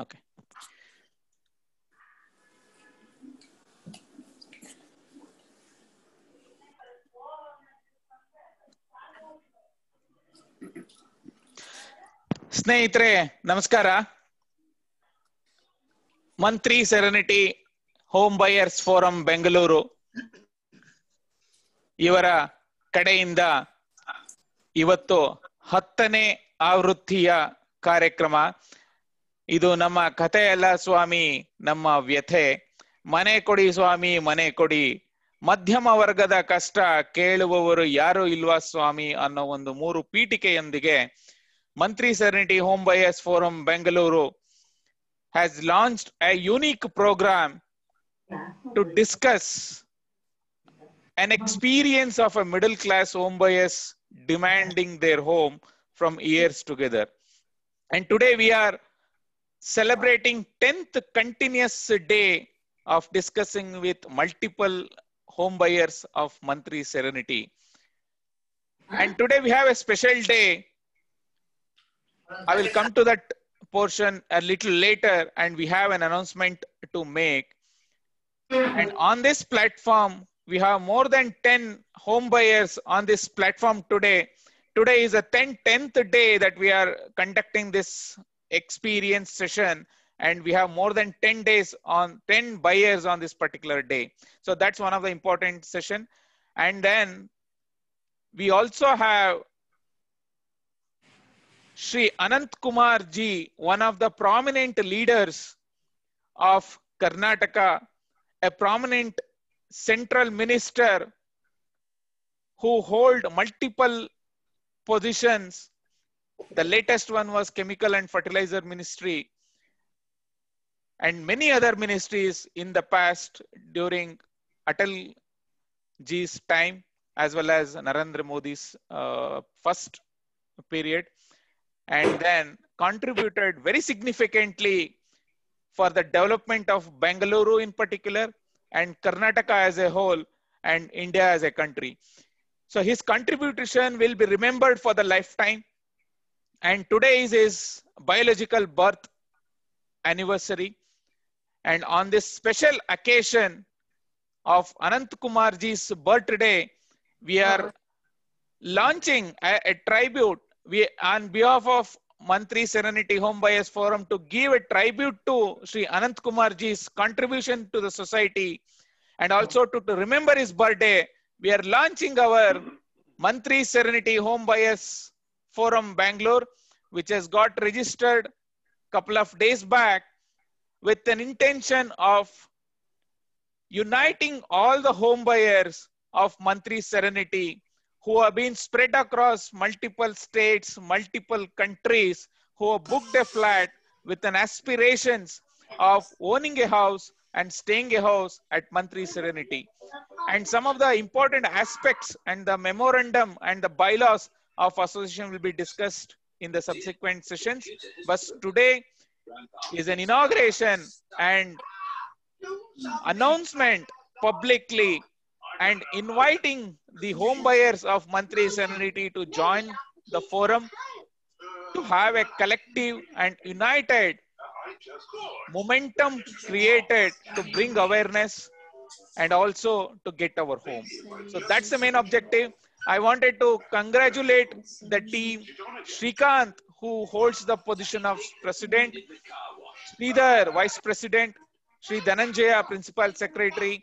Okay. ಸ್ನೇಹಿತರೆ ನಮಸ್ಕಾರ. ಮಂತ್ರಿ serenity home buyers forum Bengaluru ಇವರ ಕಡೆಯಿಂದ ಇವತ್ತು 10ನೇ ಆವೃತ್ತಿಯ ಕಾರ್ಯಕ್ರಮ. ಇದು ನಮ್ಮ ಕಥೆ ಅಲ್ಲ ಸ್ವಾಮಿ, ನಮ್ಮ ವ್ಯಥೆ. ಮನೆ ಕೊಡಿ ಸ್ವಾಮಿ, ಮನೆ ಕೊಡಿ. ಮಧ್ಯಮ ವರ್ಗದ ಕಷ್ಟ ಕೇಳುವವರು ಯಾರು ಇಲ್ವಾ ಸ್ವಾಮಿ ಅನ್ನೋ ಒಂದು 3 ಪೀಠಿಕೆಯೊಂದಿಗೆ ಮಂತ್ರಿ serenity home buyers forum Bengaluru has launched a unique program to discuss an experience of a middle class home buyers demanding their home from years together. And today we are celebrating 10th continuous day of discussing with multiple home buyers of Mantri Serenity. And today we have a special day. I will come to that portion a little later, and we have an announcement to make. And on this platform, we have more than 10 home buyers on this platform today. Today is the 10th day that we are conducting this experience session, and we have more than 10 buyers on this particular day. So that's one of the important session. And then we also have Shri Anant Kumar ji, one of the prominent leaders of Karnataka, a prominent central minister who hold multiple positions. The latest one was Chemical and Fertilizer Ministry, and many other ministries in the past during Atal ji's time, as well as Narendra Modi's first period. And then contributed very significantly for the development of Bengaluru in particular, and Karnataka as a whole, and India as a country. So his contribution will be remembered for the lifetime. And today is his biological birth anniversary. And on this special occasion of Anant Kumar ji's birthday, we are launching a tribute. We, on behalf of Mantri Serenity Home Buyers Forum, to give a tribute to Sri Anant Kumar ji's contribution to the society, and also to remember his birthday, we are launching our Mantri Serenity Home Buyers Forum Bangalore, which has got registered a couple of days back with an intention of uniting all the home buyers of Mantri Serenity who have been spread across multiple states, multiple countries, who have booked a flat with an aspirations of owning a house and staying a house at Mantri Serenity. And some of the important aspects and the memorandum and the bylaws of association will be discussed in the subsequent sessions. But today is an inauguration and announcement publicly, and inviting the home buyers of Mantri Serenity to join the forum, to have a collective and united momentum created to bring awareness and also to get our home. So that's the main objective. I wanted to congratulate the team, Shrikant, who holds the position of president, Sridhar, vice president, Sri Dhananjaya, Principal Secretary,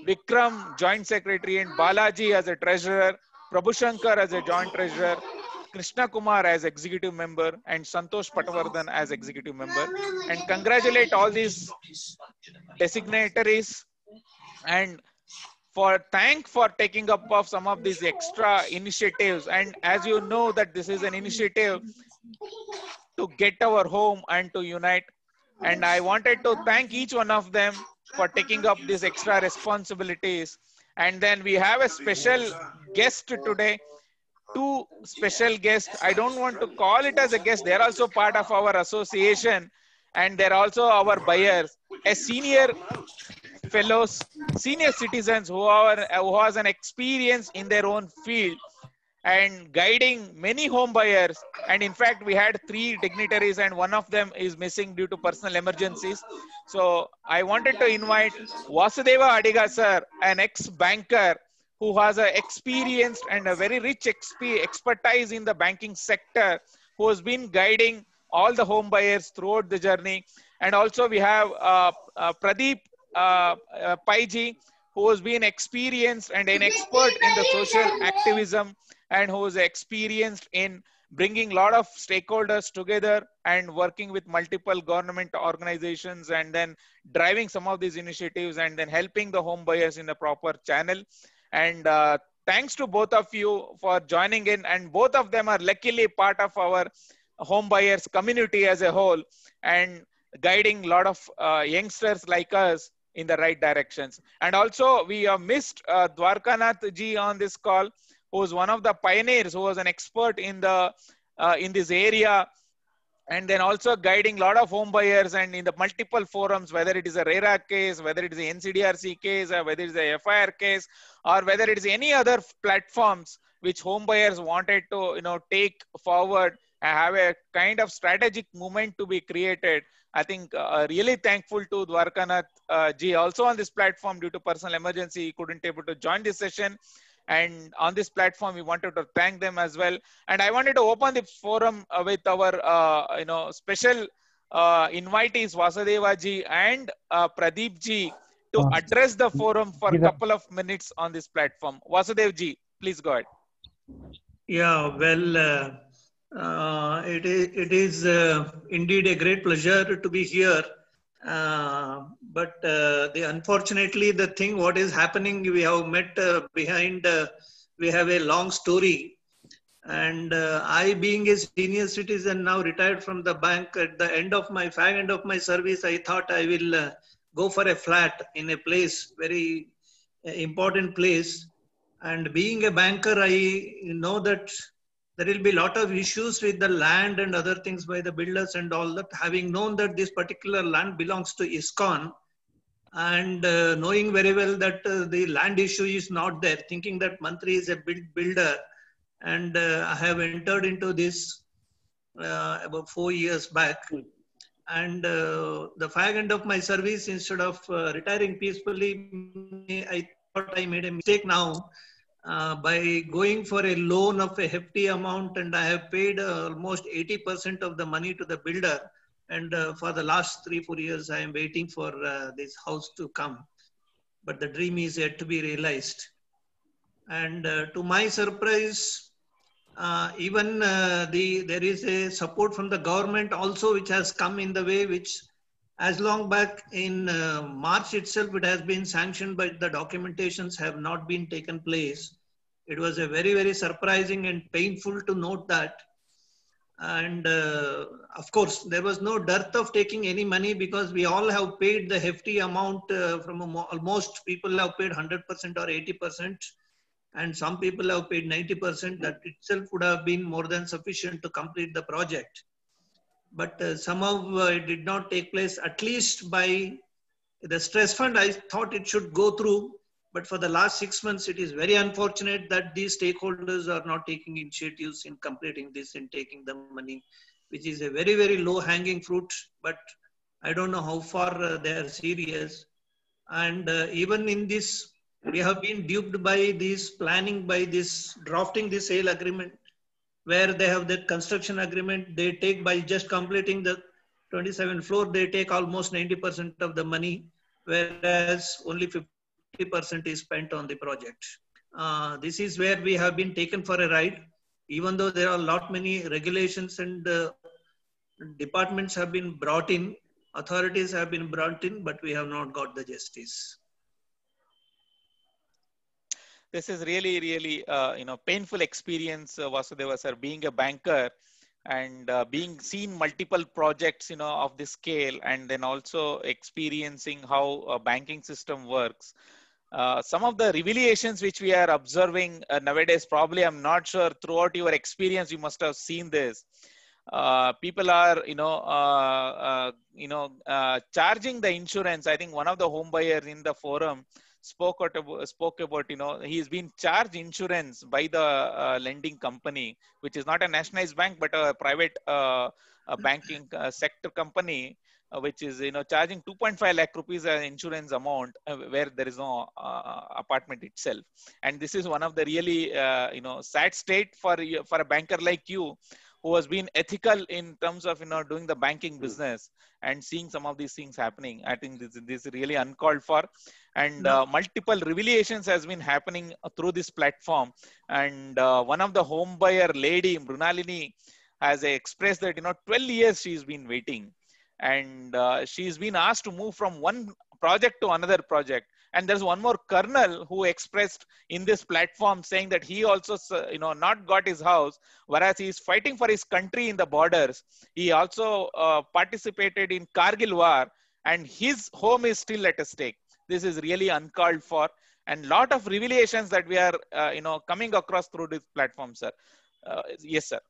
Vikram, Joint Secretary, and Balaji as a Treasurer, Prabhu Shankar as a Joint Treasurer, Krishna Kumar as Executive Member, and Santosh Patavardhan as Executive Member. And congratulate all these designatories, and thank for taking up of some of these extra initiatives. And as you know that this is an initiative to get our home and to unite. And I wanted to thank each one of them for taking up these extra responsibilities. And then we have a special guest today, 2 special guests. I don't want to call it as a guest. They're also part of our association, and they're also our buyers, a senior fellows, senior citizens who has an experience in their own field. and guiding many home buyers. And in fact, we had 3 dignitaries and one of them is missing due to personal emergencies. So I wanted to invite Vasudeva Adiga sir, an ex-banker who has a experienced and a very rich expertise in the banking sector, who has been guiding all the home buyers throughout the journey. And also we have Pradeep Paiji, who has been experienced and an expert in the social activism and who is experienced in bringing a lot of stakeholders together and working with multiple government organizations and then driving some of these initiatives and then helping the home buyers in the proper channel. And thanks to both of you for joining in, and both of them are luckily part of our home buyers community as a whole and guiding a lot of youngsters like us in the right directions. And also we have missed Dwarkanath ji on this call, who is one of the pioneers, who was an expert in the in this area, and then also guiding a lot of home buyers and in the multiple forums, whether it is a RERA case, whether it is a NCDRC case, or whether it is a FIR case, or whether it is any other platforms which home buyers wanted to take forward and have a kind of strategic movement to be created. I think really thankful to Dwarkanath ji also on this platform. Due to personal emergency, he couldn't able to join this session. And on this platform, we wanted to thank them as well. And I wanted to open the forum with our special invitees, Vasudeva ji and Pradeep ji, to address the forum for a couple of minutes on this platform. Vasudev ji, please go ahead. Yeah, well, it is indeed a great pleasure to be here. But unfortunately, the thing what is happening, we have met behind, we have a long story. And I, being a senior citizen, now retired from the bank, at the end of my service, I thought I will go for a flat in a place, very important place. And being a banker, I know that there will be a lot of issues with the land and other things by the builders and all that. Having known that this particular land belongs to ISKCON, and knowing very well that the land issue is not there, thinking that Mantri is a builder, and I have entered into this about 4 years back. And the fag end of my service, instead of retiring peacefully, I thought I made a mistake now. By going for a loan of a hefty amount, and I have paid almost 80% of the money to the builder. And for the last 3-4 years, I am waiting for this house to come. But the dream is yet to be realized. And to my surprise, even there is a support from the government also, which has come in the way, which as long back in March itself, it has been sanctioned, but the documentations have not been taken place. It was a very, very surprising and painful to note that. And of course, there was no dearth of taking any money, because we all have paid the hefty amount almost people have paid 100% or 80%. And some people have paid 90%. That itself would have been more than sufficient to complete the project. But somehow it did not take place, at least by the stress fund. I thought it should go through, but for the last 6 months, it is very unfortunate that these stakeholders are not taking initiatives in completing this and taking the money, which is a very, very low hanging fruit, but I don't know how far they are serious. And even in this, we have been duped by this planning, by this drafting the sale agreement, where they have that construction agreement, they take by just completing the 27th floor, they take almost 90% of the money, whereas only 50% is spent on the project. This is where we have been taken for a ride, even though there are a lot many regulations and departments have been brought in, authorities have been brought in, but we have not got the justice. This is really, really, painful experience, Vasudeva sir, being a banker and being seen multiple projects, of this scale, and then also experiencing how a banking system works. Some of the revelations which we are observing nowadays, probably I'm not sure throughout your experience, you must have seen this. People are, charging the insurance. I think one of the home buyers in the forum spoke about, you know, he's been charged insurance by the lending company, which is not a nationalized bank, but a private a banking sector company, which is, you know, charging 2.5 lakh rupees an insurance amount where there is no apartment itself. And this is one of the really, you know, sad state for a banker like you, who has been ethical in terms of, you know, doing the banking business and seeing some of these things happening. I think this is really uncalled for, and multiple revelations has been happening through this platform. And one of the home buyer lady, Mrunalini, has expressed that, you know, 12 years she's been waiting, and she's been asked to move from one project to another project. And there's one more colonel who expressed in this platform saying that he also, you know, not got his house, whereas he is fighting for his country in the borders. He also participated in Kargil war, and his home is still at a stake. This is really uncalled for, and lot of revelations that we are, you know, coming across through this platform, sir. Yes, sir.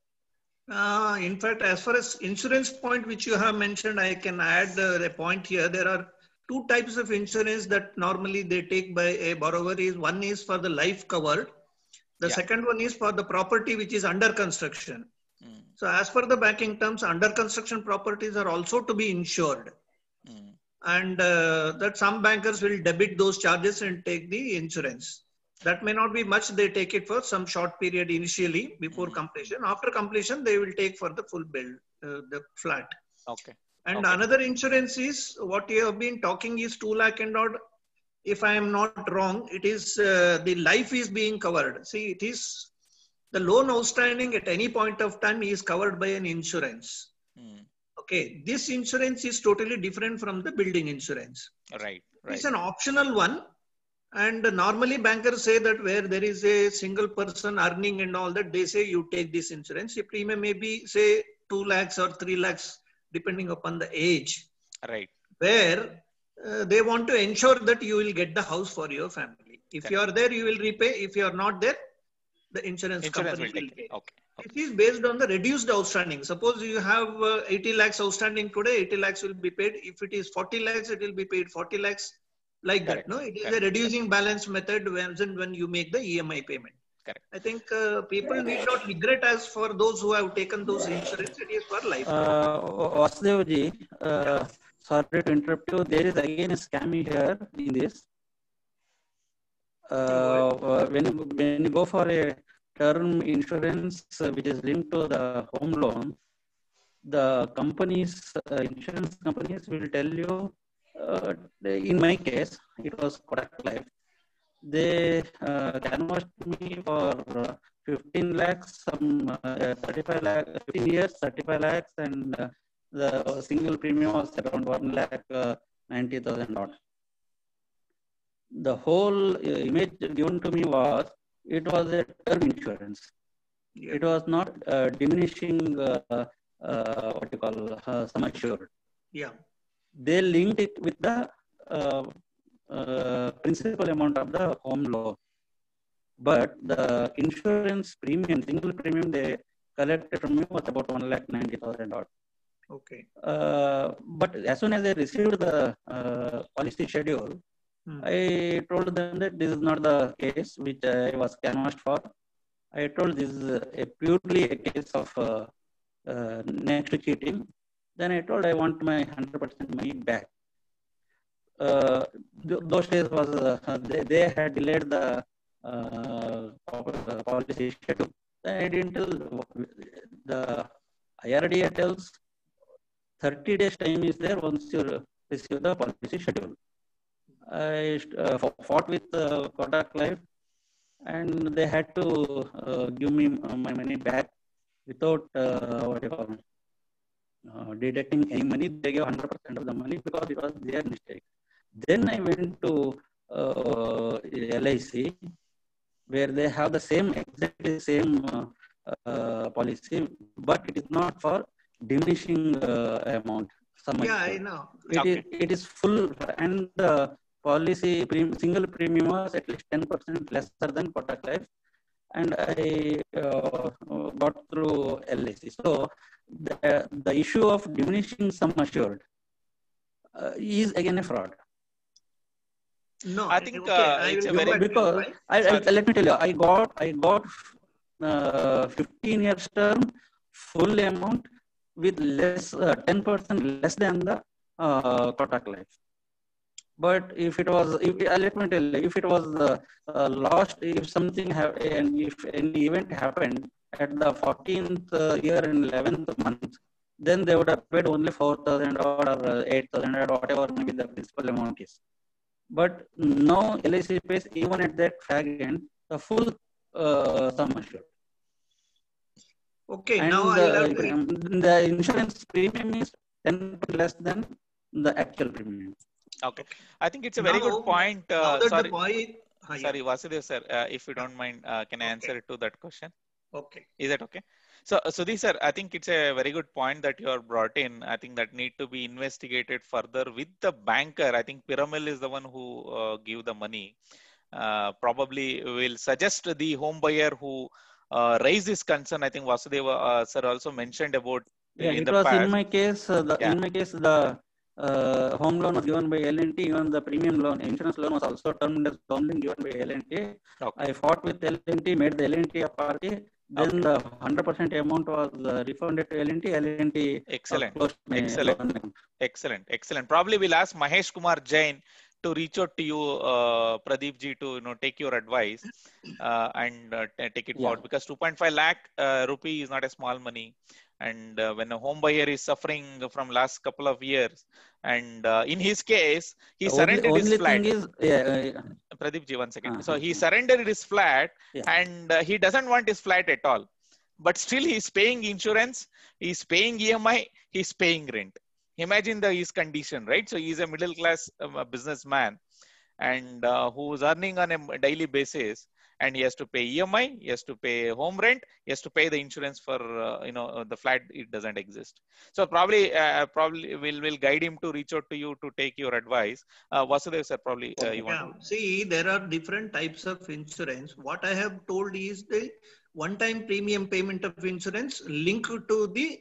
In fact, as far as insurance point which you have mentioned, I can add a point here. There are two types of insurance that normally they take by a borrower. One is for the life covered. The second one is for the property which is under construction. So as per the banking terms, under construction properties are also to be insured. And that some bankers will debit those charges and take the insurance. That may not be much. They take it for some short period initially before completion. After completion, they will take for the full bill, the flat. Okay. And another insurance is what you have been talking is 2 lakh and odd. If I am not wrong, it is the life is being covered. See, it is the loan outstanding at any point of time is covered by an insurance. Okay, this insurance is totally different from the building insurance. Right. It's an optional one. And normally bankers say that where there is a single person earning and all that, they say you take this insurance. The premium may be say 2 lakhs or 3 lakhs depending upon the age. Right. Where they want to ensure that you will get the house for your family. If you are there, you will repay. If you are not there, the insurance company will pay. Okay. It is based on the reduced outstanding. Suppose you have 80 lakhs outstanding today, 80 lakhs will be paid. If it is 40 lakhs, it will be paid 40 lakhs. Like that, no? It is a reducing balance method when you make the EMI payment. Correct. I think people need not regret as for those who have taken those insurance. It is for life. Vasudevji, sorry to interrupt you. There is again a scam here in this. When you go for a term insurance which is linked to the home loan, the companies, insurance companies will tell you, in my case, it was Kotak Life. They canvassed me for 15 lakhs, some 35 lakhs, 15 years, 35 lakhs, and the single premium was around 1 lakh 90,000 odd. The whole image given to me was, it was a term insurance. It was not diminishing what you call sum assured. Yeah. They linked it with the principal amount of the home loan. But the insurance premium, single premium they collected from me was about 1,90,000 odd. Okay. But as soon as I received the policy schedule, I told them that this is not the case which I was canvassed for. I told this is purely a case of next cheating. Then I told I want my 100% money back. Those days was they had delayed the policy schedule. Then I didn't tell. The IRDA tells 30 days time is there once you receive the policy schedule. I fought with Kotak Life, and they had to give me my money back without what you call deducting any money. They gave 100% of the money because it was their mistake. Then I went to LIC, where they have the same, exactly same policy, but it is not for diminishing amount. Yeah, I know. It is full, and the policy single premium was at least 10% lesser than Kotak Life, and I got through LIC. So the issue of diminishing sum assured is again a fraud. No, I think okay, I it's will a come very back to because why. let me tell you, I got 15 years term, full amount with less 10% less than the Kotak Life. But if it was, let me tell you, if it was lost, if something and if any event happened at the 14th year and 11th month, then they would have paid only 4,000 or 8,000 or whatever maybe the principal amount is. But now LIC pays even at that fag end the full sum assured. Okay, And now I'll have to. the insurance premium is 10% less than the actual premium. Okay. I think it's a very good point. Now that Sorry, the boy. sorry, Vasudev sir, if you don't mind, can I answer to that question? Okay. Is that okay? So, Sudhi sir, I think it's a very good point that you are brought in. I think that need to be investigated further with the banker. I think Piramal is the one who give the money. Probably will suggest the home buyer who raise this concern. I think Vasudeva sir also mentioned about Yeah, in it the was past. in my case. In my case, the home loan was given by L&T. Even the premium loan, insurance loan was also termed as home loan given by L&T. Okay. I fought with L&T, made the L&T a party. Then the 100% amount was refunded to L&T. L&T closed my loan account. Excellent. Probably we'll ask Mahesh Kumar Jain to reach out to you, Pradeep ji, to take your advice and take it forward, because 2.5 lakh rupee is not a small money. And when a home buyer is suffering from last couple of years, and in his case, he surrendered his flat. Pradeep ji, 1 second. So he surrendered his flat, and he doesn't want his flat at all. But still he's paying insurance, he's paying EMI, he's paying rent. Imagine his condition, right? So he's a middle class businessman, and who's earning on a daily basis, and he has to pay EMI, he has to pay home rent, he has to pay the insurance for the flat. It doesn't exist. So probably we'll guide him to reach out to you to take your advice. Vasudev sir, probably you want to. See, there are different types of insurance. What I have told is the one-time premium payment of insurance linked to the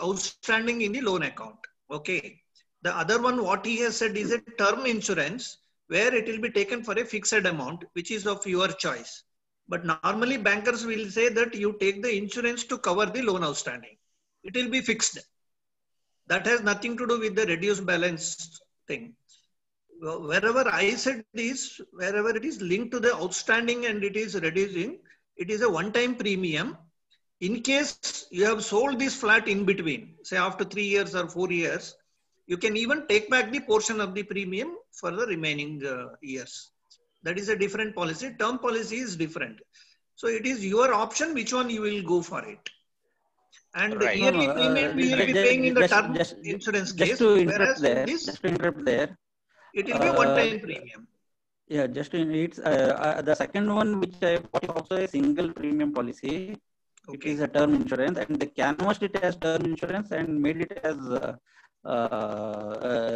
outstanding in the loan account. Okay. The other one, what he has said, is a term insurance where it will be taken for a fixed amount, which is of your choice. But normally bankers will say that you take the insurance to cover the loan outstanding. It will be fixed. That has nothing to do with the reduced balance thing. Wherever I said this, wherever it is linked to the outstanding and it is reducing, it is a one-time premium. In case you have sold this flat in between, say after 3 years or 4 years, you can even take back the portion of the premium for the remaining years. That is a different policy. Term policy is different. So it is your option which one you will go for it. And the yearly premium we will be paying in the term insurance case. Just to interrupt there. It will be a one-time premium. Yeah, just in it's the second one, which I bought, is also a single premium policy. Okay. It is a term insurance, and they canvassed it as term insurance and made it as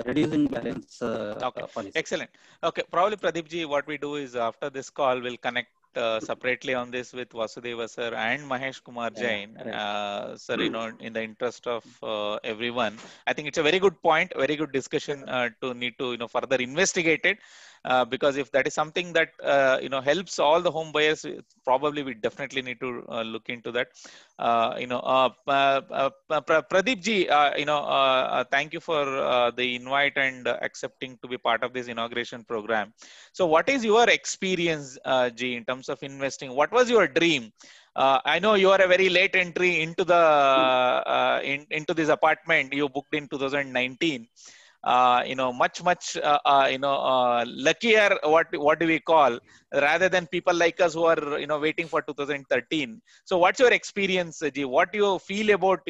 reducing balance policy. Excellent. Okay, probably Pradeep ji, what we do is after this call, we'll connect separately on this with Vasudeva sir and Mahesh Kumar Jain. Sir, in the interest of everyone, I think it's a very good point, very good discussion to need to further investigate it. Because if that is something that helps all the home buyers, probably we definitely need to look into that. Pradeep ji, thank you for the invite and accepting to be part of this inauguration program. So, what is your experience, Ji, in terms of investing? What was your dream? I know you are a very late entry into the into this apartment. You booked in 2019. Much luckier, what do we call, rather than people like us who are waiting for 2013. So what's your experience, Ji? What do you feel about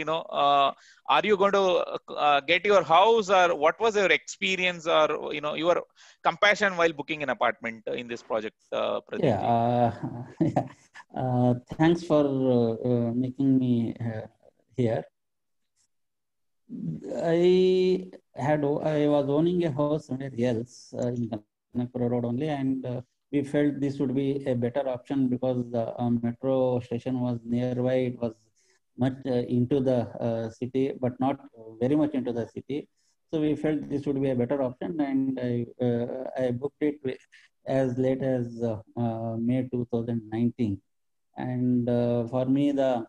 are you going to get your house, or what was your experience, or your compassion while booking an apartment in this project, Pradeep ji? Thanks for making me here. I was owning a house somewhere else in Kanakapura Road only, and we felt this would be a better option because the metro station was nearby. It was much into the city, but not very much into the city. So we felt this would be a better option, and I booked it as late as May 2019. And for me, the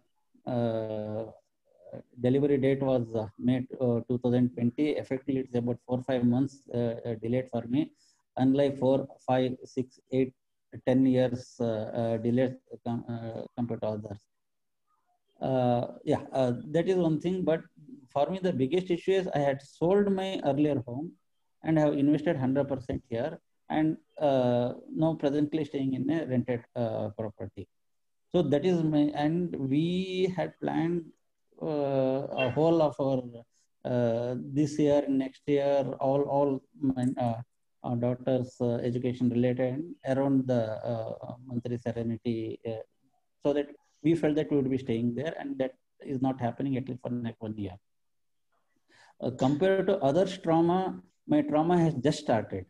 delivery date was May 2020. Effectively, it's about 4-5 months delayed for me. Unlike 4, 5, 6, 8, 10 years delayed compared to others. That is one thing. But for me, the biggest issue is I had sold my earlier home and have invested 100% here, and now presently staying in a rented property. So that is my, and we had planned a whole of our this year, next year, all my daughter's education related around the monthly serenity, so that we felt that we would be staying there, and that is not happening at least for the next 1 year. Compared to others' trauma, my trauma has just started.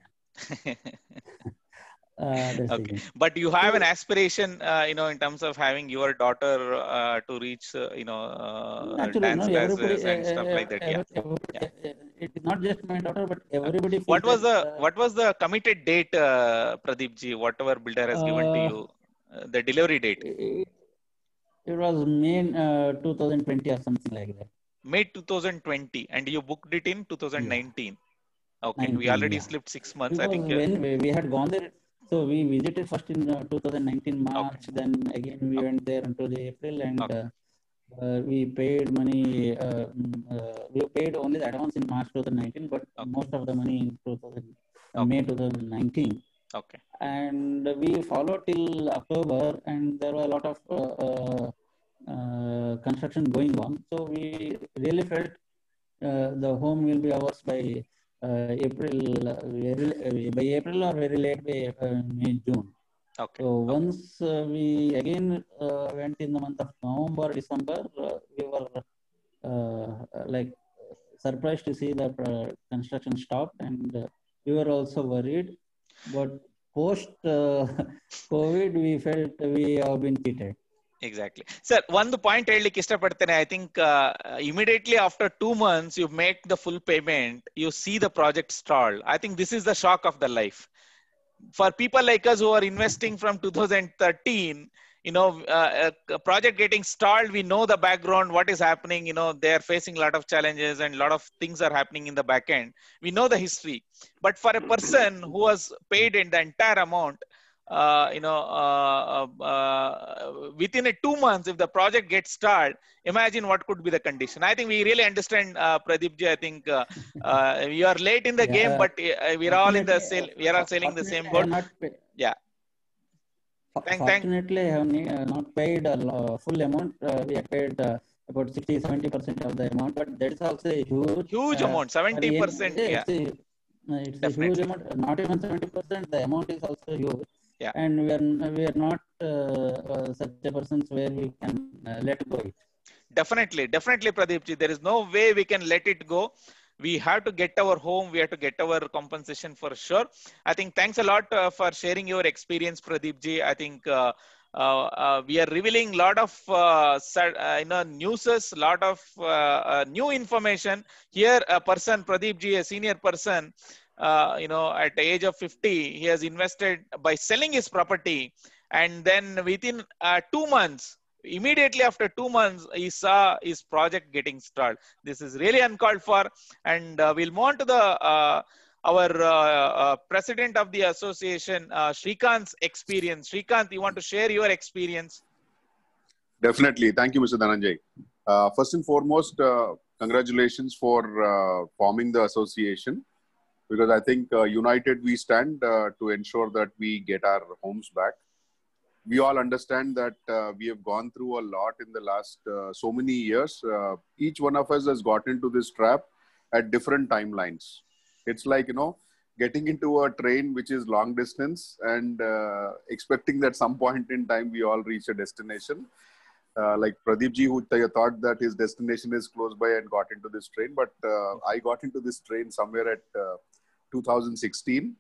Okay, but you have an aspiration, in terms of having your daughter to reach, actually, no, everybody, and stuff like that. It is not just my daughter, but everybody. What was the committed date, Pradeep ji? Whatever builder has given to you, the delivery date. It was May 2020 or something like that. May 2020, and you booked it in 2019. Yeah. Okay, 19, we already slipped 6 months. Because I think when we had gone there, so we visited first in 2019 March, then again we went there until the April, and we paid money. We paid only the advance in March 2019, but most of the money in May 2019. Okay. And we followed till October, and there were a lot of construction going on. So we really felt the home will be ours by April, by April or very late by May, June. Okay. So once we again went in the month of November, December, we were like surprised to see that construction stopped, and we were also worried. But post COVID, we felt we have been cheated. Exactly. Sir, one point I think immediately after 2 months, you make the full payment, you see the project stalled. I think this is the shock of the life. For people like us who are investing from 2013, a project getting stalled, we know the background, what is happening, they are facing a lot of challenges and a lot of things are happening in the back end. We know the history. But for a person who was paid in the entire amount, within 2 months, if the project gets stalled, imagine what could be the condition. I think we really understand, Pradeep ji. I think you are late in the game, but we are all in the we are all sailing the same boat. Yeah. Fortunately, I have not paid a full amount. We have paid about 60-70% of the amount, but that is also a huge amount. 70%. Yeah. It's a huge amount. Not even 70%. The amount is also huge. Yeah. And we are not such a persons where we can let go it. Definitely, Pradeep ji. There is no way we can let it go. We have to get our home. We have to get our compensation for sure. I think thanks a lot for sharing your experience, Pradeep ji. I think we are revealing a lot of newses, lot of new information. Here, a person, Pradeep ji, a senior person, at the age of 50, he has invested by selling his property, and then within 2 months, immediately after 2 months, he saw his project getting stalled. This is really uncalled for, and we'll move on to the our president of the association, Shrikant's experience. Shrikant, you want to share your experience? Definitely. Thank you, Mr. Dhananjay. First and foremost, congratulations for forming the association, because I think united we stand to ensure that we get our homes back. We all understand that we have gone through a lot in the last so many years. Each one of us has got into this trap at different timelines. It's like, getting into a train which is long distance and expecting that some point in time we all reach a destination. Like Pradeep ji, who thought that his destination is close by and got into this train. But I got into this train somewhere at 2016.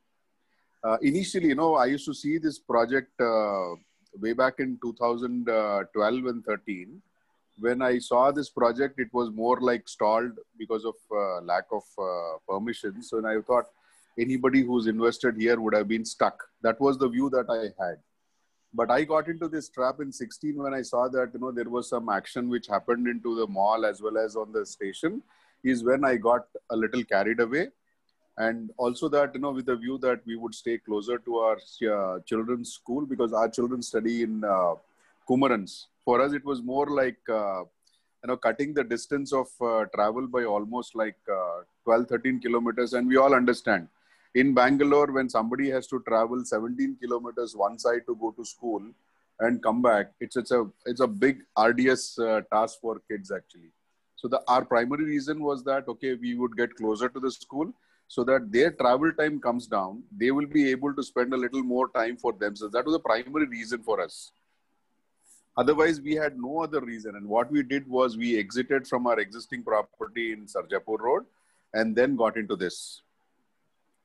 Initially, I used to see this project way back in 2012 and 13. when I saw this project, it was more like stalled because of lack of permission. So I thought anybody who's invested here would have been stuck. That was the view that I had. But I got into this trap in 16 when I saw that, there was some action which happened into the mall as well as on the station, is when I got a little carried away. And also that, with the view that we would stay closer to our children's school, because our children study in Kumarans. For us, it was more like, cutting the distance of travel by almost like 12, 13 kilometers. And we all understand. In Bangalore, when somebody has to travel 17 kilometers one side to go to school and come back, it's a big arduous task for kids actually. So our primary reason was that, okay, we would get closer to the school so that their travel time comes down. They will be able to spend a little more time for themselves. That was the primary reason for us. Otherwise, we had no other reason. And what we did was we exited from our existing property in Sarjapur Road and then got into this.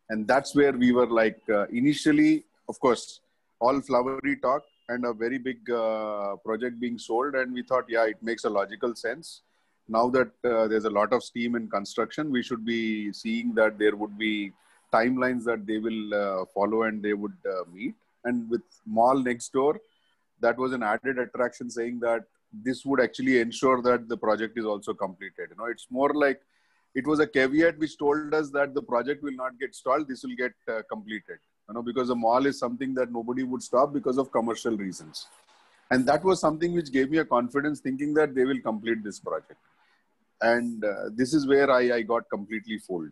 And that's where we were like, initially, of course, all flowery talk and a very big project being sold. And we thought, yeah, it makes a logical sense. Now that there's a lot of steam in construction, we should be seeing that there would be timelines that they will follow and they would meet. And with mall next door, that was an added attraction, saying that this would actually ensure that the project is also completed. It's more like, it was a caveat which told us that the project will not get stalled. This will get completed, because the mall is something that nobody would stop because of commercial reasons. And that was something which gave me a confidence, thinking that they will complete this project. And this is where I got completely fooled.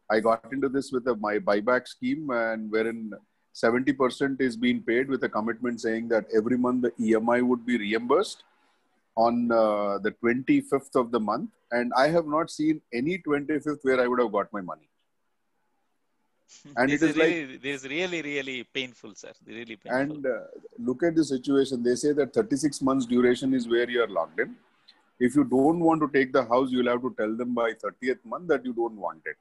I got into this with my buyback scheme, and wherein 70% is being paid with a commitment saying that every month the EMI would be reimbursed on the 25th of the month. And I have not seen any 25th where I would have got my money. And it is really, this is really painful, sir. Really painful. And look at the situation. They say that 36 months duration is where you are locked in. If you don't want to take the house, you'll have to tell them by 30th month that you don't want it.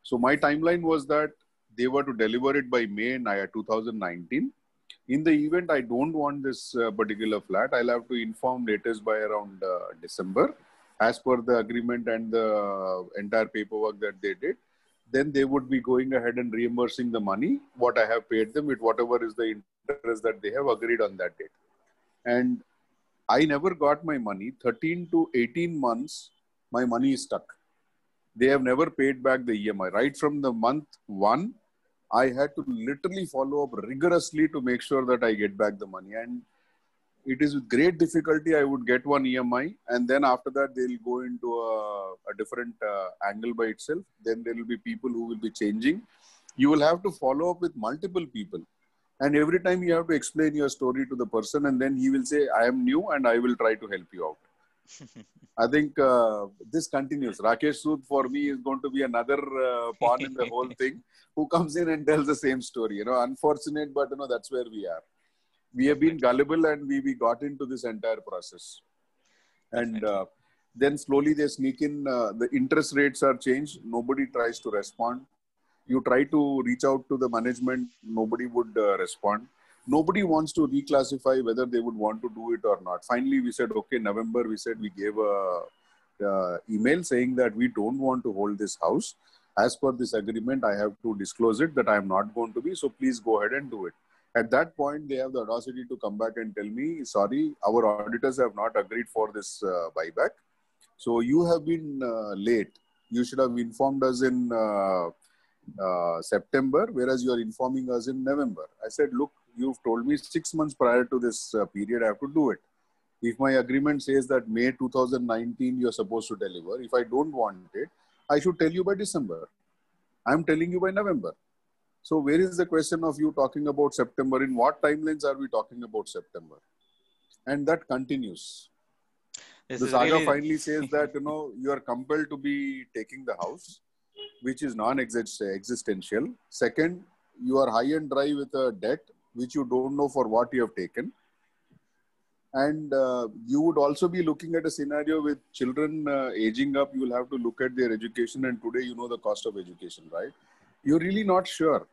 So my timeline was that they were to deliver it by May 2019. In the event I don't want this particular flat, I'll have to inform latest by around December, as per the agreement and the entire paperwork that they did. Then they would be going ahead and reimbursing the money, what I have paid them with whatever is the interest that they have agreed on that date. And I never got my money. 13 to 18 months, my money is stuck. They have never paid back the EMI. Right from the month 1, I had to literally follow up rigorously to make sure that I get back the money. And it is with great difficulty I would get one EMI. And then after that, they'll go into a different angle by itself. Then there will be people who will be changing. You will have to follow up with multiple people. And every time you have to explain your story to the person, and then he will say, I am new and I will try to help you out. I think this continues. Rakesh Sood for me is going to be another pawn in the whole thing, who comes in and tells the same story. Unfortunate, but that's where we are. We have been gullible and we got into this entire process. And then slowly they sneak in, the interest rates are changed. Nobody tries to respond. You try to reach out to the management, nobody would respond. Nobody wants to reclassify whether they would want to do it or not. Finally, we said, okay, November, we gave a email saying that we don't want to hold this house. As per this agreement, I have to disclose it that I am not going to be. So please go ahead and do it. At that point, they have the audacity to come back and tell me, sorry, our auditors have not agreed for this buyback. So you have been late. You should have informed us in September, whereas you are informing us in November. I said, look, you've told me 6 months prior to this period, I have to do it. If my agreement says that May 2019, you're supposed to deliver, if I don't want it, I should tell you by December. I'm telling you by November. So where is the question of you talking about September? In what timelines are we talking about September? And that continues. The saga finally says that, you are compelled to be taking the house, which is non-existential. Second, you are high and dry with a debt, which you don't know for what you have taken. And you would also be looking at a scenario with children aging up. You will have to look at their education. And today, the cost of education, right? You're really not sure.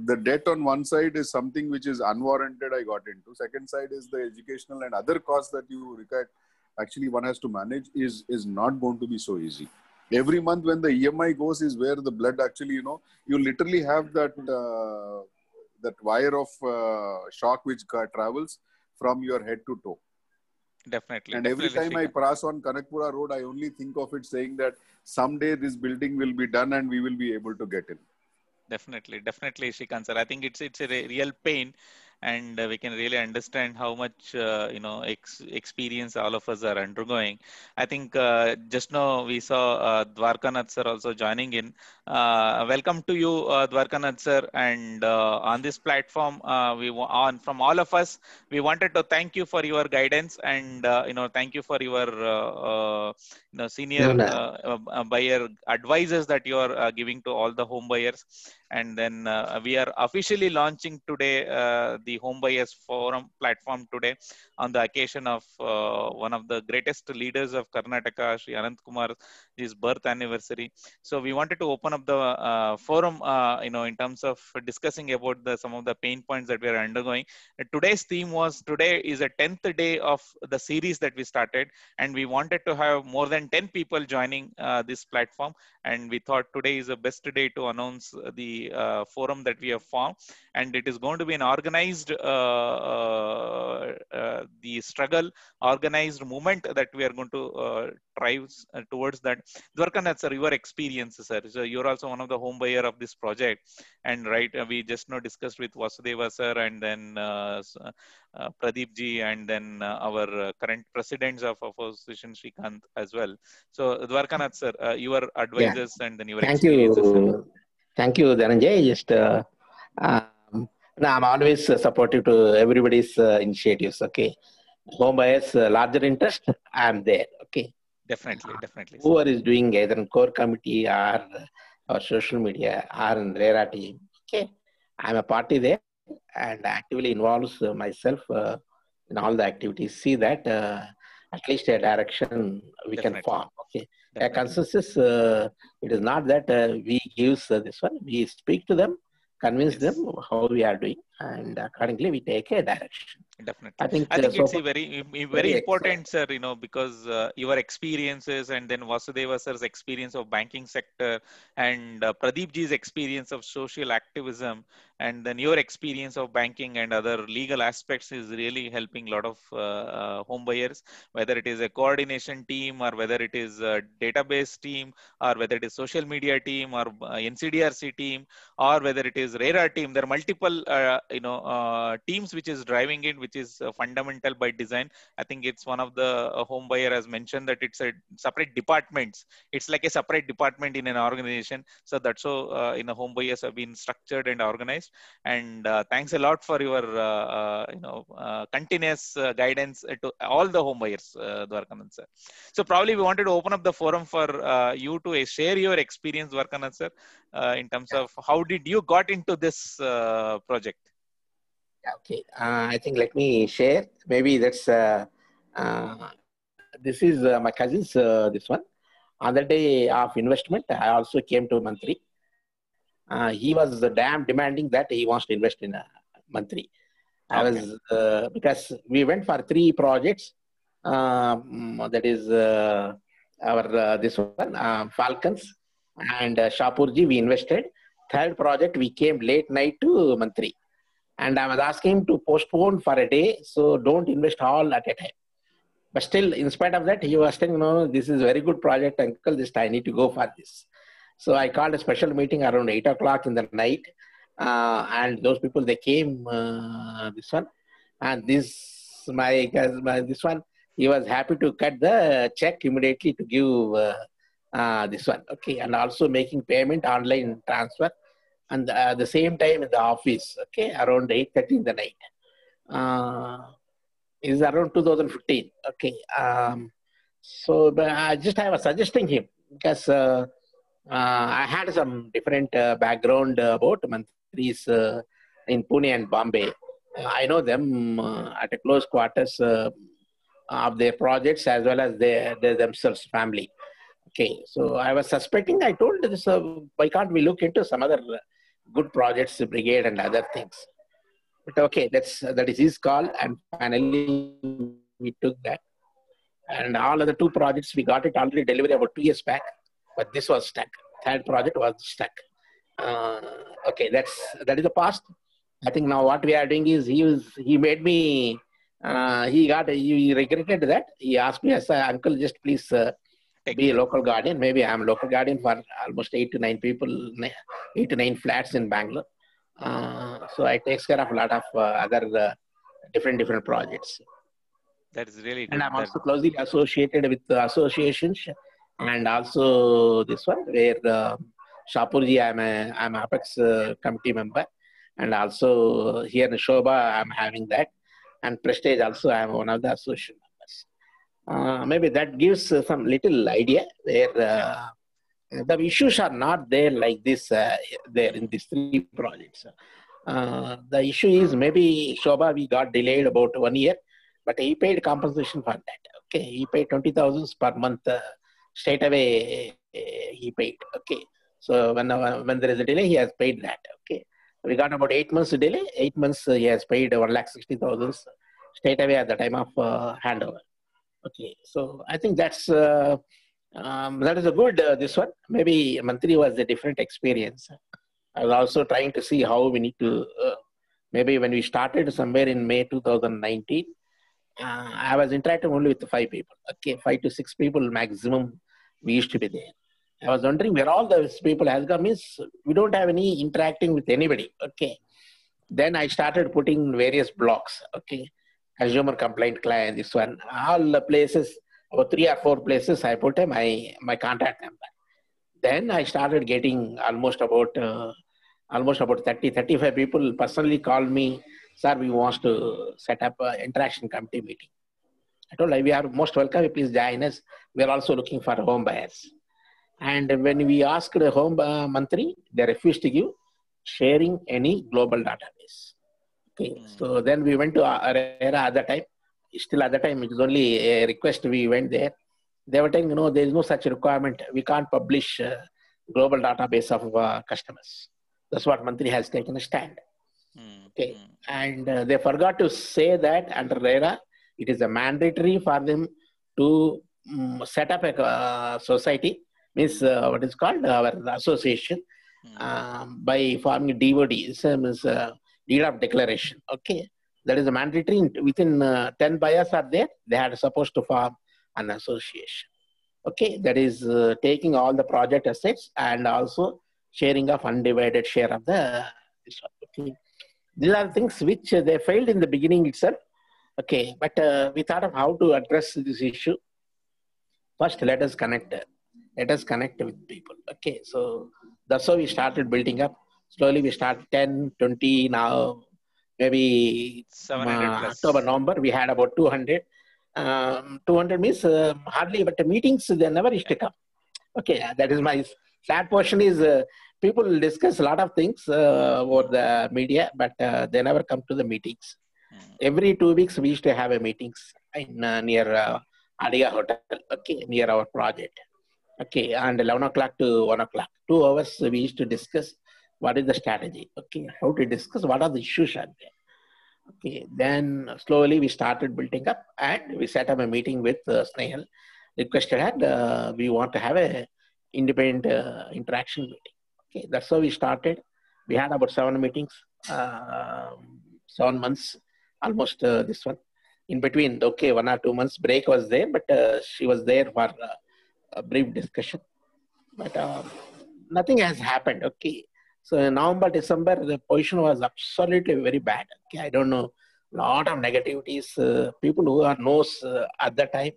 The debt on one side is something which is unwarranted, I got into. Second side is the educational and other costs that you actually one has to manage is not going to be so easy. Every month when the EMI goes is where the blood actually, you literally have that wire of shock which travels from your head to toe. Definitely. And definitely, every time I Srikanth. pass on Kanakpura Road, I only think of it saying that someday this building will be done and we will be able to get in. Definitely, Srikanth sir. I think it's a real pain, and we can really understand how much experience all of us are undergoing. I think just now we saw Dwarkanath sir also joining in. Welcome to you, Dwarkanath sir. And on this platform, from all of us, we wanted to thank you for your guidance and thank you for your senior buyer advices that you are giving to all the home buyers. And then we are officially launching today the Home Buyers Forum platform today on the occasion of one of the greatest leaders of Karnataka, Sri Anant Kumar's birth anniversary. So we wanted to open up the forum, in terms of discussing about some of the pain points that we are undergoing. Today's theme was, today is a 10th day of the series that we started, and we wanted to have more than 10 people joining this platform. And we thought today is the best day to announce the forum that we have formed, and it is going to be an organized the struggle, organized movement that we are going to drive towards that. Dwarkanath sir, your experience, sir. So you're also one of the home buyer of this project, and right, we just now discussed with Vasudeva sir, and then Pradeep ji, and then our current presidents of association, Srikanth, as well. So Dwarkanath sir, your advisors and then your Thank experiences, sir. you. Thank you, Dhananjay. Just, no, I'm always supportive to everybody's initiatives. Okay. Home buyers, larger interest, I'm there. Okay. Definitely, definitely, sir. Whoever is doing either in core committee or social media or in RERA team. Okay. I'm a party there and actively involves myself in all the activities. See that at least a direction we can Definitely. form. Okay. A Definitely. consensus, it is not that we use this one. We speak to them, convince Yes. them how we are doing, and accordingly we take a direction. Definitely. I think, I think so it's far, a very very important, sir, because your experiences, and then Vasudeva sir's experience of banking sector, and Pradeep ji's experience of social activism, and then your experience of banking and other legal aspects is really helping a lot of home buyers, whether it is a coordination team, or whether it is a database team, or whether it is social media team, or NCDRC team, or whether it is RERA team. There are multiple teams which is driving it, which is fundamental by design. I think it's one of the home buyer has mentioned that it's a separate departments. It's like a separate department in an organization. So that's so home buyers have been structured and organized. And thanks a lot for your continuous guidance to all the home buyers, Dwarkanath sir. So probably we wanted to open up the forum for you to share your experience, Dwarkanath sir, in terms of how did you got into this project? Okay, I think let me share. Maybe that's this is my cousin's this one. On the day of investment, I also came to Mantri. He was damn demanding that he wants to invest in Mantri. I was because we went for 3 projects. That is our this one Falcons and Shapurji. We invested. 3rd project we came late night to Mantri. And I was asking him to postpone for a day, so don't invest all at a time. But still, in spite of that, he was saying, no, this is a very good project, uncle, I need to go for this. So I called a special meeting around 8 o'clock in the night. And those people, they came, this one. And this one, he was happy to cut the check immediately to give this one. Okay, and also making payment online transfer. And at the same time in the office, okay, around 8:30 in the night. Is around 2015, okay. So I was suggesting him because I had some different background about Mantris in Pune and Bombay. I know them at a close quarters of their projects as well as their themselves family. Okay, so I was suspecting. I told this, why can't we look into some other good projects, brigade and other things? But okay, that is his call, and finally we took that. And all other 2 projects, we got it already delivered about 2 years back, but this was stuck. 3rd project was stuck. Okay, that is the past. I think now what we are doing is he made me, he regretted that. He asked me, as uncle, just please be a local guardian. Maybe I'm local guardian for almost 8 to 9 people, 8 to 9 flats in Bangalore. So I take care of a lot of other different projects. That is really good. And I'm also closely associated with the associations, and also this one where Shapurji, I'm Apex committee member, and also here in Shobha I'm having that, and Prestige also I'm one of the association members. Maybe that gives some little idea where the issues are not there like this there in these 3 projects. The issue is maybe Shobha we got delayed about 1 year, but he paid compensation for that. Okay, he paid 20,000 per month straight away. He paid. Okay, so when there is a delay, he has paid that. Okay, we got about 8 months delay. 8 months he has paid 1,60,000 straight away at the time of handover. Okay, so I think that is a good this one. Maybe Mantri was a different experience. I was also trying to see how we need to. Maybe when we started somewhere in May 2019. I was interacting only with 5 people. Okay, 5 to 6 people maximum we used to be there. I was wondering where all those people has gone. Means we don't have any interacting with anybody. Okay, then I started putting various blocks. Okay, consumer complaint client, this one, all the places, about 3 or 4 places I put my contact number. Then I started getting almost about 30, 35 people personally called me. Sir, we want to set up an interaction committee meeting. I told them, we are most welcome, please join us. We are also looking for home buyers. And when we asked the home Mantri, they refused to give sharing any global database. Okay, so then we went to ARERA at the time. Still at the time, it was only a request, we went there. They were telling, there is no such requirement. We can't publish global database of customers. That's what Mantri has taken a stand. Okay, and they forgot to say that under RERA, it is a mandatory for them to set up a society, means what is called our association, by forming DOD, means deed of declaration. Okay, that is a mandatory. Within 10 buyers are there, they are supposed to form an association. Okay, that is taking all the project assets and also sharing of undivided share of the. Okay. These are things which they failed in the beginning itself. Okay, but we thought of how to address this issue. First, let us connect with people. Okay, so that's how we started building up. Slowly we started 10, 20, now maybe 700 plus. October, November, we had about 200. 200 means hardly, but the meetings, they never used to come. Okay, that is my sad portion is people discuss a lot of things over the media, but they never come to the meetings. Every 2 weeks, we used to have a meetings in near Adia Hotel, okay, near our project. Okay, and 11 o'clock to 1 o'clock, 2 hours, we used to discuss what is the strategy, okay, how to discuss what are the issues are there. Okay, then slowly we started building up and we set up a meeting with Snehal, requested and we want to have a independent interaction meeting. Okay, that's how we started. We had about 7 meetings, 7 months, almost this one. In between, okay, 1 or 2 months break was there, but she was there for a brief discussion. But nothing has happened, okay. So in November, December, the position was absolutely very bad. Okay, I don't know, lot of negativities. People who are knows at that time,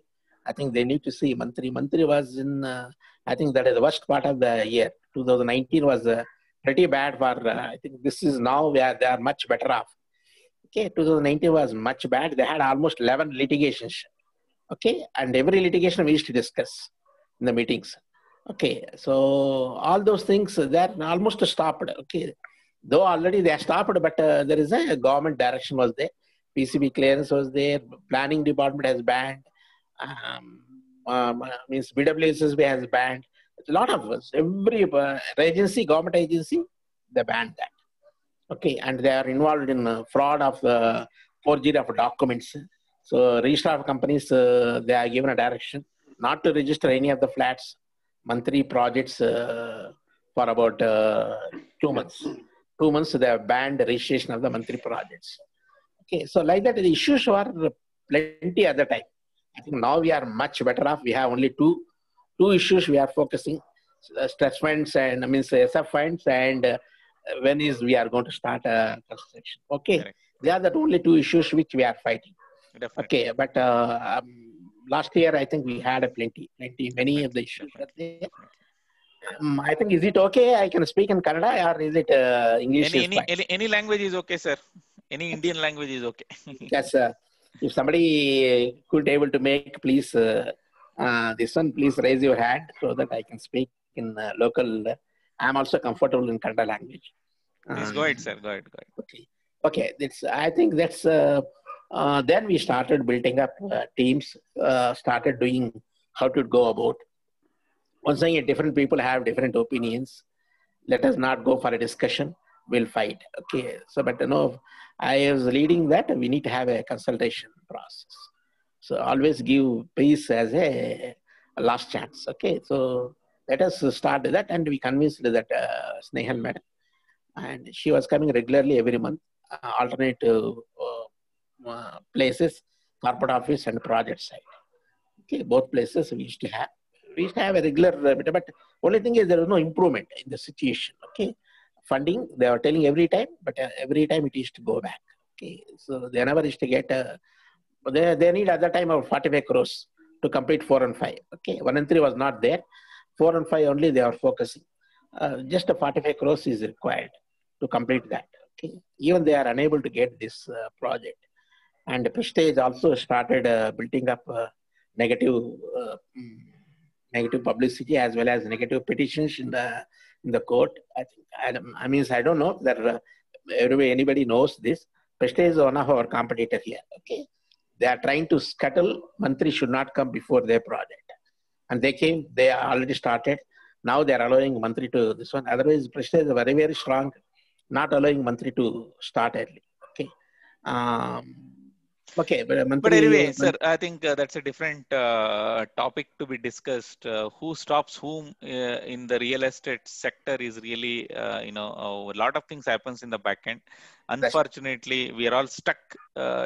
I think they need to see Mantri. Mantri was in, I think that is the worst part of the year. 2019 was pretty bad for, I think this is now where they are much better off. Okay, 2019 was much bad. They had almost 11 litigations. Okay, and every litigation we used to discuss in the meetings. Okay, so all those things, they're almost stopped. Okay, though already they are stopped, but there is a government direction was there. PCB clearance was there. Planning department has banned. Means BWSSB has banned. A lot of us, every agency, government agency, they banned that. Okay, and they are involved in fraud of forgery of documents. So registrar of companies, they are given a direction not to register any of the flats, monthly projects for about 2 months. 2 months they have banned the registration of the monthly projects. Okay, so like that, the issues were plenty at the time. I think now we are much better off. We have only two issues we are focusing: stress funds and SF funds, and when is we are going to start construction. Okay, Correct. they are the only two issues which we are fighting. Definitely. Okay, but last year I think we had many of the issues were there. I think, is it okay? I can speak in Kannada, or is it English? Any language is okay, sir. Any Indian language is okay. Yes, if somebody could able to make, please, this one, please raise your hand so that I can speak in local. I'm also comfortable in Kannada language. Please go ahead, sir. Go ahead. Okay. Okay. I think that's. Then we started building up teams. Started doing how to go about. Once again, different people have different opinions. Let us not go for a discussion. We'll fight. Okay. So, but I was leading that. We need to have a consultation process. So always give peace as a last chance. Okay. So let us start that, and we convinced that Snehal madam, and she was coming regularly every month, alternate places, corporate office and project site. Okay, both places we used to have. We used to have a regular, but only thing is there was no improvement in the situation. Okay, funding they were telling every time, but every time it used to go back. Okay, so they never used to get. They need at that time of 45 crores to complete 4 and 5. Okay, 1 and 3 was not there. 4 and 5 only they are focusing. Just a 45 crores is required to complete that. Okay, even they are unable to get this project. And Prestige also started building up negative publicity as well as negative petitions in the court. I don't know that anybody knows this. Prestige is one of our competitor here. Okay, they are trying to scuttle. Mantri should not come before their project, and they came. They are already started. Now they are allowing Mantri to this one. Otherwise, Prestige is very, very strong, not allowing Mantri to start early. Okay. Okay, but anyway, sir, I think that's a different topic to be discussed. Who stops whom in the real estate sector is really, a lot of things happens in the back end. Unfortunately, we are all stuck,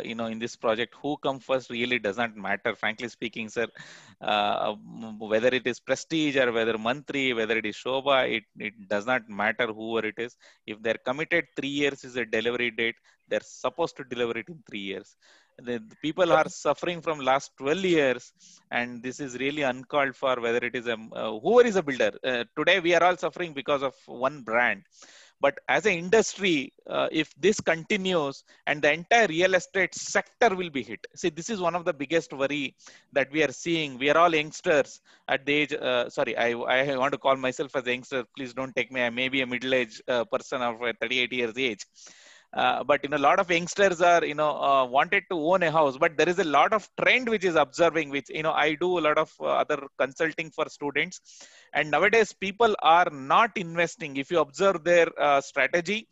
in this project. Who comes first really does not matter, frankly speaking, sir. Whether it is Prestige or whether Mantri, whether it is Shobha, it does not matter whoever it is. If they're committed, 3 years is a delivery date. They're supposed to deliver it in 3 years. The people are suffering from last 12 years, and this is really uncalled for. Whether it is whoever is a builder, today we are all suffering because of one brand. But as an industry, if this continues, and the entire real estate sector will be hit. See, this is one of the biggest worry that we are seeing. We are all youngsters at the age. Sorry, I want to call myself as a youngster. Please don't take me. I may be a middle-aged person of 38 years age. But a lot of youngsters are wanted to own a house, but there is a lot of trend which is observing, which I do a lot of other consulting for students, and nowadays people are not investing. If you observe their strategy,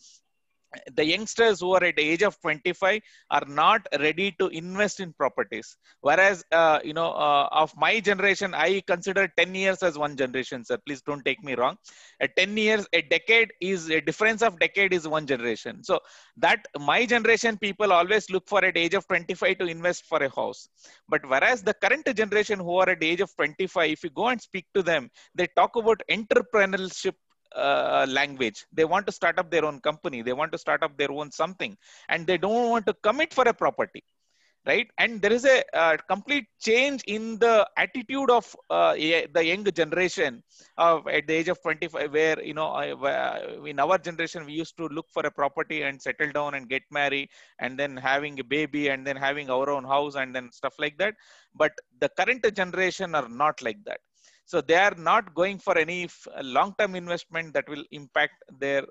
the youngsters who are at the age of 25 are not ready to invest in properties. Whereas, of my generation, I consider 10 years as one generation, sir. Please don't take me wrong. At 10 years, a difference of decade is one generation. So that my generation people always look for at the age of 25 to invest for a house. But whereas the current generation who are at the age of 25, if you go and speak to them, they talk about entrepreneurship language. They want to start up their own company. They want to start up their own something, and they don't want to commit for a property, right? And there is a complete change in the attitude of the young generation at the age of 25, where in our generation we used to look for a property and settle down and get married and then having a baby and then having our own house and then stuff like that. But the current generation are not like that. So they are not going for any long-term investment that will impact their,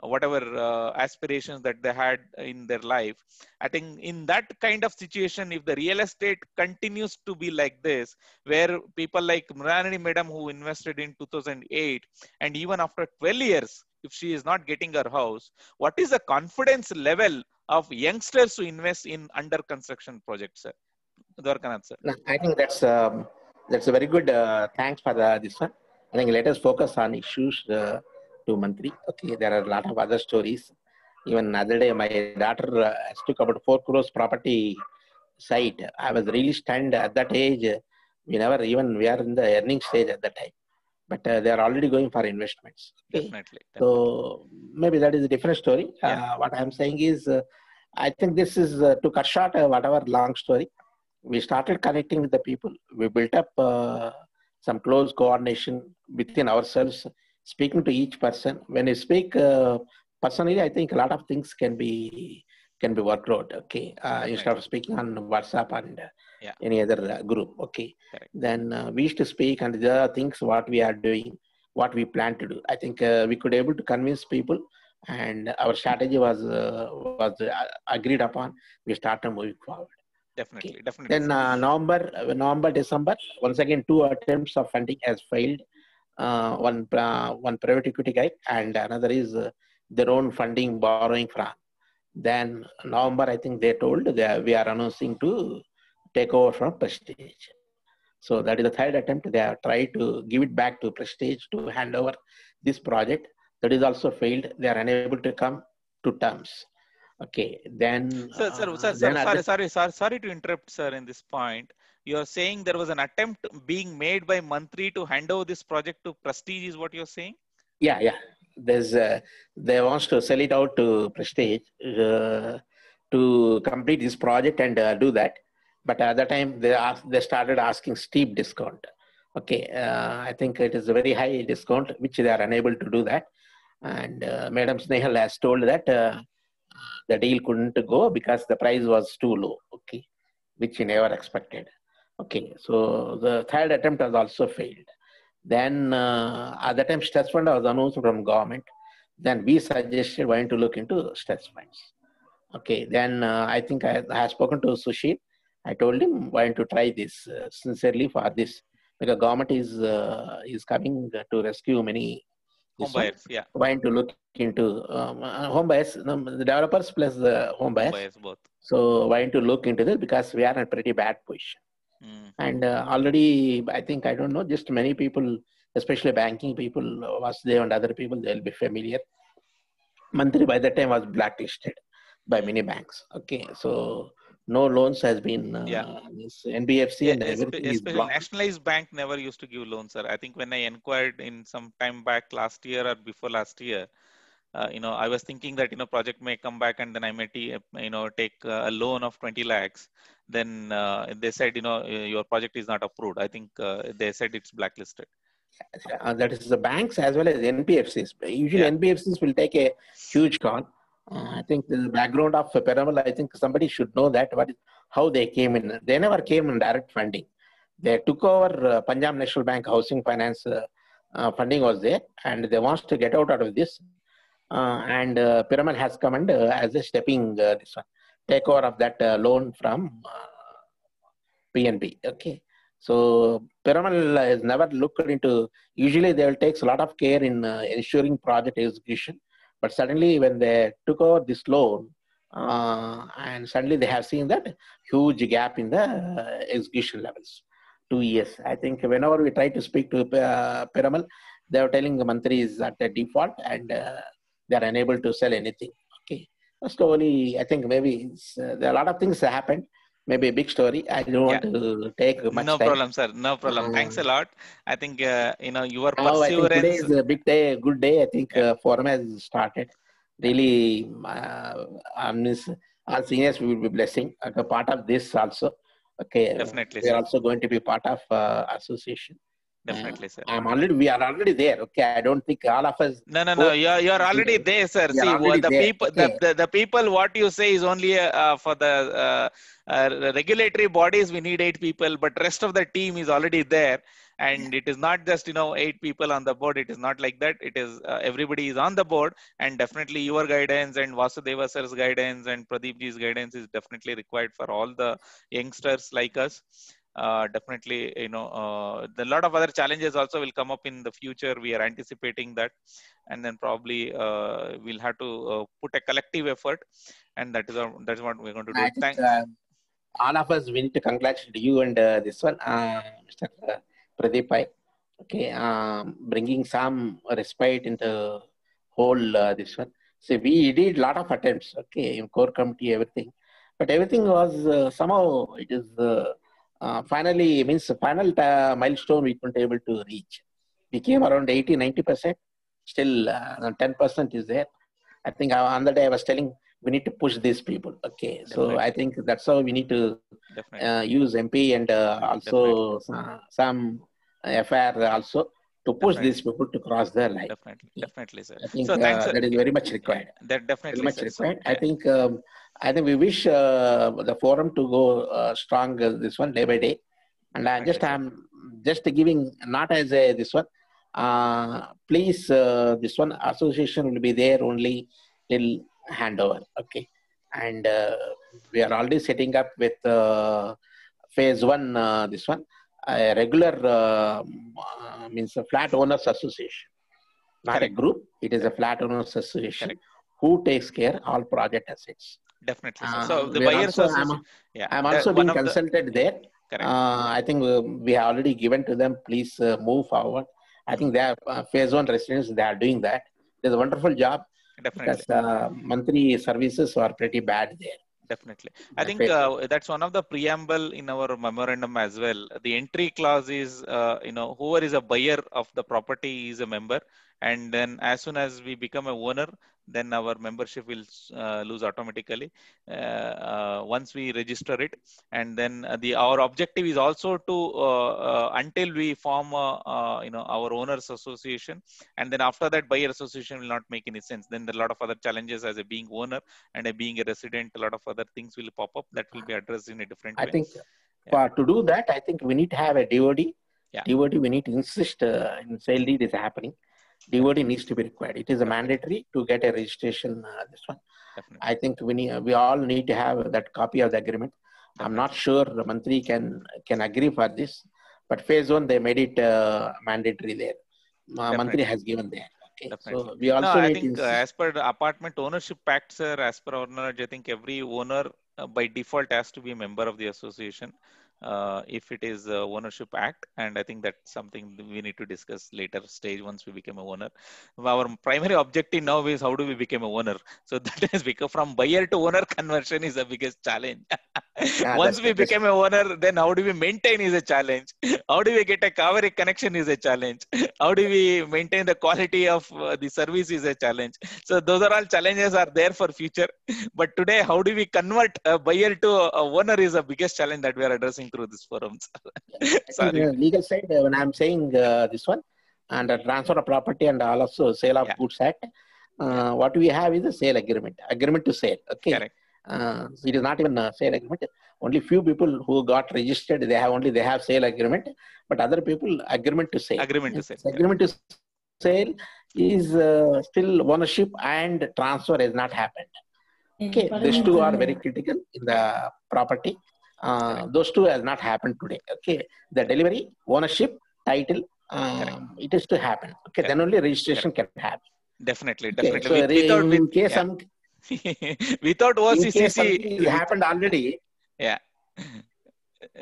whatever aspirations that they had in their life. I think in that kind of situation, if the real estate continues to be like this, where people like Mrinalini Madam who invested in 2008, and even after 12 years, if she is not getting her house, what is the confidence level of youngsters to invest in under construction projects, sir? Dwarkanath, sir. No, I think that's a very good. Thanks for this one. I think let us focus on issues to Mantri. Okay, there are a lot of other stories. Even other day, my daughter took about 4 crores property site. I was really stunned at that age. We are in the earning stage at that time, but they are already going for investments. Okay? Definitely. So maybe that is a different story. Yeah. What I'm saying is, I think this is to cut short whatever long story. We started connecting with the people. We built up some close coordination within ourselves, speaking to each person. When you speak personally, I think a lot of things can be worked out. Okay, instead of speaking on WhatsApp and any other group. Okay, correct. Then we used to speak, and there are things what we are doing, what we plan to do. I think we could able to convince people, and our strategy was agreed upon. We started moving forward. Definitely, Okay. definitely. Then November, December, once again 2 attempts of funding has failed. One private equity guy, and another is their own funding borrowing from. Then November, I think they told that we are announcing to take over from Prestige. So that is the third attempt. They have tried to give it back to Prestige to hand over this project. That is also failed. They are unable to come to terms. Okay, then. Sorry to interrupt, sir. In this point, you are saying there was an attempt being made by Mantri to hand over this project to Prestige. Is what you're saying? Yeah. There's they wants to sell it out to Prestige to complete this project and do that. But at that time, they started asking steep discount. Okay, I think it is a very high discount, which they are unable to do that. And Madam Snehal has told that the deal couldn't go because the price was too low. Okay, which he never expected. Okay, so the third attempt has also failed. Then at that time, stress fund was announced from government. Then we suggested why to look into stress funds. Okay, then I think I have spoken to Sushil. I told him why to try this sincerely for this, because government is coming to rescue many home buyers. Yeah, why to look into home buyers, the developers plus the home buyers both. So why to look into this, because we are in a pretty bad position. And already, I think, I don't know, just many people, especially banking people, Vasudev and other people, they'll be familiar. Mantri by that time was blacklisted by many banks. Okay, so no loans has been NBFC and everything is blocked. Nationalized bank never used to give loans, sir. I think when I inquired in some time back last year or before last year, I was thinking that, project may come back and then I may, take a loan of 20 lakhs. Then they said, your project is not approved. I think they said it's blacklisted. That is the banks as well as NBFCs. Usually NBFCs will take a huge call. I think the background of Piramal, I think somebody should know that how they came in. They never came in direct funding. They took over Punjab National Bank Housing Finance funding was there, and they want to get out of this. And Piramal has come and as a stepping this one, take over of that loan from PNB. Okay. So Piramal has never looked into, usually they will take a lot of care in ensuring project execution. But suddenly when they took over this loan, and suddenly they have seen that huge gap in the execution levels. 2 years. I think whenever we try to speak to Piramal, they are telling the Mantri is at the default and they are unable to sell anything. Okay. Slowly, I think maybe there are a lot of things that happened. Maybe a big story. I don't want to take much time. No problem, sir. No problem. Thanks a lot. I think, your perseverance. I think today is a big day, a good day. I think forum has started. Really, our seniors will be blessing. A part of this also. Okay. Definitely, we are also going to be part of association. Definitely, sir. We are already there. Okay, I don't think all of us. No. You are already there, sir. See, the people, what you say is only for the regulatory bodies. We need 8 people, but rest of the team is already there. And it is not just 8 people on the board. It is not like that. It is everybody is on the board, and definitely your guidance and Vasudeva sir's guidance and Pradeep ji's guidance is definitely required for all the youngsters like us. definitely, a lot of other challenges also will come up in the future. We are anticipating that, and then probably we'll have to put a collective effort, and that's what we're going to do. I think all of us, we need to congratulate you and this one, Mr. Pradeep Pai. Okay, bringing some respite into whole this one. So we did a lot of attempts, okay, in core committee, everything, but everything was somehow it is finally means final milestone we weren't able to reach. We came around 80-90%. Still 10% is there. I think on the day I was telling we need to push these people. Okay, so Definitely. I think that's how we need to use MP and also some FR also to push these people to cross their line. Definitely, sir. I think so thanks, that is very much required. That definitely very much sir. required. I think we wish the forum to go strong this one day by day, and I'm just giving not as a this one. Please, this one association will be there only till handover. Okay, and we are already setting up with phase one. This one. A regular means a flat owners association, not a group. It is a flat owners association who takes care all project assets. Definitely. So the buyers association. I'm also being consulted there. I think we have already given to them. Please move forward. I think they are phase one residents. They are doing that. It's a wonderful job. Definitely. Because monthly services are pretty bad there. Definitely. I think that's one of the preamble in our memorandum as well. The entry clause is, whoever is a buyer of the property is a member. And then as soon as we become a owner, then our membership will lose automatically once we register it. And then our objective is also to, until we form, our owners association. And then after that, buyer association will not make any sense. Then there are a lot of other challenges as a being owner and a being a resident. A lot of other things will pop up that will be addressed in a different way. I think to do that, I think we need to have a DOD. DOD, we need to insist in sale deed is happening. DOD needs to be required. It is a mandatory to get a registration. This one, I think we all need to have that copy of the agreement. I'm not sure the Mantri can agree for this, but phase one they made it mandatory there. Mantri has given there. Okay. So we also I think as per the Apartment Ownership Act, sir, as per our knowledge, I think every owner by default has to be a member of the association. If it is ownership act, and I think that's something we need to discuss later stage once we become a owner. Our primary objective now is how do we become a owner. So that has become from buyer to owner conversion is the biggest challenge. Once we become a owner, then how do we maintain is a challenge. How do we get a Kaveri connection is a challenge. How do we maintain the quality of the service is a challenge. So those are all challenges are there for future. But today, how do we convert a buyer to a owner is the biggest challenge that we are addressing through this forums. Sorry. Legal side, when I'm saying this one, and transfer of property and also sale of goods act, what we have is a sale agreement to sale. Okay. Correct. So it is not even a sale agreement. Only few people who got registered, they have sale agreement, but other people agreement to sale. Agreement to sale. Agreement to sale is still ownership and transfer has not happened. Okay, these two are very critical in the property. Those two has not happened today. Okay, the delivery, ownership, title, it is to happen. Okay, then only registration can happen. Definitely. Okay, so in case some without OCCC, it happened already. Yeah.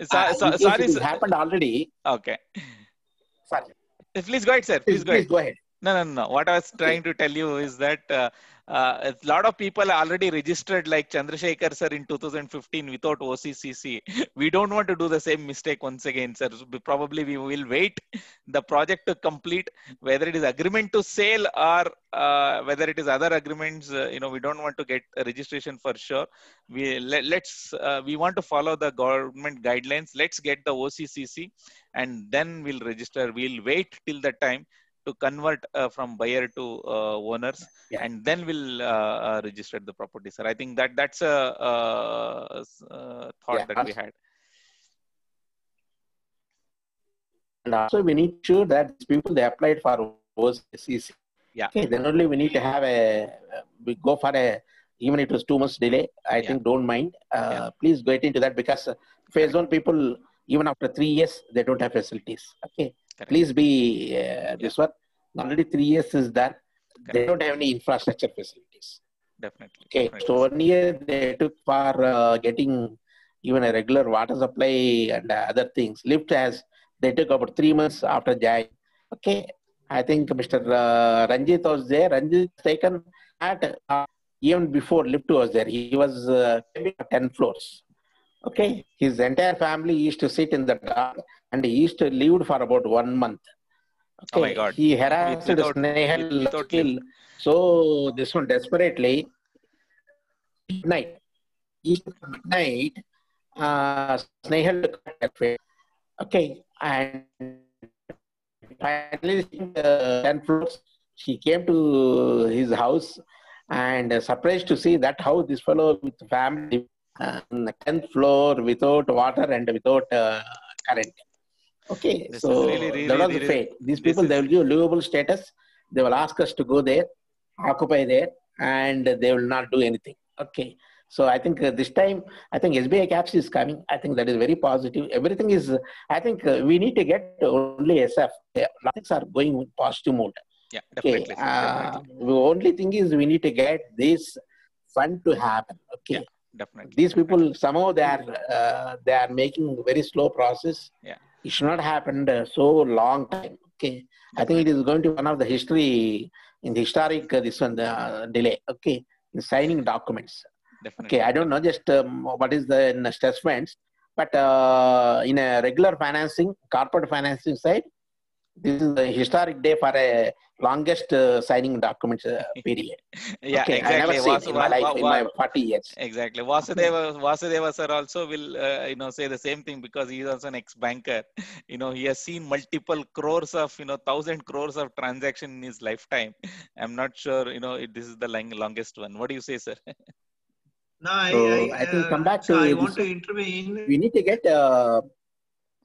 Sorry, it happened already. Okay. Sorry. Please go ahead, sir. Please go ahead. No. What I was trying to tell you is that a lot of people already registered like Chandrasekhar sir in 2015 without OCCC. We don't want to do the same mistake once again, sir. Probably we will wait the project to complete, whether it is agreement to sale or whether it is other agreements. We don't want to get a registration for sure. We want to follow the government guidelines. Let's get the OCCC and then we'll register. We'll wait till the time to convert from buyer to owners, and then we'll register the property, sir. I think that's a thought that we had. And also we need to sure that people they applied for OCCC. Yeah. Okay, then only we need to have we go for even it was 2 months delay. I think don't mind. Please get into that because phase one people Even after 3 years, they don't have facilities. Okay, Correct. please be this one. Already 3 years is there. They Correct. don't have any infrastructure facilities. Definitely. Okay, Definitely, so sir. 1 year they took for getting even a regular water supply and other things. Lift has, they took about 3 months after join. Okay, I think Mr. Ranjit was there. Ranjit taken at even before lift was there. He was 10 floors. Okay, his entire family used to sit in the dark and he used to live for about 1 month. Oh my Okay, God. he harassed Without Snehal without still. lift. So this one desperately, midnight, each midnight, Snehal took that way. Okay, and finally, 10 floors, she came to his house and surprised to see that how this fellow with family on the 10th floor without water and without current. Okay, This so is really, that really, was the really, fate. These this people, they is, will give livable status. They will ask us to go there, occupy there, and they will not do anything. Okay, so I think this time, I think SBI Caps is coming. I think that is very positive. Everything is, I think we need to get only SF. Things are going in positive mode. yeah, Okay, definitely, sir. Definitely. the only thing is we need to get this fund to happen. Okay, Yeah, definitely. these Definitely. people somehow they are making very slow process. Yeah. It should not happen so long time. Okay, I think it Definitely. is going to be one of the history in the historic this one delay. Okay, in signing documents. Definitely. Okay, I don't know just what is the in stress funds, but in a regular financing, corporate financing side, this is the historic day for a longest signing documents period. Yeah, Okay, I never exactly. seen in my life, in my 40 years. Exactly. Okay. Vasudeva sir also will, say the same thing because he is also an ex-banker. He has seen multiple crores of, 1,000 crores of transaction in his lifetime. I'm not sure, this is the longest one. What do you say, sir? No, So I think come back so I to want this to one. intervene. We need to get, I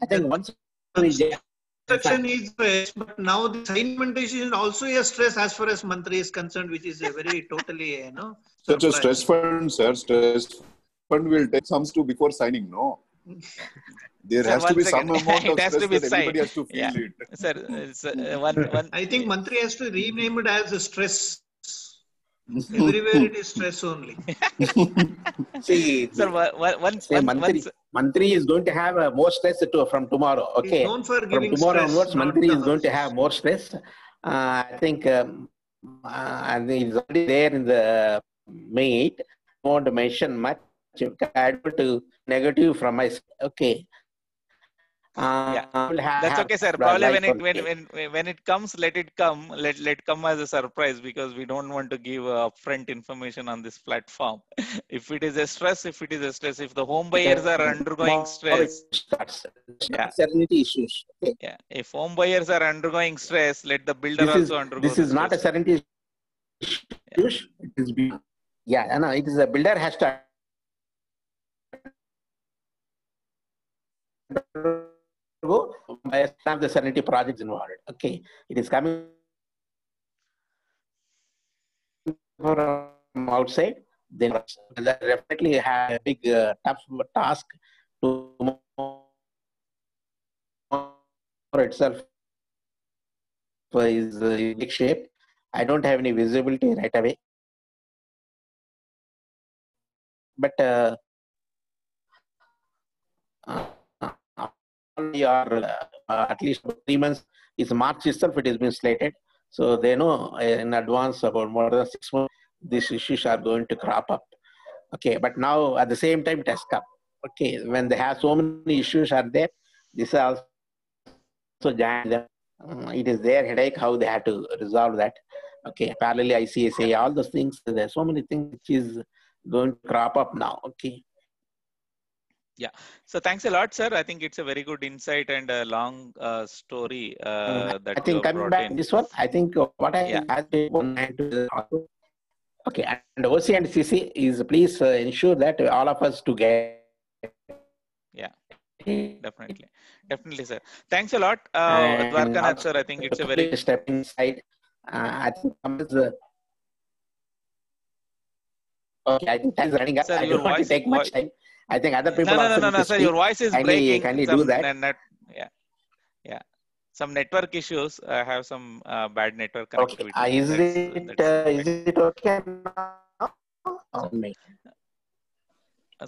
think once we get, Construction is stress, but now the implementation is also a stress as far as Mantri is concerned, which is a very totally, Such a surprise. stress fund, sir. Stress fund will take sums to before signing, no? There Sir, has to be once some again, amount it of has stress to be that everybody signed. has to Yeah, feel it. sir. One. I think Mantri has to rename it as a stress. Everywhere it is stress only. see, Sir, once, say once. Mantri is going to have more stress from tomorrow. He's Okay, known for from giving tomorrow stress, onwards, not Mantri the is going to have horses. more stress. I think he's already there in the meet. I won't mention much. I don't to negative from my side. Okay. Yeah, Will that's have okay, sir. the Probably life only. when it comes, let it come. Let come as a surprise because we don't want to give upfront information on this platform. If it is a stress, if the home buyers are undergoing Tomorrow it stress, starts. yeah, Serenity issues. Okay. yeah. If home buyers are undergoing stress, let the builder also undergo This the is not a stress. serenity Yeah. issues. It is yeah, no, it is a builder has to go by some of the serenity projects involved. Okay, it is coming from outside. Then that definitely have a big tough task to itself is in big shape. I don't have any visibility right away, but at least 3 months is March itself. It has been slated, so they know in advance about more than 6 months these issues are going to crop up. Okay, but now at the same time it has come. Okay, when they have so many issues are there, this is also join them. It is their headache how they have to resolve that. Okay, parallel ICSA, all those things. There are so many things which is going to crop up now. Okay. Yeah. So thanks a lot, sir. I think it's a very good insight and a long story that I you think have coming brought back in. this one, I think what I asked one hand to also. Okay, and OC and CC is please ensure that all of us to get. Yeah, definitely, sir. Thanks a lot, And Dwarkanath, sir. I think it's a very step inside. I think okay, I think time is running up. sir. I Your don't want to voice, take much time. I think other people also need to sir. speak. Your voice is breaking. Kindly do that. Yeah. Some network issues. I have some bad network Okay. connectivity. Is it okay now?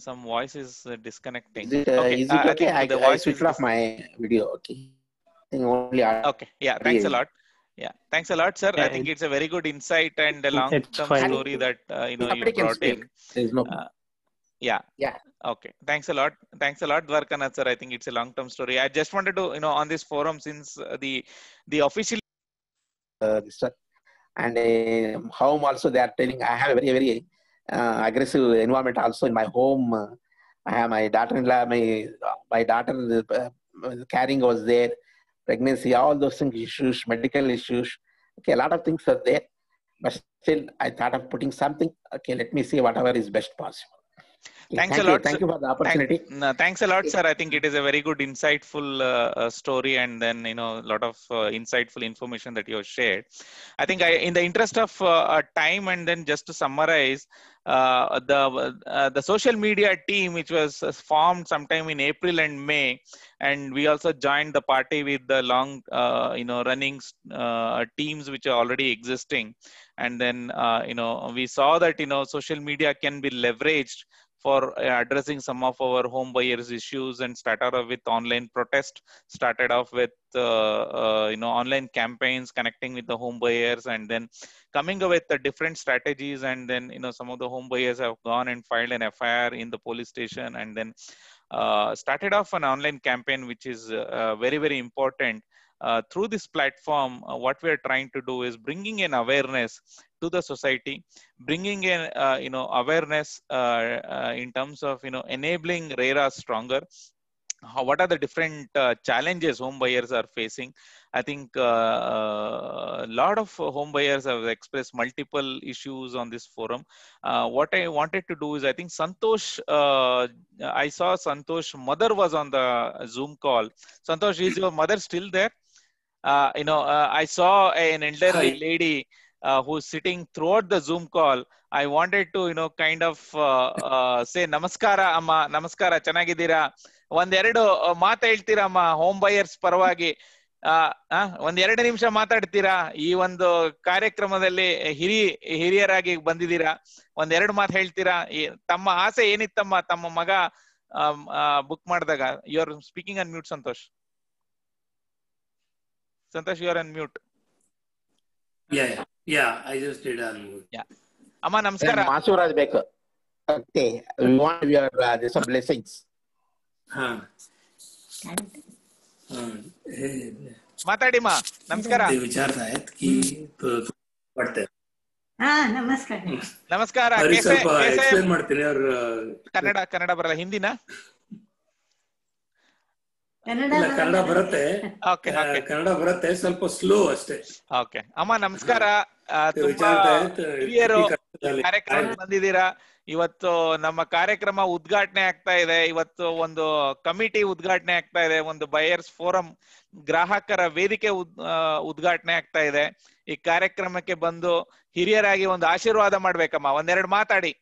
Some voice is disconnecting. Is Okay. it okay? I think the I voice switched off my video. Okay. I think only okay. Yeah. Thanks a lot. Yeah. Thanks a lot, sir. I think it's a very good insight and a long-term story that you brought in. There is no. Yeah. Yeah. Okay. Thanks a lot. Thanks a lot, Dwarkanath sir. I think it's a long-term story. I just wanted to, on this forum, since the official This one. And home also they are telling I have a very, very aggressive environment also in my home. I have my daughter-in-law, my daughter carrying was there, pregnancy, all those things, issues, medical issues. Okay, a lot of things are there. But still, I thought of putting something. Okay, let me see whatever is best possible. Okay, thanks a lot. Thank you for the opportunity. Thanks a lot, sir. I think it is a very good, insightful story, and then a lot of insightful information that you have shared. I think in the interest of time, and then just to summarize, the social media team, which was formed sometime in April and May, and we also joined the party with the long, running teams which are already existing, and then we saw that social media can be leveraged for addressing some of our home buyers issues, and started off with online protest, started off with online campaigns connecting with the home buyers, and then coming up with the different strategies, and then some of the home buyers have gone and filed an FIR in the police station, and then started off an online campaign, which is very, very important. Through this platform, what we are trying to do is bringing in awareness to the society, bringing in awareness in terms of enabling RERA stronger. What are the different challenges home buyers are facing? I think a lot of home buyers have expressed multiple issues on this forum. What I wanted to do is, I think Santosh, I saw Santosh mother was on the Zoom call. Santosh, is your mother still there? I saw an elderly lady who's sitting throughout the Zoom call. I wanted to, kind of say, Namaskara, Amma, Namaskara, Chanagidira. ಒಂದೆರಡು ಮಾತು ಹೇಳ್ತೀರಮ್ಮ home buyers ಪರವಾಗಿ? ಒಂದೆರಡು ನಿಮಿಷ ಮಾತಾಡ್ತೀರಾ? ಈ ಒಂದು ಕಾರ್ಯಕ್ರಮದಲ್ಲಿ ಹಿರಿಯರಾಗಿ ಬಂದಿದ್ದೀರಾ, ಒಂದೆರಡು ಮಾತು ಹೇಳ್ತೀರಾ? ತಮ್ಮ ಆಸೆ ಏನಿತ್ತಮ್ಮ ತಮ್ಮ ಮಗ ಬುಕ್ ಮಾಡಿದಾಗ? You are speaking on mute, Santosh. Santosh, you are on mute. Yeah, I just did unmute. Yeah. Amma, namaskara. Masuraj Beko. Okay, we want your some blessings. माताडी मा, नमस्कार. ते विचारत आहेत की वाटतंय. ನಮಸ್ಕಾರ. ನಮಸ್ಕಾರ. ಸ್ವಲ್ಪ ಎಕ್ಸ್ಪ್ಲೇನ್ ಮಾಡ್ತೀನಿ. ಅವ್ರ ಕನ್ನಡ ಬರಲ್ಲ, ಹಿಂದಿನಾ? ಕನ್ನಡ ಬರುತ್ತೆ. ಕನ್ನಡ ಬರುತ್ತೆ, ಸ್ವಲ್ಪ ಸ್ಲೋ ಅಷ್ಟೇ. ಓಕೆ ಅಮ್ಮ, ನಮಸ್ಕಾರ. ಹಿರಿಯರು ಕಾರ್ಯಕ್ರಮ ಬಂದಿದ್ದೀರಾ. ಇವತ್ತು ನಮ್ಮ ಕಾರ್ಯಕ್ರಮ ಉದ್ಘಾಟನೆ ಆಗ್ತಾ ಇದೆ. ಇವತ್ತು ಒಂದು ಕಮಿಟಿ ಉದ್ಘಾಟನೆ ಆಗ್ತಾ ಇದೆ, ಒಂದು ಬಯರ್ಸ್ ಫೋರಂ ಗ್ರಾಹಕರ ವೇದಿಕೆ ಉದ್ಘಾಟನೆ ಆಗ್ತಾ ಇದೆ. ಈ ಕಾರ್ಯಕ್ರಮಕ್ಕೆ ಬಂದು ಹಿರಿಯರಾಗಿ ಒಂದು ಆಶೀರ್ವಾದ ಮಾಡ್ಬೇಕಮ್ಮ, ಒಂದೆರಡು ಮಾತಾಡಿ.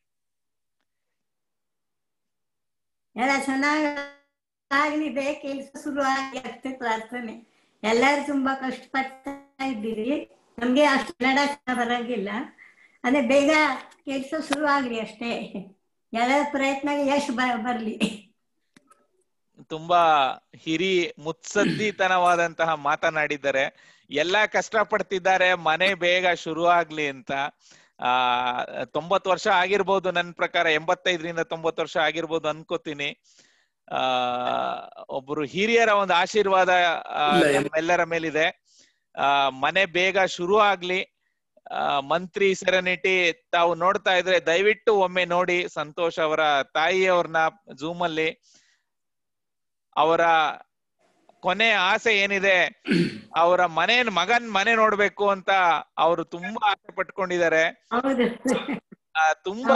ಆಗ್ಲಿದೆ, ಕೆಲಸ ಶುರು ಆಗಿ ಅಷ್ಟೇ ಪ್ರಾರ್ಥನೆ. ಎಲ್ಲರೂ ತುಂಬಾ ಕಷ್ಟಪಡ್ತಾ ಇದ್ದೀರಿ. ನಮ್ಗೆ ಅಷ್ಟು ಕನ್ನಡ ಬರಂಗಿಲ್ಲ, ಅದೇ ಬೇಗ ಕೆಲಸ ಶುರು ಆಗ್ಲಿ ಅಷ್ಟೇ. ಎಲ್ಲರ ಪ್ರಯತ್ನಕ್ಕೆ ಯಶ್ ಬರ್ಲಿ. ತುಂಬಾ ಮುತ್ಸದ್ದಿತನವಾದಂತಹ ಮಾತನಾಡಿದ್ದಾರೆ. ಎಲ್ಲಾ ಕಷ್ಟ ಪಡ್ತಿದ್ದಾರೆ, ಮನೆ ಬೇಗ ಶುರು ಆಗ್ಲಿ ಅಂತ. 90 ವರ್ಷ ಆಗಿರ್ಬೋದು, ನನ್ನ ಪ್ರಕಾರ 85ರಿಂದ 90 ವರ್ಷ ಆಗಿರ್ಬೋದು ಅನ್ಕೋತೀನಿ. ಒಬ್ರು ಹಿರಿಯರ ಒಂದು ಆಶೀರ್ವಾದ ನಮ್ಮೆಲ್ಲರ ಮೇಲಿದೆ. ಮನೆ ಬೇಗ ಶುರು ಆಗ್ಲಿ. ಮಂತ್ರಿ ಸೆರೆನಿಟಿ ತಾವು ನೋಡ್ತಾ ಇದ್ರೆ ದಯವಿಟ್ಟು ಒಮ್ಮೆ ನೋಡಿ. ಸಂತೋಷ್ ಅವರ ತಾಯಿಯವ್ರನ್ನ ಝೂಮ್ ಅಲ್ಲಿ, ಅವರ ಕೊನೆ ಆಸೆ ಏನಿದೆ, ಅವರ ಮಗನ್ ಮನೆ ನೋಡ್ಬೇಕು ಅಂತ ಅವರು ತುಂಬಾ ಆಸೆ ಪಟ್ಕೊಂಡಿದ್ದಾರೆ. ತುಂಬಾ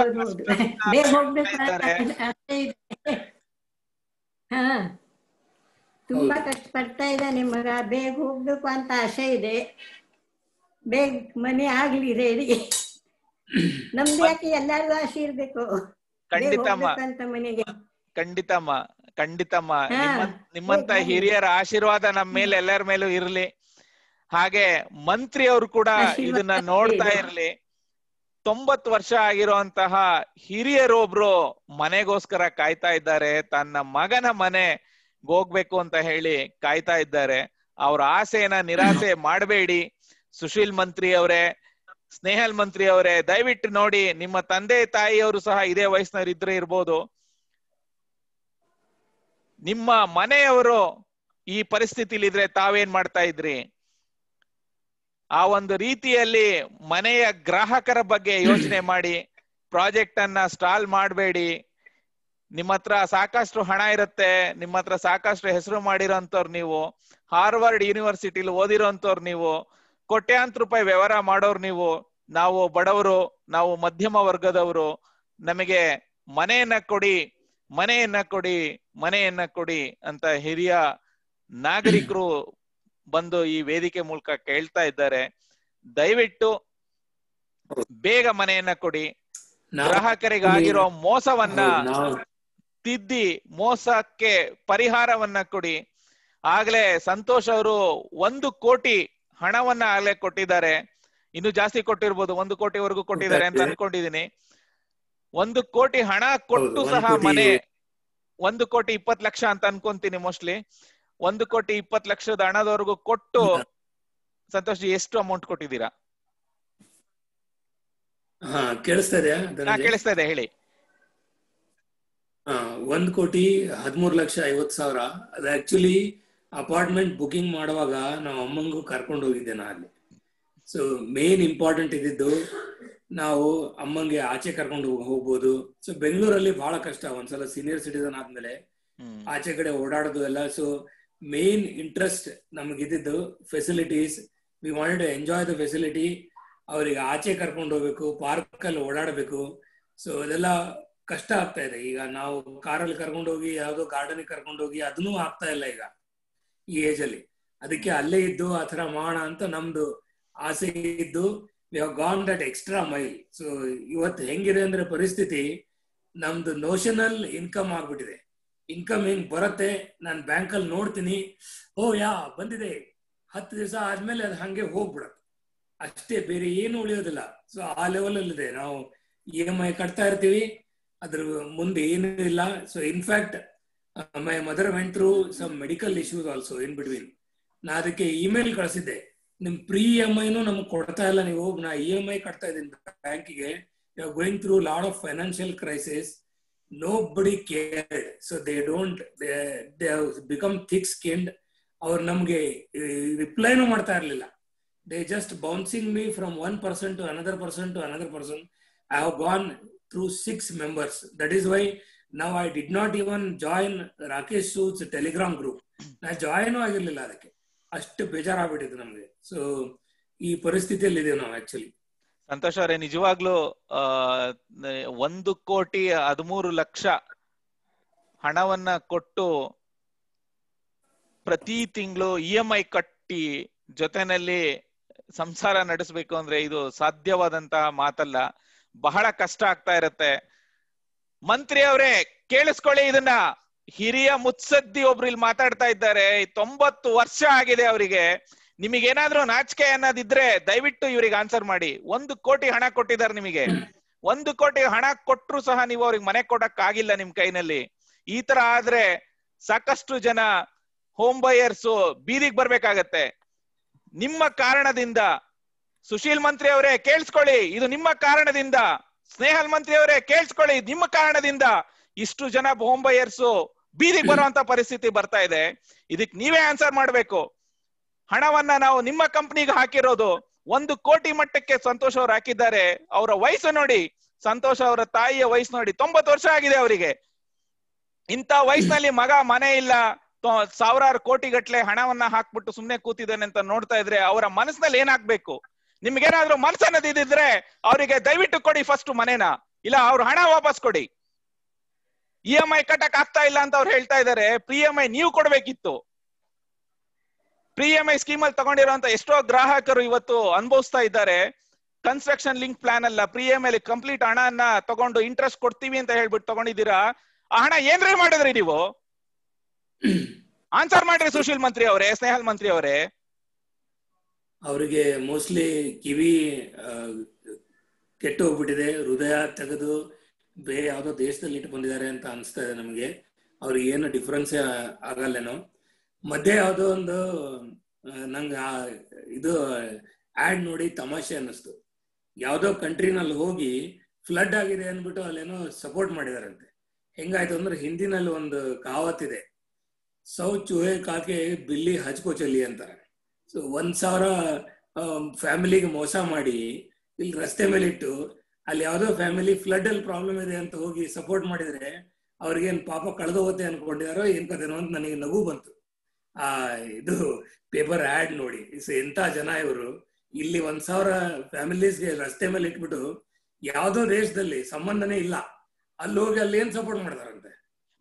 ತುಂಬಾ ಕಷ್ಟಪಡ್ತಾ ಇದ್ದಾನೆ ಮಗ, ಬೇಗ ಹೋಗ್ಬೇಕು ಅಂತ ಆಸೆ ಇದೆ. ಬೇಗ ಮನೆ ಆಗ್ಲಿ ರೆಡಿ. ನಮ್ದು ಯಾಕೆ ಎಲ್ಲಾರ್ಗು ಆಸೆ ಇರ್ಬೇಕು, ಖಂಡಿತ ಮನೆಗೆ. ಖಂಡಿತಮ್ಮ ಖಂಡಿತಮ್ಮ. ನಿಮ್ಮಂತ ಹಿರಿಯರ ಆಶೀರ್ವಾದ ನಮ್ಮ ಮೇಲೆ ಎಲ್ಲರ ಮೇಲೂ ಇರ್ಲಿ. ಹಾಗೆ ಮಂತ್ರಿ ಅವರು ಕೂಡ ಇದನ್ನ ನೋಡ್ತಾ ಇರ್ಲಿ. 90 ವರ್ಷ ಆಗಿರುವಂತಹ ಹಿರಿಯರೊಬ್ರು ಮನೆಗೋಸ್ಕರ ಕಾಯ್ತಾ ಇದ್ದಾರೆ, ತನ್ನ ಮಗನ ಮನೆಗೆ ಹೋಗ್ಬೇಕು ಅಂತ ಹೇಳಿ ಕಾಯ್ತಾ ಇದ್ದಾರೆ. ಅವ್ರ ಆಸೆನ ನಿರಾಸೆ ಮಾಡಬೇಡಿ. ಸುಶೀಲ್ ಮಂತ್ರಿ ಅವರೇ, ಸ್ನೇಹಲ್ ಮಂತ್ರಿ ಅವರೇ, ದಯವಿಟ್ಟು ನೋಡಿ, ನಿಮ್ಮ ತಂದೆ ತಾಯಿಯವರು ಸಹ ಇದೇ ವಯಸ್ಸಿನವ್ರು ಇದ್ರೆ ಇರ್ಬೋದು. ನಿಮ್ಮ ಮನೆಯವರು ಈ ಪರಿಸ್ಥಿತಿಲಿ ಇದ್ರೆ ತಾವೇನ್ ಮಾಡ್ತಾ ಇದ್ರಿ? ಆ ಒಂದು ರೀತಿಯಲ್ಲಿ ಮನೆಯ ಗ್ರಾಹಕರ ಬಗ್ಗೆ ಯೋಚನೆ ಮಾಡಿ. ಪ್ರಾಜೆಕ್ಟ್ ಅನ್ನ ಸ್ಟಾಲ್ ಮಾಡಬೇಡಿ. ನಿಮ್ಮ ಹತ್ರ ಸಾಕಷ್ಟು ಹಣ ಇರುತ್ತೆ, ನಿಮ್ಮ ಹತ್ರ ಸಾಕಷ್ಟು ಹೆಸರು ಮಾಡಿರೋಂಥವ್ರು ನೀವು, ಹಾರ್ವರ್ಡ್ ಯೂನಿವರ್ಸಿಟಿಲಿ ಓದಿರೋಂಥವ್ರು ನೀವು, ಕೋಟ್ಯಾಂತರ ರೂಪಾಯಿ ವ್ಯವಹಾರ ಮಾಡೋರು ನೀವು. ನಾವು ಬಡವರು, ನಾವು ಮಧ್ಯಮ ವರ್ಗದವರು, ನಮಗೆ ಮನೆಯನ್ನ ಕೊಡಿ, ಮನೆಯನ್ನ ಕೊಡಿ, ಮನೆಯನ್ನ ಕೊಡಿ ಅಂತ ಹಿರಿಯ ನಾಗರಿಕರು ಬಂದು ಈ ವೇದಿಕೆ ಮೂಲಕ ಕೇಳ್ತಾ ಇದ್ದಾರೆ. ದಯವಿಟ್ಟು ಬೇಗ ಮನೆಯನ್ನ ಕೊಡಿ. ಗ್ರಾಹಕರಿಗಾಗಿರೋ ಮೋಸವನ್ನ ತಿದ್ದಿ ಮೋಸಕ್ಕೆ ಪರಿಹಾರವನ್ನ ಕೊಡಿ. ಆಗ್ಲೇ ಸಂತೋಷ್ ಅವರು 1 ಕೋಟಿ ಹಣವನ್ನ ಆಗ್ಲೇ ಕೊಟ್ಟಿದ್ದಾರೆ. ಇನ್ನು ಜಾಸ್ತಿ ಕೊಟ್ಟಿರ್ಬೋದು, 1 ಕೋಟಿವರೆಗೂ ಕೊಟ್ಟಿದ್ದಾರೆ ಅಂತ ಅನ್ಕೊಂಡಿದೀನಿ. 1 ಕೋಟಿ ಹಣ ಕೊಟ್ಟು ಸಹ ಮನೆ 1 ಕೋಟಿ 20 ಲಕ್ಷ ಅಂತ ಅನ್ಕೊಂತೀನಿ ಮೋಸ್ಟ್ಲಿ. 1 ಕೋಟಿ 20 ಲಕ್ಷದ ಹಣದವರೆಗೂ ಕೊಟ್ಟು, ಸಂತೋಷ್ ಜಿ ಎಷ್ಟು ಅಮೌಂಟ್ ಕೊಟ್ಟಿದ್ದೀರಾ? ಕೇಳಿಸ್ತಾ ಇದೆಯಾ? ಕೇಳಿಸ್ತಾ ಇದೆ, ಹೇಳಿ. 1,13,50,000. ಅದು ಆಕ್ಚುಲಿ ಅಪಾರ್ಟ್ಮೆಂಟ್ ಬುಕಿಂಗ್ ಮಾಡುವಾಗ ನಾವು ಅಮ್ಮಂಗೂ ಕರ್ಕೊಂಡು ಹೋಗಿದ್ದೆ ನಾ ಅಲ್ಲಿ. ಸೊ ಮೇನ್ ಇಂಪಾರ್ಟೆಂಟ್ ಇದ್ದಿದ್ದು ನಾವು ಅಮ್ಮಂಗೆ ಆಚೆ ಕರ್ಕೊಂಡು ಹೋಗ್ಬೋದು. ಸೊ ಬೆಂಗಳೂರಲ್ಲಿ ಬಹಳ ಕಷ್ಟ, ಒಂದ್ಸಲ ಸೀನಿಯರ್ ಸಿಟಿಸನ್ ಆದ್ಮೇಲೆ ಆಚೆ ಕಡೆ ಓಡಾಡೋದು ಎಲ್ಲ. ಸೊ ಮೇನ್ ಇಂಟ್ರೆಸ್ಟ್ ನಮಗಿದ್ದು facilities. We wanted to enjoy the facility. ಅವ್ರಿಗೆ ಆಚೆ ಕರ್ಕೊಂಡು ಹೋಗ್ಬೇಕು, ಪಾರ್ಕ್ ಅಲ್ಲಿ ಓಡಾಡಬೇಕು. ಸೊ ಅದೆಲ್ಲ ಕಷ್ಟ ಆಗ್ತಾ ಇದೆ. ಈಗ ನಾವು ಕಾರಲ್ಲಿ ಕರ್ಕೊಂಡು ಹೋಗಿ ಯಾವ್ದೋ ಗಾರ್ಡನ್ ಕರ್ಕೊಂಡು ಹೋಗಿ ಅದನ್ನೂ ಆಗ್ತಾ ಇಲ್ಲ ಈಗ ಈ ಏಜ್ ಅಲ್ಲಿ. ಅದಕ್ಕೆ ಅಲ್ಲೇ ಇದ್ದು ಆ ತರ ಮಾಡೋಣ ಅಂತ ನಮ್ದು ಆಸೆ ಇದ್ದು we have gone that extra mile. So ಇವತ್ತು ಹೆಂಗಿದೆ ಅಂದ್ರೆ ಪರಿಸ್ಥಿತಿ, ನಮ್ದು ನೋಷನಲ್ ಇನ್ಕಮ್ ಆಗ್ಬಿಟ್ಟಿದೆ. ಇನ್ಕಮ್ ಹೆಂಗ್ ಬರುತ್ತೆ, ನಾನು ಬ್ಯಾಂಕಲ್ಲಿ ನೋಡ್ತೀನಿ, ಓ ಬಂದಿದೆ, 10 ದಿವಸ ಆದ್ಮೇಲೆ ಅದು ಹಂಗೆ ಹೋಗ್ಬಿಡತ್ತೆ ಅಷ್ಟೇ, ಬೇರೆ ಏನು ಉಳಿಯೋದಿಲ್ಲ. ಸೊ ಆ ಲೆವೆಲ್ ಅಲ್ಲಿ ಇದೆ. ನಾವು EMI ಕಟ್ತಾ ಇರ್ತೀವಿ, ಅದ್ರ ಮುಂದೆ ಏನೂ ಇಲ್ಲ. So in fact my mother went through some medical issues also in between. ನಾ ಅದಕ್ಕೆ ಇಮೇಲ್ ಕಳಿಸಿದ್ದೆ, ನಿಮ್ ಪ್ರೀ EMIನೂ ನಮ್ಗೆ ಕೊಡ್ತಾ ಇಲ್ಲ ನೀವು. ನಾ EMI ಕಟ್ತಾ ಇದ್ದೀನಿ ಬ್ಯಾಂಕಿಗೆ. You are going through lot of financial crisis. Nobody cared. So they have become thick-skinned. ಅವ್ರು ನಮ್ಗೆ ರಿಪ್ಲೈನೂ ಮಾಡ್ತಾ ಇರ್ಲಿಲ್ಲ. They just bouncing me from one person to another person to another person. I have gone through 6 members. That is why now I did not even join Rakesh Sood's Telegram group. ನಾ join ಆಗಿರ್ಲಿಲ್ಲ ಅದಕ್ಕೆ, ಅಷ್ಟು ಬೇಜಾರಾಗ್ಬಿಟ್ಟಿತ್ತು ನಮ್ಗೆ. So ಈ ಪರಿಸ್ಥಿತಿಯಲ್ಲಿ ಇದೀವಿ ನಾವು actually. Santosh ಅವರೇ, ನಿಜವಾಗ್ಲೂ 1,13,00,000 ಹಣವನ್ನ ಕೊಟ್ಟು ಪ್ರತಿ ತಿಂಗಳು EMI ಕಟ್ಟಿ ಜೊತೆನಲ್ಲಿ ಸಂಸಾರ ನಡೆಸಬೇಕು ಅಂದ್ರೆ ಇದು ಸಾಧ್ಯವಾದಂತಹ ಮಾತಲ್ಲ. ಬಹಳ ಕಷ್ಟ ಆಗ್ತಾ ಇರತ್ತೆ. ಮಂತ್ರಿ ಅವರೇ ಕೇಳಿಸ್ಕೊಳ್ಳಿ ಇದನ್ನ. ಹಿರಿಯ ಮುತ್ಸದ್ದಿ ಒಬ್ರು ಇಲ್ಲಿ ಮಾತಾಡ್ತಾ ಇದ್ದಾರೆ. 90 ವರ್ಷ ಆಗಿದೆ ಅವರಿಗೆ. ನಿಮಗೇನಾದ್ರೂ ನಾಚಿಕೆ ಅನ್ನೋದಿದ್ರೆ ದಯವಿಟ್ಟು ಇವ್ರಿಗೆ ಆನ್ಸರ್ ಮಾಡಿ. 1 ಕೋಟಿ ಹಣ ಕೊಟ್ಟಿದ್ದಾರೆ ನಿಮಗೆ. 1 ಕೋಟಿ ಹಣ ಕೊಟ್ಟರು ಸಹ ನೀವು ಅವ್ರಿಗೆ ಮನೆ ಕೊಡಕ್ ಆಗಿಲ್ಲ ನಿಮ್ ಕೈನಲ್ಲಿ. ಈ ತರ ಆದ್ರೆ ಸಾಕಷ್ಟು ಜನ ಹೋಮ್ ಬಯರ್ಸ್ ಬೀದಿಗೆ ಬರ್ಬೇಕಾಗತ್ತೆ ನಿಮ್ಮ ಕಾರಣದಿಂದ. ಸುಶೀಲ್ ಮಂತ್ರಿ ಅವರೇ ಕೇಳಿಸ್ಕೊಳ್ಳಿ, ಇದು ನಿಮ್ಮ ಕಾರಣದಿಂದ. ಸ್ನೇಹಲ್ ಮಂತ್ರಿ ಅವರೇ ಕೇಳಿಸ್ಕೊಳ್ಳಿ, ನಿಮ್ಮ ಕಾರಣದಿಂದ ಇಷ್ಟು ಜನ ಹೋಮ್ ಬಯರ್ಸ್ ಬೀದಿಗೆ ಬರುವಂತ ಪರಿಸ್ಥಿತಿ ಬರ್ತಾ ಇದೆ. ಇದಕ್ ನೀವೇ ಆನ್ಸರ್ ಮಾಡ್ಬೇಕು. ಹಣವನ್ನ ನಾವು ನಿಮ್ಮ ಕಂಪ್ನಿಗೆ ಹಾಕಿರೋದು 1 ಕೋಟಿ ಮಟ್ಟಕ್ಕೆ ಸಂತೋಷ್ ಅವ್ರು ಹಾಕಿದ್ದಾರೆ. ಅವರ ವಯಸ್ಸು ನೋಡಿ, ಸಂತೋಷ್ ಅವರ ತಾಯಿಯ ವಯಸ್ಸು ನೋಡಿ, 90 ವರ್ಷ ಆಗಿದೆ ಅವರಿಗೆ. ಇಂಥ ವಯಸ್ಸಿನಲ್ಲಿ ಮಗ ಮನೆ ಇಲ್ಲ, ಸಾವಿರಾರು ಕೋಟಿ ಗಟ್ಲೆ ಹಣವನ್ನ ಹಾಕ್ಬಿಟ್ಟು ಸುಮ್ನೆ ಕೂತಿದ್ದಾನೆ ಅಂತ ನೋಡ್ತಾ ಇದ್ರೆ ಅವರ ಮನಸ್ಸಿನಲ್ಲಿ ಏನಾಗ್ಬೇಕು? ನಿಮ್ಗೇನಾದ್ರೂ ಮನಸ್ಸನ್ನದಿದ್ರೆ ಅವರಿಗೆ ದಯವಿಟ್ಟು ಕೊಡಿ ಫಸ್ಟ್ ಮನೇನ, ಇಲ್ಲ ಅವ್ರ ಹಣ ವಾಪಸ್ ಕೊಡಿ. EMI ಕಟ್ಟಕ್ ಆಗ್ತಾ ಇಲ್ಲ ಅಂತ ಅವ್ರು ಹೇಳ್ತಾ ಇದಾರೆ. EMI ನೀವು ಕೊಡ್ಬೇಕಿತ್ತು. EMI ಸ್ಕೀಮ್ ಅಲ್ಲಿ ತಗೊಂಡಿರುವಂತ ಎಷ್ಟೋ ಗ್ರಾಹಕರು ಇವತ್ತು ಅನುಭವಿಸ್ತಾ ಇದ್ದಾರೆ. ಕನ್ಸ್ಟ್ರಕ್ಷನ್ ಲಿಂಕ್ ಪ್ಲಾನ್ ಅಲ್ಲ, EMI ಕಂಪ್ಲೀಟ್ ಹಣನ ತಗೊಂಡು ಇಂಟ್ರೆಸ್ಟ್ ಕೊಡ್ತೀವಿ ಅಂತ ಹೇಳ್ಬಿಟ್ಟು ತಗೊಂಡಿದ್ದೀರಾ. ಆ ಹಣ ಏನ್ರಿ ಮಾಡಿದ್ರಿ ನೀವು? ಆನ್ಸರ್ ಮಾಡ್ರಿ ಸುಶೀಲ್ ಮಂತ್ರಿ ಅವರೇ, ಸ್ನೇಹಲ್ ಮಂತ್ರಿ ಅವರೇ. ಅವರಿಗೆ ಮೋಸ್ಟ್ಲಿ ಕಿವಿ ಕೆಟ್ಟು ಹೋಗ್ಬಿಟ್ಟಿದೆ, ಹೃದಯ ತೆಗೆದು ಬೇರೆ ಯಾವ್ದೋ ದೇಶದಲ್ಲಿ ಇಟ್ಟು ಬಂದಿದ್ದಾರೆ ಅಂತ ಅನಿಸ್ತಾ ಇದೆ ನಮಗೆ. ಅವ್ರಿಗೆ ಏನು ಡಿಫ್ರೆನ್ಸ್ ಆಗಲ್ಲೇನೋ. ಮಧ್ಯೆ ಯಾವ್ದೋ ಒಂದು ನಂಗೆ ಇದು ಆಡ್ ನೋಡಿ ತಮಾಷೆ ಅನ್ನಿಸ್ತು. ಯಾವ್ದೋ ಕಂಟ್ರಿನಲ್ಲಿ ಹೋಗಿ ಫ್ಲಡ್ ಆಗಿದೆ ಅಂದ್ಬಿಟ್ಟು ಅಲ್ಲೇನೋ ಸಪೋರ್ಟ್ ಮಾಡಿದಾರಂತೆ. ಹೆಂಗಾಯ್ತು ಅಂದ್ರೆ ಹಿಂದಿನಲ್ಲಿ ಒಂದು ಕಾವತ್ ಇದೆ, ಸೌ ಚೂಹೆ ಕಾಕೆ ಬಿಲ್ಲಿ ಹಚ್ಕೋ ಚಲಿ ಅಂತಾರೆ. ಸೊ 1,000 ಫ್ಯಾಮಿಲಿಗೆ ಮೋಸ ಮಾಡಿ ಇಲ್ಲಿ ರಸ್ತೆ ಮೇಲೆ ಇಟ್ಟು ಅಲ್ಲಿ ಯಾವ್ದೋ ಫ್ಯಾಮಿಲಿ ಫ್ಲಡ್ ಅಲ್ಲಿ ಪ್ರಾಬ್ಲಮ್ ಇದೆ ಅಂತ ಹೋಗಿ ಸಪೋರ್ಟ್ ಮಾಡಿದ್ರೆ ಅವ್ರಿಗೇನ್ ಪಾಪ ಕಳೆದೋಗುತ್ತೆ ಅನ್ಕೊಂಡಿದಾರೋ ಏನ್ ಕದೇನೋ ಅಂತ ನನಗೆ ನಗು ಬಂತು. ಇದು ಪೇಪರ್ ಆಡ್ ನೋಡಿ ಎಂತ ಜನ ಇವರು. ಇಲ್ಲಿ 1,000 ಫ್ಯಾಮಿಲೀಸ್ಗೆ ರಸ್ತೆ ಮೇಲೆ ಇಟ್ಬಿಟ್ಟು ಯಾವ್ದೋ ದೇಶದಲ್ಲಿ ಸಂಬಂಧನೇ ಇಲ್ಲ ಅಲ್ಲಿ ಹೋಗಿ ಅಲ್ಲಿ ಏನ್ ಸಪೋರ್ಟ್ ಮಾಡ್ತಾರಂತೆ.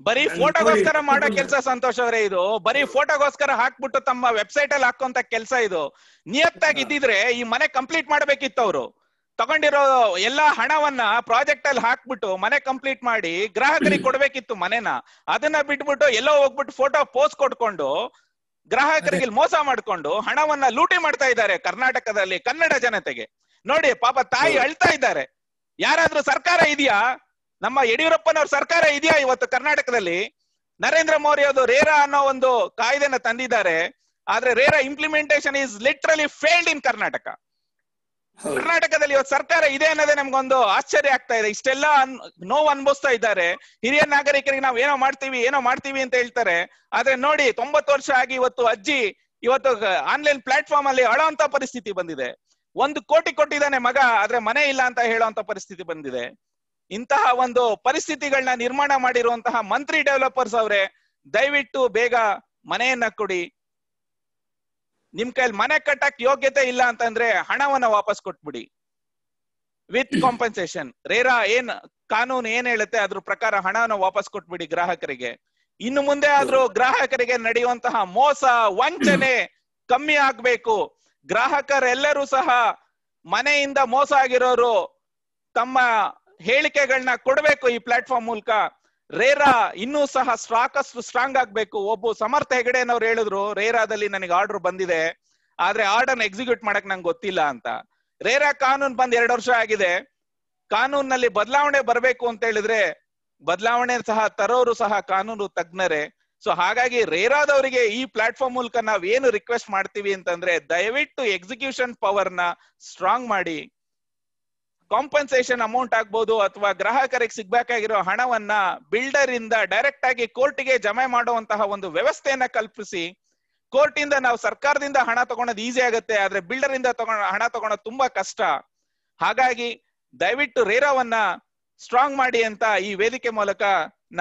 ಬರೀ ಫೋಟೋಗೋಸ್ಕರ ಮಾಡೋ ಕೆಲಸ ಸಂತೋಷ್ ಅವರೇ. ಇದು ಬರೀ ಫೋಟೋಗೋಸ್ಕರ ಹಾಕ್ಬಿಟ್ಟು ತಮ್ಮ ವೆಬ್ಸೈಟ್ ಅಲ್ಲಿ ಹಾಕುವಂತ ಕೆಲಸ. ಇದು ನಿಯತ್ತಾಗಿ ಇದ್ದಿದ್ರೆ ಈ ಮನೆ ಕಂಪ್ಲೀಟ್ ಮಾಡ್ಬೇಕಿತ್ತು. ಅವರು ತಗೊಂಡಿರೋ ಎಲ್ಲಾ ಹಣವನ್ನ ಪ್ರಾಜೆಕ್ಟ್ ಅಲ್ಲಿ ಹಾಕ್ಬಿಟ್ಟು ಮನೆ ಕಂಪ್ಲೀಟ್ ಮಾಡಿ ಗ್ರಾಹಕರಿಗೆ ಕೊಡ್ಬೇಕಿತ್ತು ಮನೆನ. ಅದನ್ನ ಬಿಟ್ಬಿಟ್ಟು ಎಲ್ಲೋ ಹೋಗ್ಬಿಟ್ಟು ಫೋಟೋ ಪೋಸ್ ಕೊಟ್ಕೊಂಡು ಗ್ರಾಹಕರಿಗೆ ಮೋಸ ಮಾಡ್ಕೊಂಡು ಹಣವನ್ನ ಲೂಟಿ ಮಾಡ್ತಾ ಇದ್ದಾರೆ ಕರ್ನಾಟಕದಲ್ಲಿ ಕನ್ನಡ ಜನತೆಗೆ. ನೋಡಿ ಪಾಪ ತಾಯಿ ಅಳ್ತಾ ಇದ್ದಾರೆ. ಯಾರಾದ್ರೂ ಸರ್ಕಾರ ಇದೆಯಾ? ನಮ್ಮ ಯಡಿಯೂರಪ್ಪನವ್ರ ಸರ್ಕಾರ ಇದೆಯಾ ಇವತ್ತು ಕರ್ನಾಟಕದಲ್ಲಿ? ನರೇಂದ್ರ ಮೋದಿ ಅವರು ರೇರಾ ಅನ್ನೋ ಒಂದು ಕಾಯ್ದೆನ ತಂದಿದ್ದಾರೆ. ಆದ್ರೆ RERA implementation is literally failed in Karnataka. ಕರ್ನಾಟಕದಲ್ಲಿ ಇವತ್ತು ಸರ್ಕಾರ ಇದೆ ಅನ್ನೋದೇ ನಮ್ಗೊಂದು ಆಶ್ಚರ್ಯ ಆಗ್ತಾ ಇದೆ. ಇಷ್ಟೆಲ್ಲ ನೋವು ಅನುಭವಿಸ್ತಾ ಇದ್ದಾರೆ. ಹಿರಿಯ ನಾಗರಿಕರಿಗೆ ನಾವು ಏನೋ ಮಾಡ್ತೀವಿ ಅಂತ ಹೇಳ್ತಾರೆ. ಆದ್ರೆ ನೋಡಿ 90 ವರ್ಷ ಆಗಿ ಇವತ್ತು ಅಜ್ಜಿ ಇವತ್ತು ಆನ್ಲೈನ್ ಪ್ಲಾಟ್ಫಾರ್ಮ್ ಅಲ್ಲಿ ಅಳೋಂತ ಪರಿಸ್ಥಿತಿ ಬಂದಿದೆ. 1 ಕೋಟಿ ಕೊಟ್ಟಿದ್ದಾನೆ ಮಗ, ಆದ್ರೆ ಮನೆ ಇಲ್ಲ ಅಂತ ಹೇಳೋಂತ ಪರಿಸ್ಥಿತಿ ಬಂದಿದೆ. ಇಂತಹ ಒಂದು ಪರಿಸ್ಥಿತಿಗಳನ್ನ ನಿರ್ಮಾಣ ಮಾಡಿರುವಂತಹ ಮಂತ್ರಿ ಡೆವಲಪರ್ಸ್ ಅವರೇ, ದಯವಿಟ್ಟು ಬೇಗ ಮನೆಯನ್ನ ಕೊಡಿ. ನಿಮ್ ಕೈಲಿ ಮನೆ ಕಟ್ಟಕ್ ಯೋಗ್ಯತೆ ಇಲ್ಲ ಅಂತಂದ್ರೆ ಹಣವನ್ನ ವಾಪಸ್ ಕೊಟ್ಬಿಡಿ ವಿತ್ ಕಾಂಪನ್ಸೇಷನ್. ರೇರಾ ಕಾನೂನು ಏನ್ ಹೇಳುತ್ತೆ ಅದ್ರ ಪ್ರಕಾರ ಹಣವನ್ನ ವಾಪಸ್ ಕೊಟ್ಬಿಡಿ ಗ್ರಾಹಕರಿಗೆ. ಇನ್ನು ಮುಂದೆ ಆದ್ರೂ ಗ್ರಾಹಕರಿಗೆ ನಡೆಯುವಂತಹ ಮೋಸ ವಂಚನೆ ಕಮ್ಮಿ ಆಗ್ಬೇಕು. ಗ್ರಾಹಕರೆಲ್ಲರೂ ಸಹ ಮನೆಯಿಂದ ಮೋಸ ಆಗಿರೋರು ತಮ್ಮ ಹೇಳಿಕೆಗಳನ್ನ ಕೊಡ್ಬೇಕು ಈ ಪ್ಲಾಟ್ಫಾರ್ಮ್ ಮೂಲಕ. ರೇರಾ ಇನ್ನೂ ಸಹ ಸಾಕಷ್ಟು ಸ್ಟ್ರಾಂಗ್ ಆಗ್ಬೇಕು. ಒಬ್ಬ ಸಮರ್ಥ ಹೆಗಡೆನವ್ರು ಹೇಳಿದ್ರು, ರೇರಾದಲ್ಲಿ ನನಗೆ ಆರ್ಡರ್ ಬಂದಿದೆ, ಆದ್ರೆ ಆರ್ಡರ್ ಎಕ್ಸಿಕ್ಯೂಟ್ ಮಾಡಕ್ ನಂಗೆ ಗೊತ್ತಿಲ್ಲ ಅಂತ. ರೇರಾ ಕಾನೂನು ಬಂದ್ 2 ವರ್ಷ ಆಗಿದೆ. ಕಾನೂನಲ್ಲಿ ಬದಲಾವಣೆ ಬರ್ಬೇಕು ಅಂತ ಹೇಳಿದ್ರೆ ಬದಲಾವಣೆ ಸಹ ತರೋರು ಸಹ ಕಾನೂನು ತಜ್ಞರೇ. ಸೊ ಹಾಗಾಗಿ ರೇರಾದವರಿಗೆ ಈ ಪ್ಲಾಟ್ಫಾರ್ಮ್ ಮೂಲಕ ನಾವ್ ಏನು ರಿಕ್ವೆಸ್ಟ್ ಮಾಡ್ತೀವಿ ಅಂತಂದ್ರೆ, ದಯವಿಟ್ಟು ಎಕ್ಸಿಕ್ಯೂಷನ್ ಪವರ್ ನ ಸ್ಟ್ರಾಂಗ್ ಮಾಡಿ. ಕಾಂಪನ್ಸೇಷನ್ ಅಮೌಂಟ್ ಆಗ್ಬೋದು ಅಥವಾ ಗ್ರಾಹಕರಿಗೆ ಸಿಗ್ಬೇಕಾಗಿರೋ ಹಣವನ್ನ ಬಿಲ್ಡರ್ ಇಂದ ಡೈರೆಕ್ಟ್ ಆಗಿ ಕೋರ್ಟ್ಗೆ ಜಮೆ ಮಾಡುವಂತಹ ಒಂದು ವ್ಯವಸ್ಥೆಯನ್ನ ಕಲ್ಪಿಸಿ. ಕೋರ್ಟ್ ಇಂದ ನಾವು ಸರ್ಕಾರದಿಂದ ಹಣ ತಗೊಳೋದು ಈಸಿ ಆಗುತ್ತೆ, ಆದ್ರೆ ಬಿಲ್ಡರ್ ಇಂದ ಹಣ ತಗೊಳೋದು ತುಂಬಾ ಕಷ್ಟ. ಹಾಗಾಗಿ ದಯವಿಟ್ಟು ರೇರಾವನ್ನ ಸ್ಟ್ರಾಂಗ್ ಮಾಡಿ ಅಂತ ಈ ವೇದಿಕೆ ಮೂಲಕ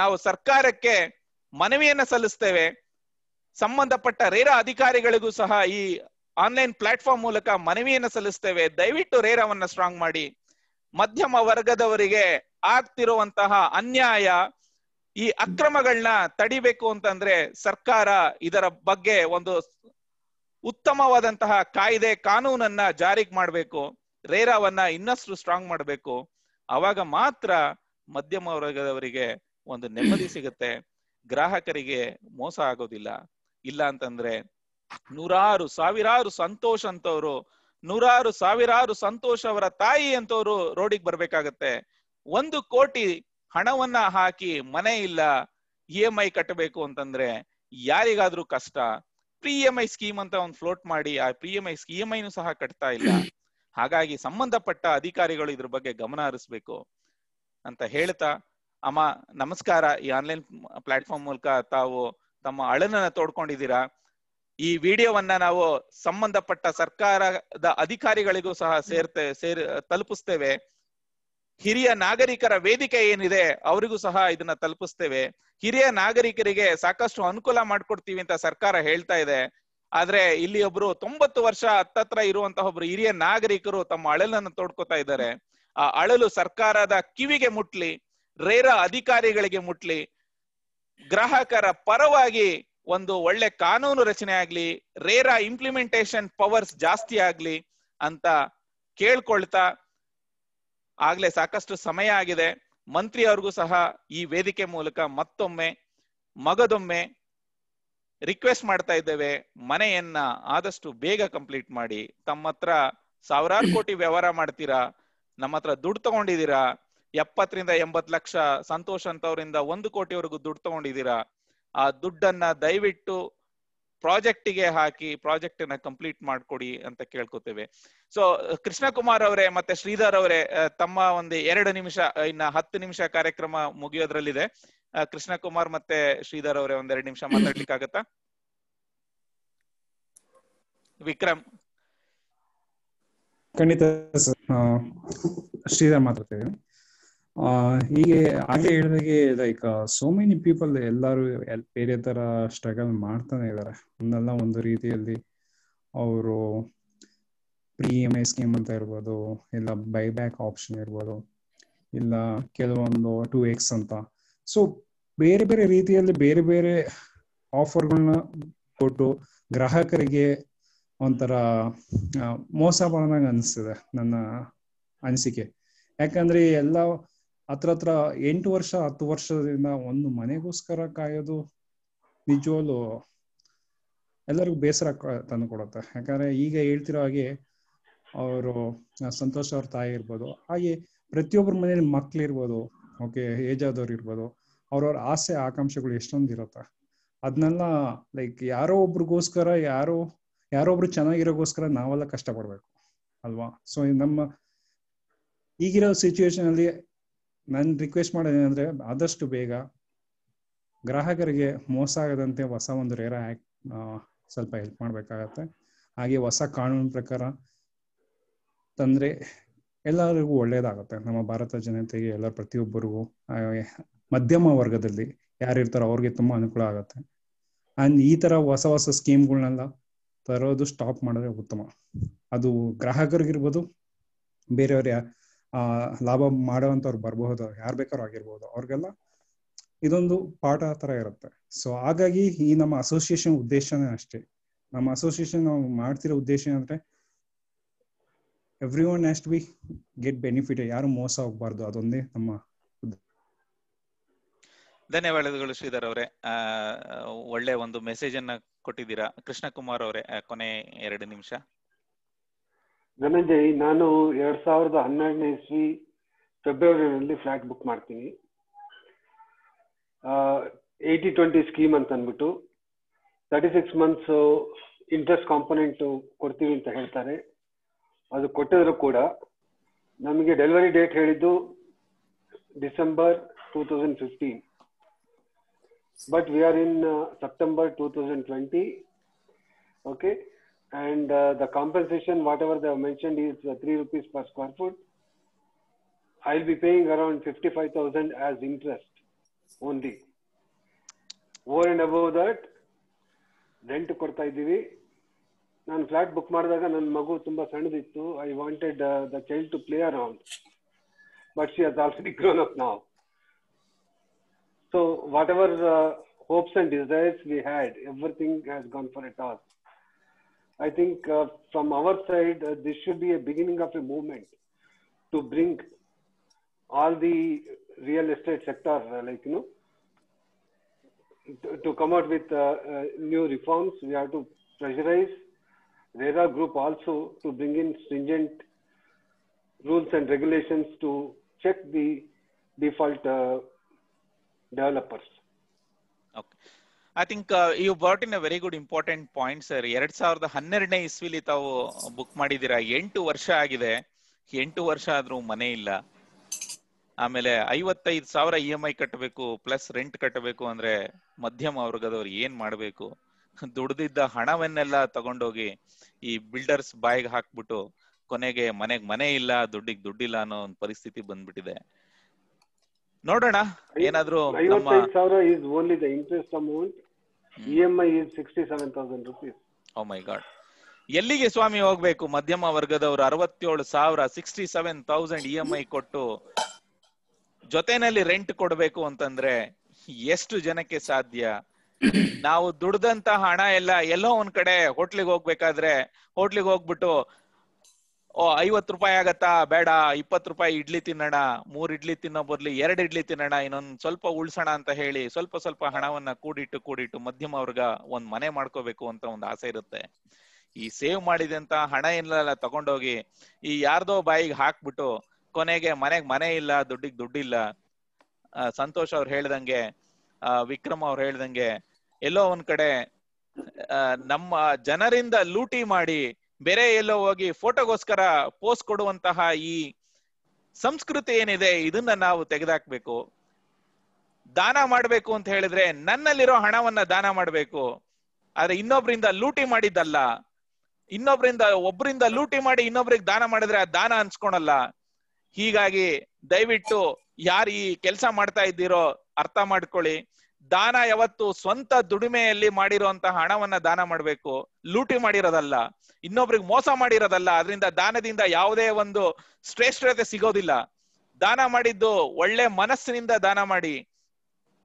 ನಾವು ಸರ್ಕಾರಕ್ಕೆ ಮನವಿಯನ್ನ ಸಲ್ಲಿಸ್ತೇವೆ. ಸಂಬಂಧಪಟ್ಟ ರೇರಾ ಅಧಿಕಾರಿಗಳಿಗೂ ಸಹ ಈ ಆನ್ಲೈನ್ ಪ್ಲಾಟ್ಫಾರ್ಮ್ ಮೂಲಕ ಮನವಿಯನ್ನ ಸಲ್ಲಿಸ್ತೇವೆ. ದಯವಿಟ್ಟು ರೇರಾವನ್ನ ಸ್ಟ್ರಾಂಗ್ ಮಾಡಿ. ಮಧ್ಯಮ ವರ್ಗದವರಿಗೆ ಆಗ್ತಿರುವಂತಹ ಅನ್ಯಾಯ, ಈ ಅಕ್ರಮಗಳನ್ನ ತಡಿಬೇಕು ಅಂತಂದ್ರೆ ಸರ್ಕಾರ ಇದರ ಬಗ್ಗೆ ಒಂದು ಉತ್ತಮವಾದಂತಹ ಕಾಯ್ದೆ ಕಾನೂನನ್ನ ಜಾರಿಗೆ ಮಾಡಬೇಕು. ರೇರಾವನ್ನ ಇನ್ನಷ್ಟು ಸ್ಟ್ರಾಂಗ್ ಮಾಡಬೇಕು. ಅವಾಗ ಮಾತ್ರ ಮಧ್ಯಮ ವರ್ಗದವರಿಗೆ ಒಂದು ನೆಮ್ಮದಿ ಸಿಗುತ್ತೆ, ಗ್ರಾಹಕರಿಗೆ ಮೋಸ ಆಗೋದಿಲ್ಲ. ಇಲ್ಲ ಅಂತಂದ್ರೆ ಸಾವಿರಾರು ಸಂತೋಷ್ ಅಂತವ್ರು, ಸಾವಿರಾರು ಸಂತೋಷ್ ಅವರ ತಾಯಿ ಅಂತವ್ರು ರೋಡಿಗೆ ಬರ್ಬೇಕಾಗತ್ತೆ. 1 ಕೋಟಿ ಹಣವನ್ನ ಹಾಕಿ ಮನೆ ಇಲ್ಲ, EMI ಕಟ್ಟಬೇಕು ಅಂತಂದ್ರೆ ಯಾರಿಗಾದ್ರೂ ಕಷ್ಟ. EMI ಸ್ಕೀಮ್ ಅಂತ ಒಂದು ಫ್ಲೋಟ್ ಮಾಡಿ ಆ EMI ಸಹ ಕಟ್ತಾ ಇಲ್ಲ. ಹಾಗಾಗಿ ಸಂಬಂಧಪಟ್ಟ ಅಧಿಕಾರಿಗಳು ಇದ್ರ ಬಗ್ಗೆ ಗಮನ ಹರಿಸ್ಬೇಕು ಅಂತ ಹೇಳ್ತಾ, ಅಮ್ಮ ನಮಸ್ಕಾರ. ಈ ಆನ್ಲೈನ್ ಪ್ಲಾಟ್ಫಾರ್ಮ್ ಮೂಲಕ ತಾವು ತಮ್ಮ ಅಳನನ್ನ ತೋಡ್ಕೊಂಡಿದ್ದೀರಾ. ಈ ವಿಡಿಯೋವನ್ನ ನಾವು ಸಂಬಂಧಪಟ್ಟ ಸರ್ಕಾರದ ಅಧಿಕಾರಿಗಳಿಗೂ ಸಹ ತಲುಪಿಸ್ತೇವೆ. ಹಿರಿಯ ನಾಗರಿಕರ ವೇದಿಕೆ ಏನಿದೆ ಅವರಿಗೂ ಸಹ ಇದನ್ನ ತಲುಪಿಸ್ತೇವೆ. ಹಿರಿಯ ನಾಗರಿಕರಿಗೆ ಸಾಕಷ್ಟು ಅನುಕೂಲ ಮಾಡ್ಕೊಡ್ತೀವಿ ಅಂತ ಸರ್ಕಾರ ಹೇಳ್ತಾ ಇದೆ. ಆದ್ರೆ ಇಲ್ಲಿ ಒಬ್ರು 90 ವರ್ಷ ಹತ್ತತ್ರ ಇರುವಂತಹ ಒಬ್ರು ಹಿರಿಯ ನಾಗರಿಕರು ತಮ್ಮ ಅಳಲನ್ನು ತೋಡ್ಕೊತಾ ಇದ್ದಾರೆ. ಆ ಅಳಲು ಸರ್ಕಾರದ ಕಿವಿಗೆ ಮುಟ್ಲಿ, ರೇರಾ ಅಧಿಕಾರಿಗಳಿಗೆ ಮುಟ್ಲಿ, ಗ್ರಾಹಕರ ಪರವಾಗಿ ಒಂದು ಒಳ್ಳೆ ಕಾನೂನು ರಚನೆ ಆಗ್ಲಿ, ರೇರಾ ಇಂಪ್ಲಿಮೆಂಟೇಶನ್ ಪವರ್ಸ್ ಜಾಸ್ತಿ ಆಗ್ಲಿ ಅಂತ ಕೇಳ್ಕೊಳ್ತಾ, ಆಗ್ಲೇ ಸಾಕಷ್ಟು ಸಮಯ ಆಗಿದೆ. ಮಂತ್ರಿ ಅವ್ರಿಗೂ ಸಹ ಈ ವೇದಿಕೆ ಮೂಲಕ ಮತ್ತೊಮ್ಮೆ ಮಗದೊಮ್ಮೆ ರಿಕ್ವೆಸ್ಟ್ ಮಾಡ್ತಾ ಇದ್ದೇವೆ, ಮನೆಯನ್ನ ಆದಷ್ಟು ಬೇಗ ಕಂಪ್ಲೀಟ್ ಮಾಡಿ. ತಮ್ಮ ಹತ್ರ ಸಾವಿರಾರು ಕೋಟಿ ವ್ಯವಹಾರ ಮಾಡ್ತೀರಾ, ನಮ್ಮ ಹತ್ರ ದುಡ್ಡು ತಗೊಂಡಿದ್ದೀರಾ, 70-80 ಲಕ್ಷ ಸಂತೋಷ್ ಅಂತವರಿಂದ 1 ಕೋಟಿವರೆಗೂ ದುಡ್ಡು ತಗೊಂಡಿದ್ದೀರಾ. ಆ ದುಡ್ಡನ್ನ ದಯವಿಟ್ಟು ಪ್ರಾಜೆಕ್ಟಿಗೆ ಹಾಕಿ ಪ್ರಾಜೆಕ್ಟ್ ಅನ್ನ ಕಂಪ್ಲೀಟ್ ಮಾಡ್ಕೊಡಿ ಅಂತ ಕೇಳ್ಕೊತೇವೆ. ಸೊ ಕೃಷ್ಣಕುಮಾರ್ ಅವರೇ ಮತ್ತೆ ಶ್ರೀಧರ್ ಅವರೇ, ತಮ್ಮ ಒಂದು 2 ನಿಮಿಷ, ಇನ್ನ 10 ನಿಮಿಷ ಕಾರ್ಯಕ್ರಮ ಮುಗಿಯೋದ್ರಲ್ಲಿದೆ. ಕೃಷ್ಣಕುಮಾರ್ ಮತ್ತೆ ಶ್ರೀಧರ್ ಅವರೇ 1-2 ನಿಮಿಷ ಮಾತಾಡ್ಲಿಕ್ಕಾಗತ್ತಾ? ವಿಕ್ರಮ್. ಖಂಡಿತ ಸರ್. ಶ್ರೀಧರ್ ಮಾತಾಡ್ತೇವೆ. ಹೀಗೆ ಹಾಗೆ ಹೇಳಿದಾಗೆ ಲೈಕ್ ಸೋ ಮೆನಿ ಪೀಪಲ್ ಎಲ್ಲರೂ ಬೇರೆ ತರ ಸ್ಟ್ರಗಲ್ ಮಾಡ್ತಾನೆ ಇದ್ದಾರೆ. ಒಂದಲ್ಲ ಒಂದು ರೀತಿಯಲ್ಲಿ ಅವರು ಪ್ರೀ-EMI ಸ್ಕೀಮ್ ಅಂತ ಇರ್ಬೋದು, ಇಲ್ಲ ಬೈಬ್ಯಾಕ್ ಆಪ್ಷನ್ ಇರ್ಬೋದು, ಇಲ್ಲ ಕೆಲವೊಂದು 2x ಅಂತ. ಸೊ ಬೇರೆ ಬೇರೆ ರೀತಿಯಲ್ಲಿ ಬೇರೆ ಬೇರೆ ಆಫರ್ಗಳನ್ನ ಕೊಟ್ಟು ಗ್ರಾಹಕರಿಗೆ ಒಂಥರ ಮೋಸ ಮಾಡೋದಾಗ ಅನಿಸ್ತದೆ ನನ್ನ ಅನಿಸಿಕೆ. ಯಾಕಂದ್ರೆ ಎಲ್ಲ ಹತ್ರ 8 ವರ್ಷ 10 ವರ್ಷದಿಂದ ಒಂದು ಮನೆಗೋಸ್ಕರ ಕಾಯೋದು ನಿಜವಾಗ್ಲು ಎಲ್ಲರಿಗೂ ಬೇಸರ ತಂದು ಕೊಡುತ್ತೆ. ಯಾಕಂದ್ರೆ ಈಗ ಹೇಳ್ತಿರೋ ಹಾಗೆ ಅವರು ಸಂತೋಷ್ ಅವ್ರ ತಾಯಿ ಇರ್ಬೋದು, ಹಾಗೆ ಪ್ರತಿಯೊಬ್ಬರ ಮನೇಲಿ ಮಕ್ಳಿರ್ಬೋದು, ಓಕೆ ಏಜ್ ಆದವ್ರು ಇರ್ಬೋದು, ಅವ್ರವ್ರ ಆಸೆ ಆಕಾಂಕ್ಷೆಗಳು ಎಷ್ಟೊಂದು ಇರುತ್ತೆ. ಅದನ್ನೆಲ್ಲ ಲೈಕ್ ಯಾರೋ ಒಬ್ರಿಗೋಸ್ಕರ ಯಾರೊಬ್ರು ಚೆನ್ನಾಗಿರೋಗೋಸ್ಕರ ನಾವೆಲ್ಲ ಕಷ್ಟಪಡ್ಬೇಕು ಅಲ್ವಾ? ಸೊ ನಮ್ಮ ಈಗಿರೋ ಸಿಚುವೇಶನ್ ಅಲ್ಲಿ ನಾನು ರಿಕ್ವೆಸ್ಟ್ ಮಾಡೋದೇನಂದ್ರೆ ಆದಷ್ಟು ಬೇಗ ಗ್ರಾಹಕರಿಗೆ ಮೋಸ ಆಗದಂತೆ ಹೊಸ ಒಂದು ರೇರಾ ಆಕ್ಟ್ ಸ್ವಲ್ಪ ಹೆಲ್ಪ್ ಮಾಡ್ಬೇಕಾಗತ್ತೆ. ಹಾಗೆ ಹೊಸ ಕಾನೂನು ಪ್ರಕಾರ ತಂದ್ರೆ ಎಲ್ಲರಿಗೂ ಒಳ್ಳೇದಾಗತ್ತೆ. ನಮ್ಮ ಭಾರತ ಜನತೆಗೆ ಎಲ್ಲ ಪ್ರತಿಯೊಬ್ಬರಿಗೂ ಮಧ್ಯಮ ವರ್ಗದಲ್ಲಿ ಯಾರಿರ್ತಾರೋ ಅವ್ರಿಗೆ ತುಂಬಾ ಅನುಕೂಲ ಆಗತ್ತೆ. ಅಂಡ್ ಈ ತರ ಹೊಸ ಹೊಸ ಸ್ಕೀಮ್ಗಳನ್ನೆಲ್ಲ ತರೋದು ಸ್ಟಾಪ್ ಮಾಡಿದ್ರೆ ಉತ್ತಮ. ಅದು ಗ್ರಾಹಕರಿಗಿರ್ಬೋದು, ಬೇರೆಯವ್ರ ಲಾಭ ಮಾಡೋವಂಥವ್ರು ಬರಬಹುದು, ಯಾರು ಬೇಕಾದ್ರೂ ಆಗಿರ್ಬೋದು, ಅವ್ರಿಗೆಲ್ಲ ಇದೊಂದು ಪಾಠ ತರ ಇರುತ್ತೆ. ಸೊ ಹಾಗಾಗಿ ಈ ನಮ್ಮ ಅಸೋಸಿಯೇಷನ್ ಉದ್ದೇಶನೇ ಅಷ್ಟೇ. ನಮ್ಮ ಅಸೋಸಿಯೇಷನ್ ನಾವು ಮಾಡ್ತಿರೋ ಉದ್ದೇಶ ಅಂದ್ರೆ everyone has to be get benefit, ಯಾರು ಮೋಸ ಹೋಗ್ಬಾರ್ದು, ಅದೊಂದೇ ನಮ್ಮ. ಧನ್ಯವಾದಗಳು ಶ್ರೀಧರ್ ಅವರೇ, ಒಳ್ಳೆ ಒಂದು ಮೆಸೇಜ್ ಅನ್ನ ಕೊಟ್ಟಿದ್ದೀರಾ. ಕೃಷ್ಣಕುಮಾರ್ ಅವರೇ, ಕೊನೆ 2 ನಿಮಿಷ. ಧನಂಜಯ್, ನಾನು 2012ನೇ ಇಸ್ವಿ ಫೆಬ್ರವರಿನಲ್ಲಿ ಫ್ಲಾಟ್ ಬುಕ್ ಮಾಡ್ತೀನಿ. 80-20 ಸ್ಕೀಮ್ ಅಂತ ಅಂದ್ಬಿಟ್ಟು 36 months ಇಂಟ್ರೆಸ್ಟ್ ಕಾಂಪೊನೆಂಟ್ ಕೊಡ್ತೀವಿ ಅಂತ ಹೇಳ್ತಾರೆ. ಅದು ಕೊಟ್ಟಿದ್ರು ಕೂಡ ನಮಗೆ ಡೆಲಿವರಿ ಡೇಟ್ ಹೇಳಿದ್ದು December 2015. But we are in September 2020. Okay. And the compensation, whatever they have mentioned, is 3 rupees per square foot. I'll be paying around 55,000 as interest only. Over and above that, rent ಕೊಡ್ತಾ ಇದ್ದೀವಿ. ನಾನು flat book ಮಾಡಿದಾಗ ನನ್ನ ಮಗು ತುಂಬಾ ಸಣ್ಣದಿತ್ತು. I wanted the child to play around, but she has already grown up now. So whatever hopes and desires we had, everything has gone for a toss. I think from our side, this should be a beginning of a movement to bring all the real estate sector, to come out with new reforms. We have to pressurize RERA group also to bring in stringent rules and regulations to check the default developers. Okay. I think you brought in a very good important point, sir. 2012ನೇ ಇಸ್ವಿಲಿ ತಾವು book ಮಾಡಿದೀರಾ, 8 ವರ್ಷ ಆಗಿದೆ. 8 ವರ್ಷ ಆದ್ರೂ ಮನೆ ಇಲ್ಲ. ಆಮೇಲೆ 55,000 EMI ಕಟ್ಟಬೇಕು, ಪ್ಲಸ್ ರೆಂಟ್ ಕಟ್ಟಬೇಕು ಅಂದ್ರೆ ಮಧ್ಯಮ ವರ್ಗದವ್ರು ಏನ್ ಮಾಡ್ಬೇಕು? ದುಡ್ದಿದ್ದ ಹಣವನ್ನೆಲ್ಲ ತಗೊಂಡೋಗಿ ಈ ಬಿಲ್ಡರ್ಸ್ ಬಾಯಿಗೆ ಹಾಕ್ಬಿಟ್ಟು ಕೊನೆಗೆ ಮನೆ ಇಲ್ಲ, ದುಡ್ಡಿಗೆ ದುಡ್ಡಿಲ್ಲ ಅನ್ನೋ ಒಂದು ಪರಿಸ್ಥಿತಿ ಬಂದ್ಬಿಟ್ಟಿದೆ. ನೋಡೋಣ ಏನಾದ್ರೂ. 55,000 is only the interest amount. EMI is 67,000 rupees. Oh my God. ಎಲ್ಲಿಗೆ ಸ್ವಾಮಿ ಹೋಗ್ಬೇಕು ಮಧ್ಯಮ ವರ್ಗದವರು? 67,000 67,000 EMI ಕೊಟ್ಟು ಜೊತೆನಲ್ಲಿ ರೆಂಟ್ ಕೊಡ್ಬೇಕು ಅಂತಂದ್ರೆ ಎಷ್ಟು ಜನಕ್ಕೆ ಸಾಧ್ಯ? ನಾವು ದುಡ್ದಂತ ಹಣ ಎಲ್ಲ ಎಲ್ಲೋ ಒಂದ್ ಕಡೆ ಹೋಟ್ಲಿಗೆ ಹೋಗ್ಬೇಕಾದ್ರೆ ಹೋಟ್ಲಿಗೆ ಹೋಗ್ಬಿಟ್ಟು 50 ರೂಪಾಯಿ ಆಗತ್ತಾ, ಬೇಡ 20 ರೂಪಾಯಿ ಇಡ್ಲಿ ತಿನ್ನೋಣ, 3 ಇಡ್ಲಿ ತಿನ್ನೋ ಬದ್ಲು 2 ಇಡ್ಲಿ ತಿನ್ನೋಣ, ಇನ್ನೊಂದ್ ಸ್ವಲ್ಪ ಉಳ್ಸೋಣ ಅಂತ ಹೇಳಿ ಸ್ವಲ್ಪ ಹಣವನ್ನ ಕೂಡಿಟ್ಟು ಮಧ್ಯಮ ವರ್ಗ ಒಂದ್ ಮನೆ ಮಾಡ್ಕೋಬೇಕು ಅಂತ ಒಂದು ಆಸೆ ಇರುತ್ತೆ. ಈ ಸೇವ್ ಮಾಡಿದಂತ ಹಣ ಏನೆಲ್ಲ ತಗೊಂಡೋಗಿ ಈ ಯಾರ್ದೋ ಬಾಯಿಗೆ ಹಾಕ್ಬಿಟ್ಟು ಕೊನೆಗೆ ಮನೆ ಇಲ್ಲ, ದುಡ್ಡಿಗೆ ದುಡ್ಡಿಲ್ಲ. ಸಂತೋಷ್ ಅವ್ರು ಹೇಳ್ದಂಗೆ, ವಿಕ್ರಮ್ ಅವ್ರು ಹೇಳ್ದಂಗೆ, ಎಲ್ಲೋ ಒಂದ್ ಕಡೆ ನಮ್ಮ ಜನರಿಂದ ಲೂಟಿ ಮಾಡಿ ಬೇರೆ ಎಲ್ಲೋ ಹೋಗಿ ಫೋಟೋಗೋಸ್ಕರ ಪೋಸ್ಟ್ ಕೊಡುವಂತಹ ಈ ಸಂಸ್ಕೃತಿ ಏನಿದೆ, ಇದನ್ನ ನಾವು ತೆಗೆದಾಕ್ಬೇಕು. ದಾನ ಮಾಡ್ಬೇಕು ಅಂತ ಹೇಳಿದ್ರೆ ನನ್ನಲ್ಲಿರೋ ಹಣವನ್ನ ದಾನ ಮಾಡ್ಬೇಕು, ಆದ್ರೆ ಇನ್ನೊಬ್ರಿಂದ ಲೂಟಿ ಮಾಡಿದ್ದಲ್ಲ. ಒಬ್ರಿಂದ ಲೂಟಿ ಮಾಡಿ ಇನ್ನೊಬ್ರಿಗೆ ದಾನ ಮಾಡಿದ್ರೆ ಆ ದಾನ ಅನ್ಸ್ಕೊಳಲ್ಲ. ಹೀಗಾಗಿ ದಯವಿಟ್ಟು ಯಾರು ಈ ಕೆಲಸ ಮಾಡ್ತಾ ಇದ್ದೀರೋ ಅರ್ಥ ಮಾಡ್ಕೊಳ್ಳಿ. ದಾನ ಯಾವತ್ತು ಸ್ವಂತ ದುಡಿಮೆಯಲ್ಲಿ ಮಾಡಿರುವಂತಹ ಹಣವನ್ನ ದಾನ ಮಾಡ್ಬೇಕು, ಲೂಟಿ ಮಾಡಿರೋದಲ್ಲ, ಇನ್ನೊಬ್ರಿಗೆ ಮೋಸ ಮಾಡಿರೋದಲ್ಲ. ಅದರಿಂದ ದಾನದಿಂದ ಯಾವುದೇ ಒಂದು ಶ್ರೇಷ್ಠತೆ ಸಿಗೋದಿಲ್ಲ. ದಾನ ಮಾಡಿದ್ದು ಒಳ್ಳೆ ಮನಸ್ಸಿನಿಂದ ದಾನ ಮಾಡಿ,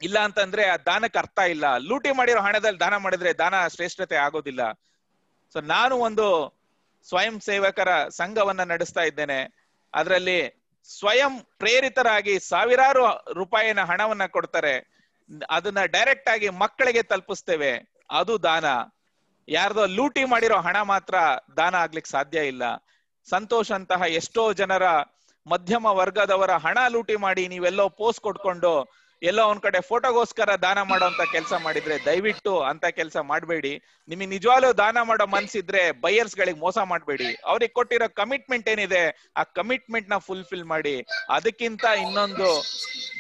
ಇಲ್ಲ ಅಂತಂದ್ರೆ ಆ ದಾನಕ್ಕೆ ಅರ್ಥ ಇಲ್ಲ. ಲೂಟಿ ಮಾಡಿರೋ ಹಣದಲ್ಲಿ ದಾನ ಮಾಡಿದ್ರೆ ದಾನ ಶ್ರೇಷ್ಠತೆ ಆಗೋದಿಲ್ಲ. ಸೊ ನಾನು ಒಂದು ಸ್ವಯಂ ಸೇವಕರ ಸಂಘವನ್ನ ನಡೆಸ್ತಾ ಇದ್ದೇನೆ. ಅದರಲ್ಲಿ ಸ್ವಯಂ ಪ್ರೇರಿತರಾಗಿ ಸಾವಿರಾರು ರೂಪಾಯಿನ ಹಣವನ್ನ ಕೊಡ್ತಾರೆ. ಅದನ್ನ ಡೈರೆಕ್ಟ್ ಆಗಿ ಮಕ್ಕಳಿಗೆ ತಲುಪಿಸ್ತೇವೆ, ಅದು ದಾನ. ಯಾರ್ದೋ ಲೂಟಿ ಮಾಡಿರೋ ಹಣ ಮಾತ್ರ ದಾನ ಆಗ್ಲಿಕ್ಕೆ ಸಾಧ್ಯ ಇಲ್ಲ. ಸಂತೋಷ್ ಅಂತಹ ಎಷ್ಟೋ ಜನರ ಮಧ್ಯಮ ವರ್ಗದವರ ಹಣ ಲೂಟಿ ಮಾಡಿ ನೀವೆಲ್ಲೋ ಪೋಸ್ಟ್ ಕೊಟ್ಕೊಂಡು ಎಲ್ಲೋ ಒಂದ್ ಕಡೆ ಫೋಟೋಗೋಸ್ಕರ ದಾನ ಮಾಡೋಂತ ಕೆಲಸ ಮಾಡಿದ್ರೆ ದಯವಿಟ್ಟು ಅಂತ ಕೆಲಸ ಮಾಡಬೇಡಿ. ನಿಮಗೆ ನಿಜವಾಗ್ಲೂ ದಾನ ಮಾಡೋ ಮನ್ಸಿದ್ರೆ ಬೈಯರ್ಸ್ ಗಳಿಗೆ ಮೋಸ ಮಾಡಬೇಡಿ. ಅವ್ರಿಗೆ ಕೊಟ್ಟಿರೋ ಕಮಿಟ್ಮೆಂಟ್ ಏನಿದೆ ಆ ಕಮಿಟ್ಮೆಂಟ್ ನ ಫುಲ್ಫಿಲ್ ಮಾಡಿ. ಅದಕ್ಕಿಂತ ಇನ್ನೊಂದು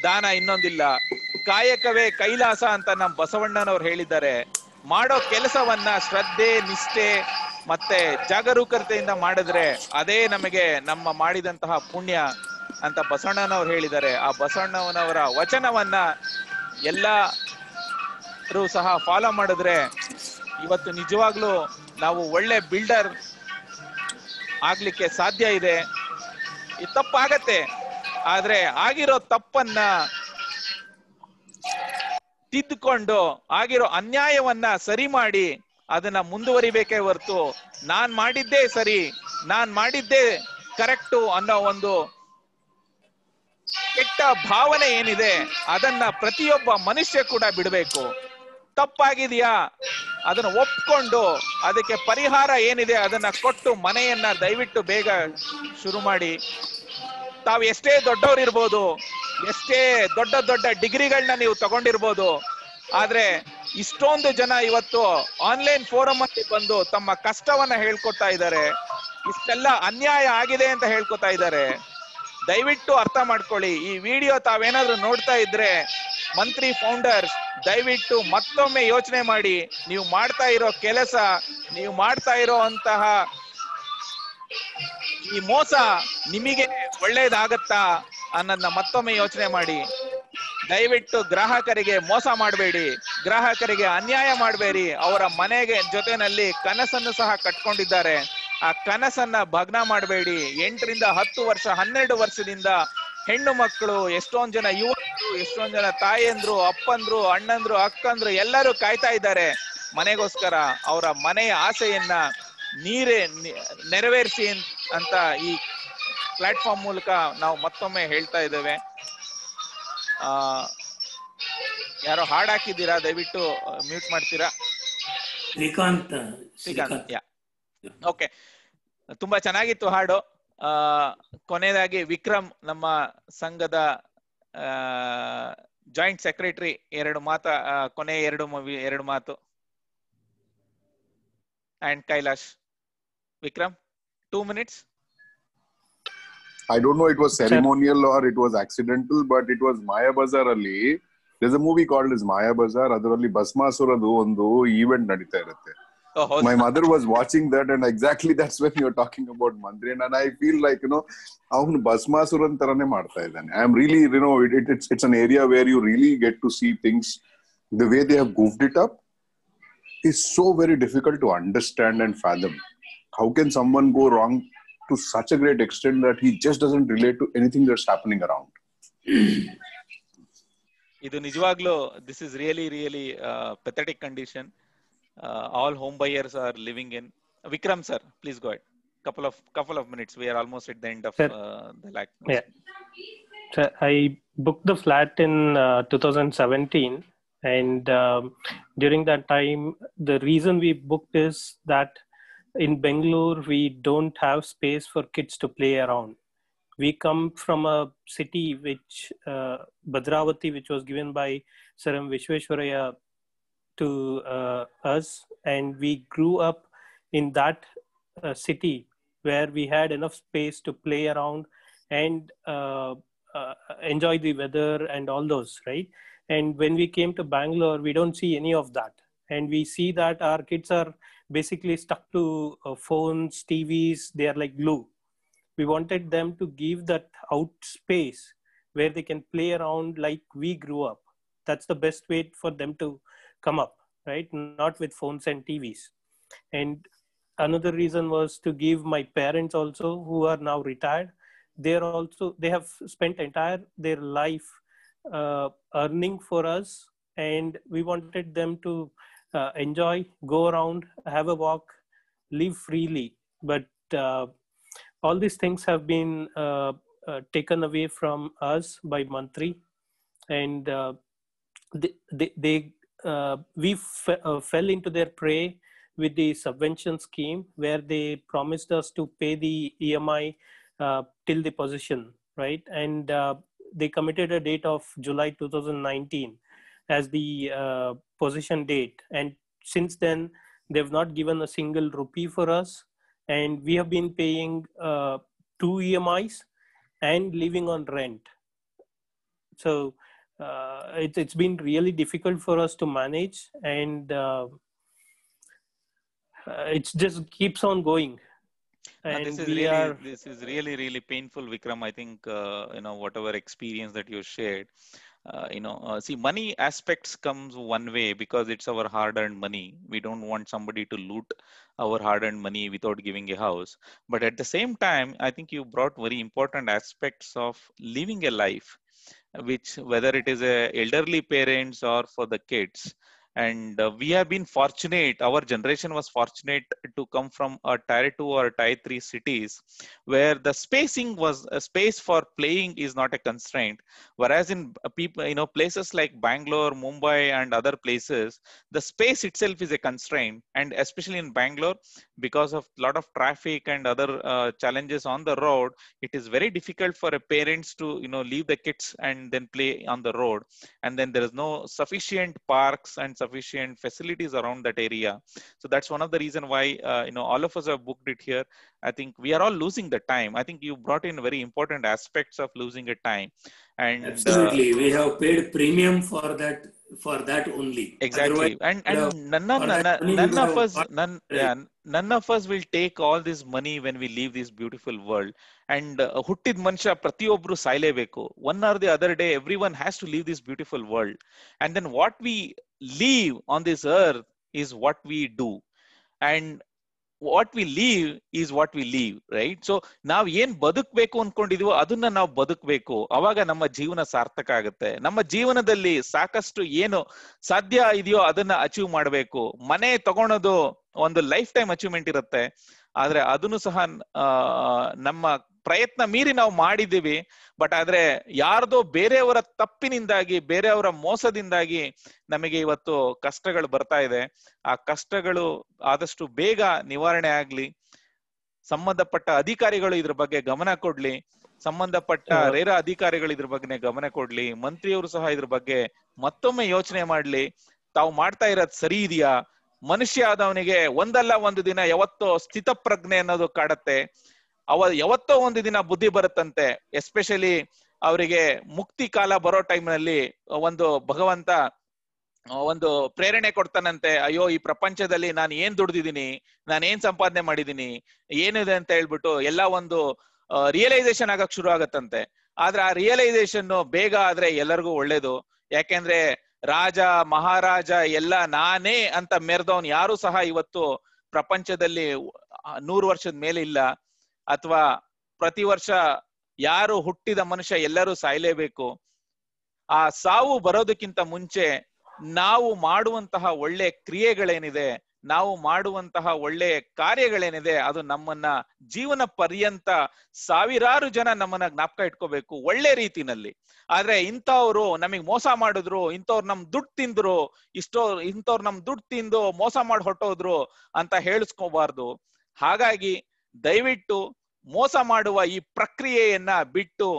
ದಾನ ಇನ್ನೊಂದಿಲ್ಲ. ಕಾಯಕವೇ ಕೈಲಾಸ ಅಂತ ನಮ್ಮ ಬಸವಣ್ಣನವ್ರು ಹೇಳಿದ್ದಾರೆ. ಮಾಡೋ ಕೆಲಸವನ್ನ ಶ್ರದ್ಧೆ, ನಿಷ್ಠೆ ಮತ್ತೆ ಜಾಗರೂಕತೆಯಿಂದ ಮಾಡಿದ್ರೆ ಅದೇ ನಮಗೆ ನಮ್ಮ ಮಾಡಿದಂತಹ ಪುಣ್ಯ ಅಂತ ಬಸವಣ್ಣನವ್ರು ಹೇಳಿದ್ದಾರೆ. ಆ ಬಸವಣ್ಣನವರ ವಚನವನ್ನ ಎಲ್ಲರೂ ಸಹ ಫಾಲೋ ಮಾಡಿದ್ರೆ ಇವತ್ತು ನಿಜವಾಗ್ಲೂ ನಾವು ಒಳ್ಳೆ ಬಿಲ್ಡರ್ ಆಗ್ಲಿಕ್ಕೆ ಸಾಧ್ಯ ಇದೆ. ಈ ತಪ್ಪಾಗತ್ತೆ, ಆದ್ರೆ ಆಗಿರೋ ತಪ್ಪನ್ನ ತಿದ್ದುಕೊಂಡು ಆಗಿರೋ ಅನ್ಯಾಯವನ್ನ ಸರಿ ಮಾಡಿ ಅದನ್ನ ಮುಂದುವರಿಬೇಕೇ ಹೊರತು ನಾನ್ ಮಾಡಿದ್ದೇ ಸರಿ, ನಾನ್ ಮಾಡಿದ್ದೇ ಕರೆಕ್ಟು ಅನ್ನೋ ಒಂದು ಕೆಟ್ಟ ಭಾವನೆ ಏನಿದೆ ಅದನ್ನ ಪ್ರತಿಯೊಬ್ಬ ಮನುಷ್ಯ ಕೂಡ ಬಿಡಬೇಕು. ತಪ್ಪಾಗಿದೆಯಾ ಅದನ್ನ ಒಪ್ಕೊಂಡು ಅದಕ್ಕೆ ಪರಿಹಾರ ಏನಿದೆ ಅದನ್ನ ಕೊಟ್ಟು ಮನೆಯನ್ನ ದಯವಿಟ್ಟು ಬೇಗ ಶುರು ಮಾಡಿ. ತಾವು ಎಷ್ಟೇ ದೊಡ್ಡವರಿರ್ಬೋದು, ಎಷ್ಟೇ ದೊಡ್ಡ ಡಿಗ್ರಿಗಳನ್ನ ನೀವು ತಗೊಂಡಿರ್ಬೋದು, ಆದ್ರೆ ಇಷ್ಟೊಂದು ಜನ ಇವತ್ತು ಆನ್ಲೈನ್ ಫೋರಮ್ ಅಲ್ಲಿ ಬಂದು ತಮ್ಮ ಕಷ್ಟವನ್ನ ಹೇಳ್ಕೊತಾ ಇದ್ದಾರೆ, ಇಷ್ಟೆಲ್ಲ ಅನ್ಯಾಯ ಆಗಿದೆ ಅಂತ ಹೇಳ್ಕೊತಾ ಇದ್ದಾರೆ. ದಯವಿಟ್ಟು ಅರ್ಥ ಮಾಡ್ಕೊಳ್ಳಿ. ಈ ವಿಡಿಯೋ ತಾವೇನಾದ್ರೂ ನೋಡ್ತಾ ಇದ್ರೆ ಮಂತ್ರಿ ಫೌಂಡರ್ಸ್ ದಯವಿಟ್ಟು ಮತ್ತೊಮ್ಮೆ ಯೋಚನೆ ಮಾಡಿ. ನೀವು ಮಾಡ್ತಾ ಇರೋ ಕೆಲಸ, ನೀವು ಮಾಡ್ತಾ ಇರೋ ಅಂತಹ ಈ ಮೋಸ ನಿಮಗೆ ಒಳ್ಳೇದಾಗತ್ತಾ ಅನ್ನೋದನ್ನ ಮತ್ತೊಮ್ಮೆ ಯೋಚನೆ ಮಾಡಿ. ದಯವಿಟ್ಟು ಗ್ರಾಹಕರಿಗೆ ಮೋಸ ಮಾಡಬೇಡಿ, ಗ್ರಾಹಕರಿಗೆ ಅನ್ಯಾಯ ಮಾಡಬೇಡಿ. ಅವರ ಮನೆಗೆ ಜೊತೆನಲ್ಲಿ ಕನಸನ್ನು ಸಹ ಕಟ್ಕೊಂಡಿದ್ದಾರೆ, ಆ ಕನಸನ್ನ ಭಗ್ನ ಮಾಡಬೇಡಿ. 8 ರಿಂದ 10 ವರ್ಷ 12 ವರ್ಷದಿಂದ ಹೆಣ್ಣು ಮಕ್ಕಳು, ಎಷ್ಟೊಂದ್ ಜನ ಯುವಕರು, ಎಷ್ಟೊಂದ್ ಜನ ತಾಯಂದ್ರು, ಅಪ್ಪಂದ್ರು, ಅಣ್ಣಂದ್ರು, ಅಕ್ಕಂದ್ರು ಎಲ್ಲರೂ ಕಾಯ್ತಾ ಇದ್ದಾರೆ ಮನೆಗೋಸ್ಕರ. ಅವರ ಮನೆಯ ಆಸೆಯನ್ನ ನೆರವೇರಿಸಿ ಅಂತ ಈ ಪ್ಲಾಟ್ಫಾರ್ಮ್ ಮೂಲಕ ನಾವು ಮತ್ತೊಮ್ಮೆ ಹೇಳ್ತಾ ಇದ್ದೇವೆ. ಯಾರೋ ಹಾಡ್ ಹಾಕಿದ್ದೀರಾ, ದಯವಿಟ್ಟು ಮ್ಯೂಟ್ ಮಾಡ್ತೀರಾ? ಶ್ರೀಕಾಂತ್. ಓಕೆ, ತುಂಬಾ ಚೆನ್ನಾಗಿತ್ತು ಹಾಡು. ಕೊನೆಯದಾಗಿ ವಿಕ್ರಮ್, ನಮ್ಮ ಸಂಘದ ಜಾಯಿಂಟ್ ಸೆಕ್ರೆಟರಿ, ಕೊನೆ ಎರಡು ಮಾತು. And Kailash. Vikram, 2 minutes. I don't know it was ceremonial or it was accidental, but it was Maya Bazaar ಅಲ್ಲಿ. There's a movie called as Maya Bazaar. ಅದರಲ್ಲಿ ಭಸ್ಮಾಸುರದು ಒಂದು ಈವೆಂಟ್ ನಡೀತಾ ಇರುತ್ತೆ. My mother was watching that, and exactly that's when you're talking about Mandri, and I feel like, ಅವನು ಭಸ್ಮಾಸುರನ್ ತರನೇ ಮಾಡ್ತಾ ಇದ್ದಾನೆ. I am really, it's an area where you really get to see things. The way they have goofed it up is so very difficult to understand and fathom. How can someone go wrong to such a great extent that he just doesn't relate to anything that's happening around? ಇದು ನಿಜವಾಗ್ಲೂ this is really pathetic condition all home buyers are living in. Vikram sir, please go ahead. couple of minutes. We are almost at the end of the lecture. Yeah. So I booked the flat in 2017, and during that time, the reason we booked is that in Bangalore we don't have space for kids to play around. We come from a city which Bhadravati, which was given by Sir M. Vishweshwaraya to us, and we grew up in that city where we had enough space to play around and enjoy the weather and all those, right? And when we came to Bangalore, we don't see any of that, and we see that our kids are basically stuck to phones, TVs. They are like glue. We wanted them to give that out space where they can play around like we grew up. That's the best way for them to come up, right? Not with phones and TVs. And another reason was to give my parents also, who are now retired. They have spent their life earning for us, and we wanted them to enjoy, go around, have a walk, live freely. But all these things have been taken away from us by Mantri, and we fell into their prey with the subvention scheme, where they promised us to pay the EMI till the possession, right? And they committed a date of July 2019 as the possession date. And since then, they've not given a single rupee for us. And we have been paying 2 EMIs and living on rent. So it's been really difficult for us to manage, and it just keeps on going. And this is really painful, Vikram. I think whatever experience that you shared, see, money aspects comes one way because it's our hard-earned money. We don't want somebody to loot our hard-earned money without giving a house. But at the same time, I think you brought very important aspects of living a life, which whether it is elderly parents or for the kids. And we have been fortunate, our generation was fortunate to come from a tier 2 or tier 3 cities where the spacing was a space for playing is not a constraint. Whereas in people, places like Bangalore, Mumbai and other places, the space itself is a constraint. And especially in Bangalore, because of a lot of traffic and other challenges on the road, it is very difficult for a parents to, leave the kids and then play on the road. And then there is no sufficient parks and sufficient facilities around that area. So that's one of the reason why all of us have booked it here. I think we are all losing the time. I think you brought in very important aspects of losing a time. And absolutely, we have paid premium for that only. Exactly. And none of us will take all this money when we leave this beautiful world. And huttid mansha pratiyobru sailebeku. One or the other day, everyone has to leave this beautiful world. And then what we leave on this earth is what we do. And what we leave is what we leave, right? So ನಾವು ಏನ್ ಬದುಕಬೇಕು ಅನ್ಕೊಂಡಿದೀವೋ ಅದನ್ನ ನಾವು ಬದುಕಬೇಕು. ಅವಾಗ ನಮ್ಮ ಜೀವನ ಸಾರ್ಥಕ ಆಗುತ್ತೆ. ನಮ್ಮ ಜೀವನದಲ್ಲಿ ಸಾಕಷ್ಟು ಏನು ಸಾಧ್ಯ ಇದೆಯೋ ಅದನ್ನ ಅಚೀವ್ ಮಾಡಬೇಕು. ಮನೆ ತಗೊಳೋದು ಒಂದು ಲೈಫ್ ಟೈಮ್ ಅಚೀವ್ಮೆಂಟ್ ಇರುತ್ತೆ. ಆದ್ರೆ ಅದನ್ನು ಸಹ ನಮ್ಮ ಪ್ರಯತ್ನ ಮೀರಿ ನಾವು ಮಾಡಿದ್ದೀವಿ. ಬಟ್ ಆದ್ರೆ ಯಾರ್ದೋ ಬೇರೆಯವರ ತಪ್ಪಿನಿಂದಾಗಿ, ಬೇರೆಯವರ ಮೋಸದಿಂದಾಗಿ ನಮಗೆ ಇವತ್ತು ಕಷ್ಟಗಳು ಬರ್ತಾ ಇದೆ. ಆ ಕಷ್ಟಗಳು ಆದಷ್ಟು ಬೇಗ ನಿವಾರಣೆ ಆಗ್ಲಿ. ಸಂಬಂಧಪಟ್ಟ ಅಧಿಕಾರಿಗಳು ಇದ್ರ ಬಗ್ಗೆ ಗಮನ ಕೊಡ್ಲಿ. ಸಂಬಂಧಪಟ್ಟ ರೇರಾ ಅಧಿಕಾರಿಗಳು ಇದ್ರ ಬಗ್ಗೆ ಗಮನ ಕೊಡ್ಲಿ. ಮಂತ್ರಿಯವರು ಸಹ ಇದ್ರ ಬಗ್ಗೆ ಮತ್ತೊಮ್ಮೆ ಯೋಚನೆ ಮಾಡ್ಲಿ. ತಾವು ಮಾಡ್ತಾ ಇರೋದ್ ಸರಿ ಇದೆಯಾ? ಮನುಷ್ಯ ಆದವನಿಗೆ ಒಂದಲ್ಲ ಒಂದು ದಿನ ಯಾವತ್ತೋ ಸ್ಥಿತಪ್ರಜ್ಞೆ ಅನ್ನೋದು ಕಾಡತ್ತೆ. ಯಾವತ್ತೋ ಒಂದು ದಿನ ಬುದ್ಧಿ ಬರುತ್ತಂತೆ. ಎಸ್ಪೆಷಲಿ ಅವರಿಗೆ ಮುಕ್ತಿ ಕಾಲ ಬರೋ ಟೈಮ್ ನಲ್ಲಿ ಒಂದು ಭಗವಂತ ಒಂದು ಪ್ರೇರಣೆ ಕೊಡ್ತಾನಂತೆ. ಅಯ್ಯೋ, ಈ ಪ್ರಪಂಚದಲ್ಲಿ ನಾನು ಏನ್ ದುಡ್ದಿದ್ದೀನಿ, ನಾನು ಏನ್ ಸಂಪಾದನೆ ಮಾಡಿದೀನಿ, ಏನಿದೆ ಅಂತ ಹೇಳ್ಬಿಟ್ಟು ಎಲ್ಲ ಒಂದು ರಿಯಲೈಸೇಷನ್ ಆಗಕ್ ಶುರು ಆಗತ್ತಂತೆ. ಆದ್ರೆ ಆ ರಿಯಲೈಸೇಷನ್ ಬೇಗ ಆದ್ರೆ ಎಲ್ಲರಿಗೂ ಒಳ್ಳೇದು. ಯಾಕೆಂದ್ರೆ ರಾಜ ಮಹಾರಾಜ ಎಲ್ಲ ನಾನೇ ಅಂತ ಮೆರೆದವನ್ ಯಾರು ಸಹ ಇವತ್ತು ಪ್ರಪಂಚದಲ್ಲಿ 100 ವರ್ಷದ ಮೇಲೆ ಇಲ್ಲ. ಅಥವಾ ಪ್ರತಿ ವರ್ಷ ಯಾರು ಹುಟ್ಟಿದ ಮನುಷ್ಯ ಎಲ್ಲರೂ ಸಾಯ್ಲೇಬೇಕು. ಆ ಸಾವು ಬರೋದಕ್ಕಿಂತ ಮುಂಚೆ ನಾವು ಮಾಡುವಂತಹ ಒಳ್ಳೆ ಕ್ರಿಯೆಗಳೇನಿದೆ, ನಾವು ಮಾಡುವಂತಹ ಒಳ್ಳೆ ಕಾರ್ಯಗಳೇನಿದೆ ಅದು ನಮ್ಮನ್ನ ಜೀವನ ಪರ್ಯಂತ ಸಾವಿರಾರು ಜನ ನಮ್ಮನ್ನ ಜ್ಞಾಪಕ ಇಟ್ಕೋಬೇಕು ಒಳ್ಳೆ ರೀತಿನಲ್ಲಿ. ಆದ್ರೆ ಇಂಥವ್ರು ನಮಗ್ ಮೋಸ ಮಾಡಿದ್ರು, ಇಂಥವ್ರು ನಮ್ ದುಡ್ಡು ತಿಂದ್ರು, ಇಂಥವ್ರು ನಮ್ ದುಡ್ಡು ತಿಂದು ಮೋಸ ಮಾಡಿ ಹೊಟ್ಟೋದ್ರು ಅಂತ ಹೇಳಿಸ್ಕೋಬಾರ್ದು. ಹಾಗಾಗಿ ದಯವಿಟ್ಟು ಮೋಸ ಮಾಡುವ ಈ ಪ್ರಕ್ರಿಯೆಯನ್ನ ಬಿಟ್ಟು,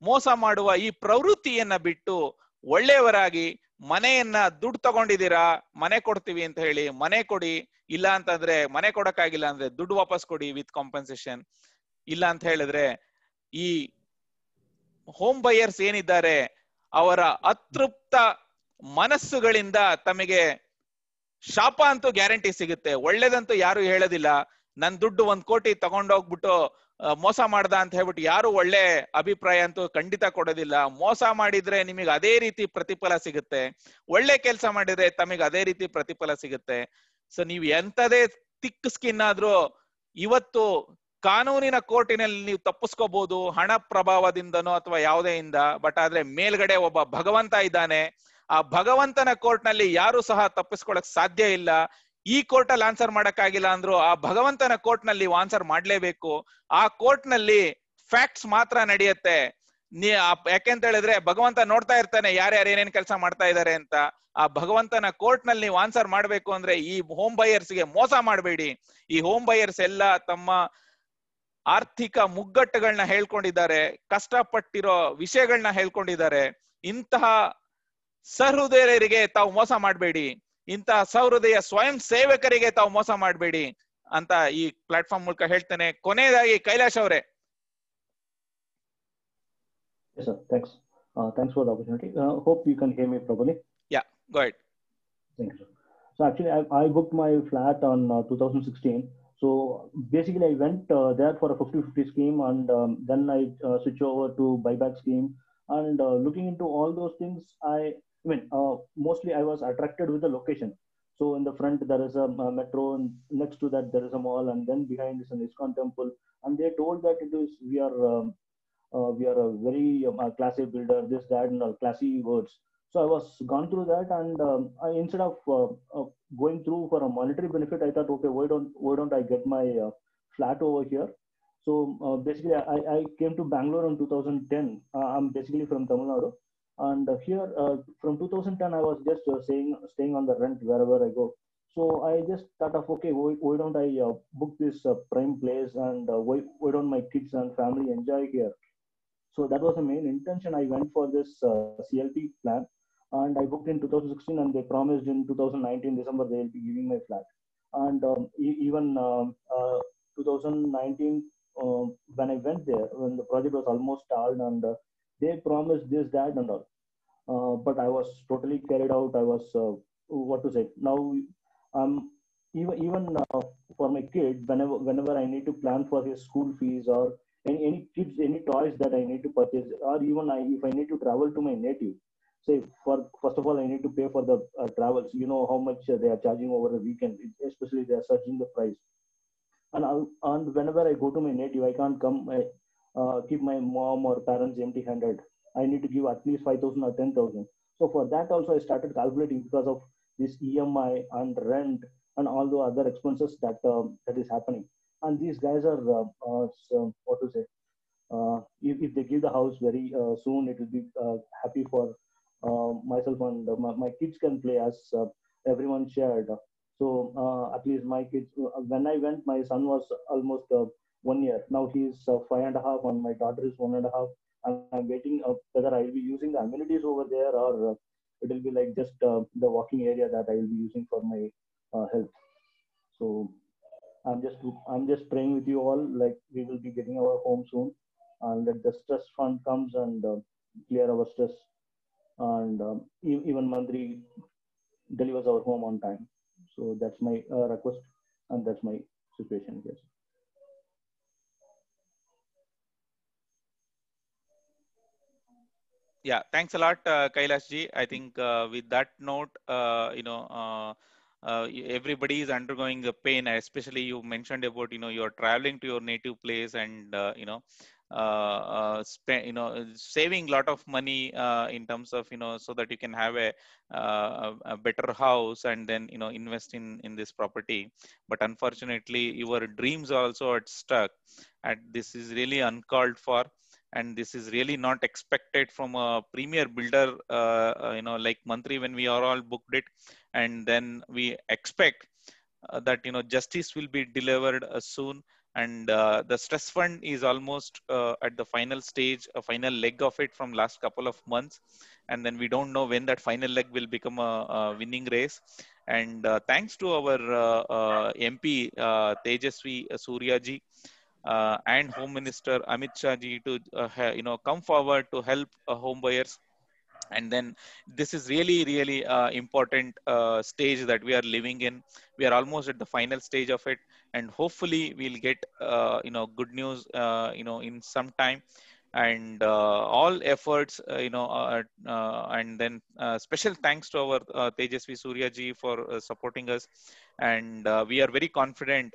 ಮೋಸ ಮಾಡುವ ಈ ಪ್ರವೃತ್ತಿಯನ್ನ ಬಿಟ್ಟು ಒಳ್ಳೆಯವರಾಗಿ, ಮನೆಯನ್ನ ದುಡ್ಡು ತಗೊಂಡಿದ್ದೀರಾ ಮನೆ ಕೊಡ್ತೀವಿ ಅಂತ ಹೇಳಿ ಮನೆ ಕೊಡಿ, ಇಲ್ಲ ಅಂತಂದ್ರೆ ಮನೆ ಕೊಡಕ್ಕಾಗಿಲ್ಲ ಅಂದ್ರೆ ದುಡ್ಡು ವಾಪಸ್ ಕೊಡಿ ವಿತ್ ಕಾಂಪನ್ಸೇಷನ್. ಇಲ್ಲ ಅಂತ ಹೇಳಿದ್ರೆ ಈ ಹೋಮ್ ಬೈಯರ್ಸ್ ಏನಿದ್ದಾರೆ ಅವರ ಅತೃಪ್ತ ಮನಸ್ಸುಗಳಿಂದ ತಮಗೆ ಶಾಪ ಅಂತೂ ಗ್ಯಾರಂಟಿ ಸಿಗುತ್ತೆ, ಒಳ್ಳೇದಂತೂ ಯಾರು ಹೇಳೋದಿಲ್ಲ. ನನ್ ದುಡ್ಡು 1 ಕೋಟಿ ತಗೊಂಡೋಗ್ಬಿಟ್ಟು ಮೋಸ ಮಾಡ್ದ ಅಂತ ಹೇಳ್ಬಿಟ್ಟು ಯಾರು ಒಳ್ಳೆ ಅಭಿಪ್ರಾಯ ಅಂತೂ ಖಂಡಿತ ಕೊಡೋದಿಲ್ಲ. ಮೋಸ ಮಾಡಿದ್ರೆ ನಿಮಗೆ ಅದೇ ರೀತಿ ಪ್ರತಿಫಲ ಸಿಗುತ್ತೆ, ಒಳ್ಳೆ ಕೆಲಸ ಮಾಡಿದ್ರೆ ತಮಗೆ ಅದೇ ರೀತಿ ಪ್ರತಿಫಲ ಸಿಗುತ್ತೆ. ಸೊ ನೀವು ಎಂತದೇ ತಿಕ್ ಸ್ಕಿನ್ ಆದ್ರೂ ಇವತ್ತು ಕಾನೂನಿನ ಕೋರ್ಟಿನಲ್ಲಿ ನೀವು ತಪ್ಪಿಸ್ಕೋಬಹುದು, ಹಣ ಪ್ರಭಾವದಿಂದನೋ ಅಥವಾ ಯಾವುದೇ ಇಂದ. ಬಟ್ ಆದ್ರೆ ಮೇಲ್ಗಡೆ ಒಬ್ಬ ಭಗವಂತ ಇದ್ದಾನೆ, ಆ ಭಗವಂತನ ಕೋರ್ಟ್ ನಲ್ಲಿ ಯಾರು ಸಹ ತಪ್ಪಿಸ್ಕೊಳಕ್ ಸಾಧ್ಯ ಇಲ್ಲ. ಈ ಕೋರ್ಟ್ ಅಲ್ಲಿ ಆನ್ಸರ್ ಮಾಡಕ್ಕಾಗಿಲ್ಲ ಅಂದ್ರು ಆ ಭಗವಂತನ ಕೋರ್ಟ್ ನಲ್ಲಿ ಆನ್ಸರ್ ಮಾಡ್ಲೇಬೇಕು. ಆ ಕೋರ್ಟ್ ನಲ್ಲಿ ಫ್ಯಾಕ್ಟ್ಸ್ ಮಾತ್ರ ನಡೆಯುತ್ತೆ. ಯಾಕೆಂತ ಹೇಳಿದ್ರೆ ಭಗವಂತ ನೋಡ್ತಾ ಇರ್ತಾನೆ ಯಾರ್ಯಾರು ಏನೇನ್ ಕೆಲಸ ಮಾಡ್ತಾ ಇದಾರೆ ಅಂತ. ಆ ಭಗವಂತನ ಕೋರ್ಟ್ ನಲ್ಲಿ ನೀವು ಆನ್ಸರ್ ಮಾಡ್ಬೇಕು ಅಂದ್ರೆ ಈ ಹೋಮ್ ಬೈಯರ್ಸ್ ಗೆ ಮೋಸ ಮಾಡಬೇಡಿ. ಈ ಹೋಮ್ ಬೈಯರ್ಸ್ ಎಲ್ಲ ತಮ್ಮ ಆರ್ಥಿಕ ಮುಗ್ಗಟ್ಟುಗಳನ್ನ ಹೇಳ್ಕೊಂಡಿದ್ದಾರೆ, ಕಷ್ಟಪಟ್ಟಿರೋ ವಿಷಯಗಳನ್ನ ಹೇಳ್ಕೊಂಡಿದ್ದಾರೆ. ಇಂತಹ ಸಹೃದಯರಿಗೆ ತಾವು ಮೋಸ ಮಾಡಬೇಡಿ, ಇಂತಹ ಸಹೃದಯ ಸ್ವಯಂ ಸೇವಕರಿಗೆ ತಾವು ಮೋಸ ಮಾಡಬೇಡಿ ಅಂತ ಈ ಪ್ಲಾಟ್ಫಾರ್ಮ್ ಮೂಲಕ ಹೇಳ್ತೇನೆ. ಕೊನೆಯದಾಗಿ ಕೈಲಾಶ್ ಅವರೇ. Yes, sir. Thanks. Thanks for the opportunity. Hope you can hear me properly. Yeah, go ahead. Thank you, sir. So actually, I booked my flat on 2016. So basically, I went there for a 50-50 scheme, and then I switched over to buyback scheme. And looking into all those things, mostly I was attracted with the location. So in the front there is a metro, and next to that there is a mall, and then behind is an ISKCON temple. And they told that we are a very classy builder, this, that, and classy words. So I was gone through that, and instead of going through for a monetary benefit, I thought, okay, why don't I get my flat over here? So basically, I came to Bangalore in 2010. I'm basically from Tamil Nadu, and here from 2010 I was just staying on the rent wherever I go. So I just thought of, okay, why don't I book this prime place, and why don't my kids and family enjoy here? So that was the main intention. I went for this CLT plan, and I booked in 2016, and they promised in 2019 December they will be giving my flat. And even 2019 when I went there, when the project was almost stalled, and they promised this, that, and all. But I was totally carried out. I was what to say now. Even for my kid, whenever I need to plan for his school fees, or any kids, any toys that I need to purchase, or even if I need to travel to my native, say first of all I need to pay for the travels. You know how much they are charging over the weekend, especially they are surging the price. And whenever I go to my native, I can't come keep my mom or parents empty-handed. I need to give at least 5,000 or 10,000. So for that also I started calculating, because of this EMI and rent and all the other expenses that is happening. And these guys are what to say, if they give the house very soon, it will be happy for myself, and my kids can play as everyone shared. So at least my kids, when I went, my son was almost 1 year. Now he is 5.5, and my daughter is 1.5. And I'm waiting whether I will be using the amenities over there, or it will be like just the walking area that I will be using for my health. So I'm just praying with you all, like we will be getting our home soon, and that the stress fund comes and clear our stress, and even Mantri delivers our home on time. So that's my request, and that's my situation. Yes. Yeah, thanks a lot, Kailash ji. I think with that note, everybody is undergoing a pain, especially you mentioned about, you're traveling to your native place, and, saving a lot of money in terms of, so that you can have a better house and then, invest in this property. But unfortunately, your dreams are also at stuck, and this is really uncalled for. And this is really not expected from a premier builder, like Mantri, when we are all booked it. And then we expect that, justice will be delivered soon. And the stress fund is almost at the final stage, a final leg of it from last couple of months. And then we don't know when that final leg will become a winning race. And thanks to our MP Tejasvi Surya ji, and Home Minister Amit Shah ji to come forward to help home buyers. And then this is really important stage that we are living in. We are almost at the final stage of it, and hopefully we'll get good news in some time. And all efforts, and then special thanks to our Tejasvi Surya ji for supporting us. And we are very confident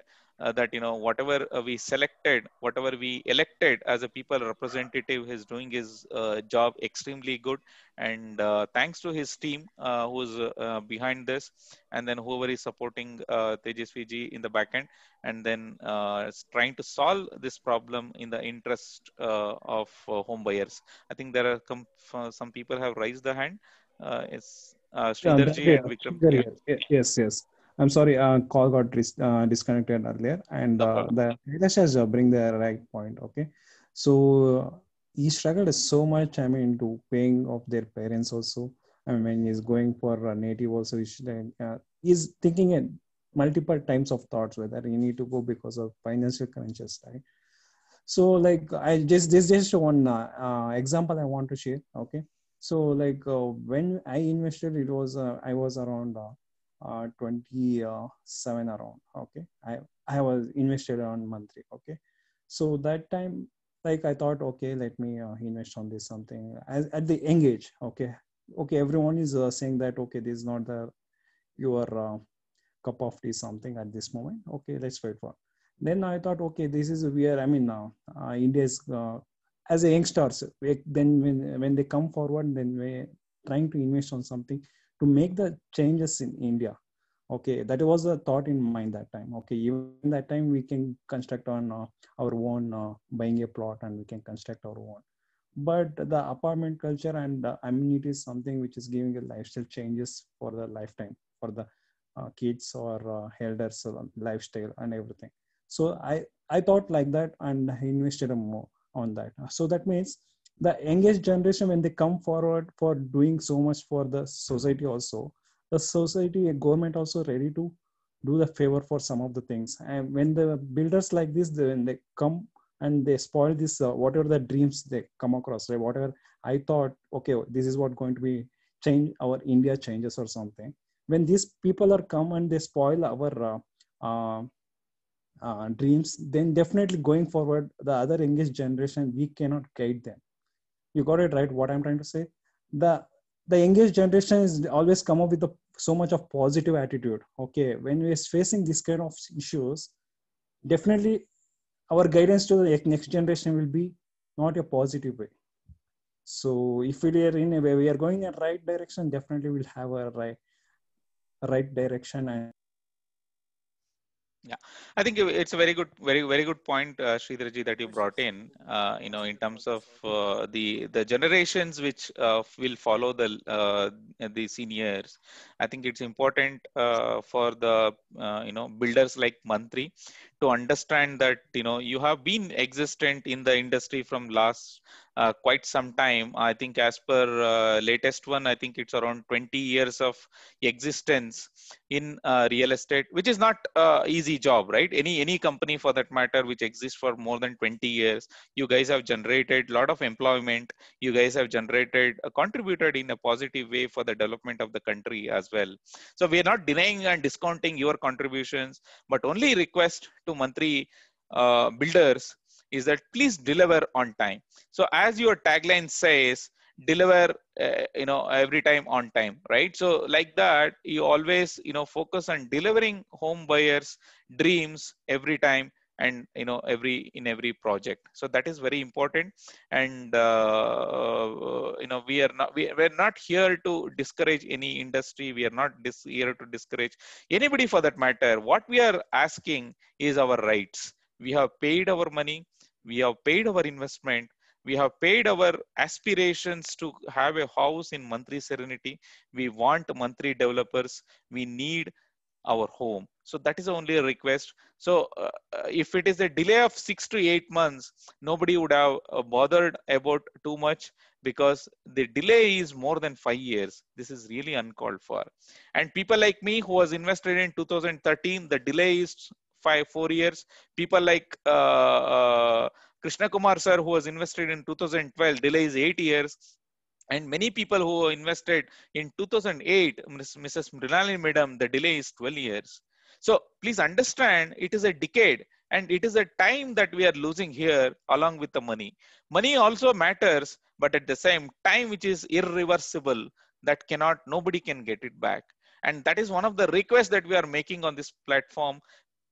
that whatever we selected, whatever we elected as a people representative, is doing his job extremely good. And thanks to his team who's behind this, and then whoever is supporting Tejasvi ji in the back end, and then trying to solve this problem in the interest of home buyers. I think there are some people have raised the hand. It's Sridhar ji and Vikram. Sridhar here. Yes. I'm sorry, call got disconnected earlier, and the Kailash has bring the right point. Okay, so he struggled so much. I mean, to paying off their parents also. I mean, when he's going for a native also, he's thinking it multiple times of thoughts whether he need to go because of financial crunches, right? So like this just one example I want to share. Okay, so like when I invested, it was I was around 27 around. Okay, I was invested on monthly. Okay, so that time, like I thought, okay, let me invest on this something at the young age. Okay, everyone is saying that okay, this is not your cup of tea something at this moment. Okay, let's wait for. Then I thought, okay, this is where I mean now India is as a youngsters. Then when they come forward, then we trying to invest on something to make the changes in India. Okay, that was a thought in mind that time. Okay, even that time we can construct on our own, buying a plot, and we can construct our own. But the apartment culture and the amenity is something which is giving a lifestyle changes for the lifetime for the kids or elders lifestyle and everything. So I thought like that, and I invested more on that. So that means the youngest generation, when they come forward for doing so much for the society also, the society, government also ready to do the favor for some of the things. And when the builders like this, when they come and they spoil this, whatever the dreams they come across, right? Whatever I thought, okay, this is what going to be change our India changes or something. When these people are come and they spoil our dreams, then definitely going forward, the other youngest generation, we cannot guide them. You got it right, what I'm trying to say? The youngest generation is always come up with so much of positive attitude. Okay, when we're facing this kind of issues, definitely our guidance to the next generation will be not a positive way. So if we are in a way, we are going in the right direction, definitely we'll have a right direction. And yeah, I think it's a very good point, Sridharji, that you brought in. In terms of the generations which will follow the seniors. I think it's important for the builders like Mantri to understand that you have been existent in the industry from last quite some time. I think as per latest one, I think it's around 20 years of existence in real estate, which is not easy job, right? Any company for that matter which exists for more than 20 years, you guys have generated a lot of employment. You guys have contributed in a positive way for the development of the country as well. So we are not denying and discounting your contributions, but only request to Mantri builders is that please deliver on time. So as your tagline says, deliver every time on time, right? So like that, you always focus on delivering home buyers dreams every time, and in every project. So that is very important. And we're not here to discourage any industry. We are not here to discourage anybody for that matter. What we are asking is our rights. We have paid our money, we have paid our investment, we have paid our aspirations to have a house in Mantri Serenity. We want Mantri developers. We need our home. So that is only a request. So if it is a delay of 6 to 8 months, nobody would have bothered about too much, because the delay is more than 5 years. This is really uncalled for. And people like me who was invested in 2013, the delay is 4 years. People like Krishna Kumar sir, who was invested in 2012, delay is 8 years. And many people who invested in 2008, Mrs. Mrinalini Madam, the delay is 12 years. So please understand, it is a decade, and it is a time that we are losing here along with the money. Money also matters, but at the same time, which is irreversible, that nobody can get it back. And that is one of the requests that we are making on this platform.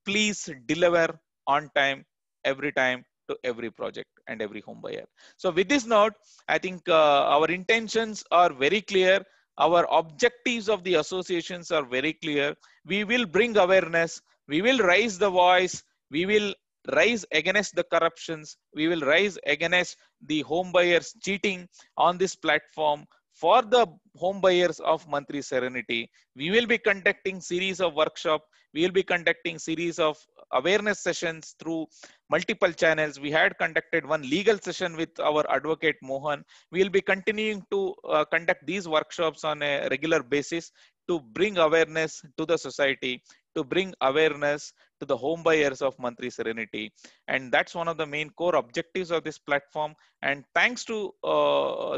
Please deliver on time, every time, to every project and every home buyer. So with this note, I think our intentions are very clear. Our objectives of the associations are very clear. We will bring awareness. We will raise the voice. We will rise against the corruptions. We will rise against the home buyers cheating on this platform. For the home buyers of Mantri Serenity, we will be conducting series of workshops. We will be conducting series of awareness sessions through multiple channels. We had conducted one legal session with our advocate Mohan. We will be continuing to conduct these workshops on a regular basis to bring awareness to the society, to bring awareness to the home buyers of Mantri Serenity. And that's one of the main core objectives of this platform. And thanks to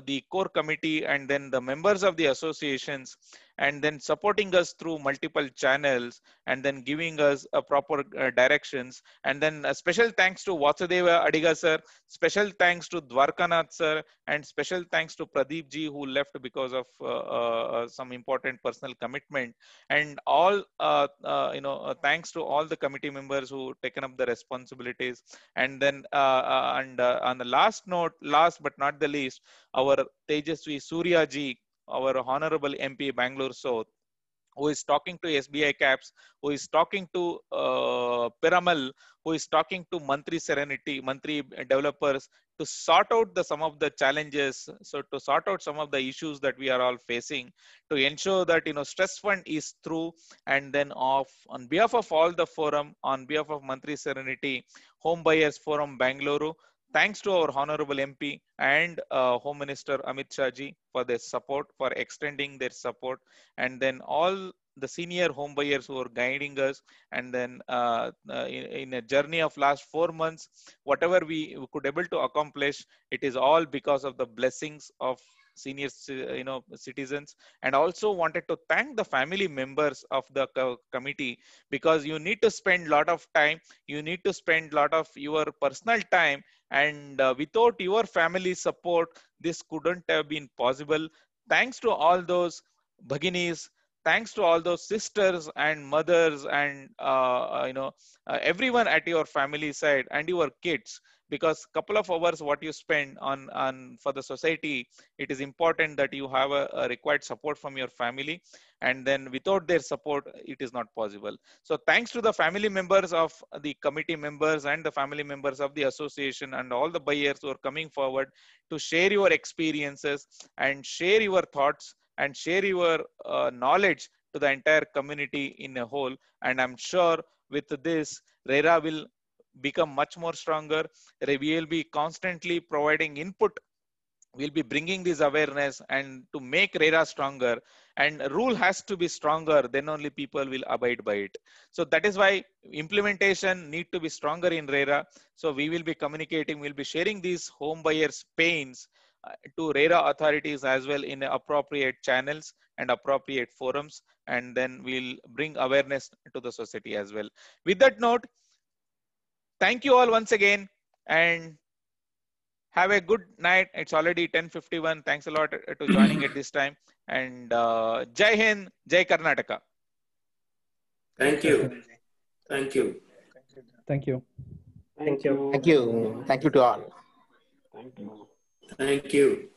the core committee and then the members of the associations, and then supporting us through multiple channels, and then giving us a proper directions. And then a special thanks to Vasudeva Adiga sir, special thanks to Dwarkanath sir, and special thanks to Pradeep ji, who left because of some important personal commitment. And all thanks to all the committee members who taken up the responsibilities. And then on the last note, last but not the least, our Tejasvi Surya ji, our honorable MP Bangalore South, who is talking to SBI Caps, who is talking to Piramal, who is talking to Mantri Serenity, Mantri developers, to sort out some of the challenges, so to sort out some of the issues that we are all facing, to ensure that stress fund is through. And then on behalf of all the forum, on behalf of Mantri Serenity Home Buyers Forum Bangalore, thanks to our honorable MP and Home Minister Amit Shah ji for their support, for extending their support, and then all the senior home buyers who are guiding us. And then in a journey of last 4 months, whatever we could able to accomplish, it is all because of the blessings of senior citizens. And also wanted to thank the family members of the committee, because you need to spend a lot of time, you need to spend a lot of your personal time, and without your family support, this couldn't have been possible. Thanks to all those bhaginis, thanks to all those sisters and mothers and everyone at your family side and your kids, because couple of hours what you spend on for the society, it is important that you have a required support from your family, and then without their support it is not possible. So thanks to the family members of the committee members and the family members of the association and all the buyers who are coming forward to share your experiences and share your thoughts and share your knowledge to the entire community in a whole. And I'm sure with this, RERA will become much more stronger. We will be constantly providing input. We'll be bringing this awareness and to make RERA stronger. And rule has to be stronger, then only people will abide by it. So that is why implementation need to be stronger in RERA. So we will be communicating, we'll be sharing these home buyers' pains to RERA authorities as well in appropriate channels and appropriate forums, and then we'll bring awareness to the society as well. With that note, thank you all once again, and have a good night. It's already 10:51. Thanks a lot to joining at this time, and Jai Hind, Jai Karnataka. Thank you. Thank you. Thank you. Thank you. Thank you. Thank you to all. Thank you. Thank you.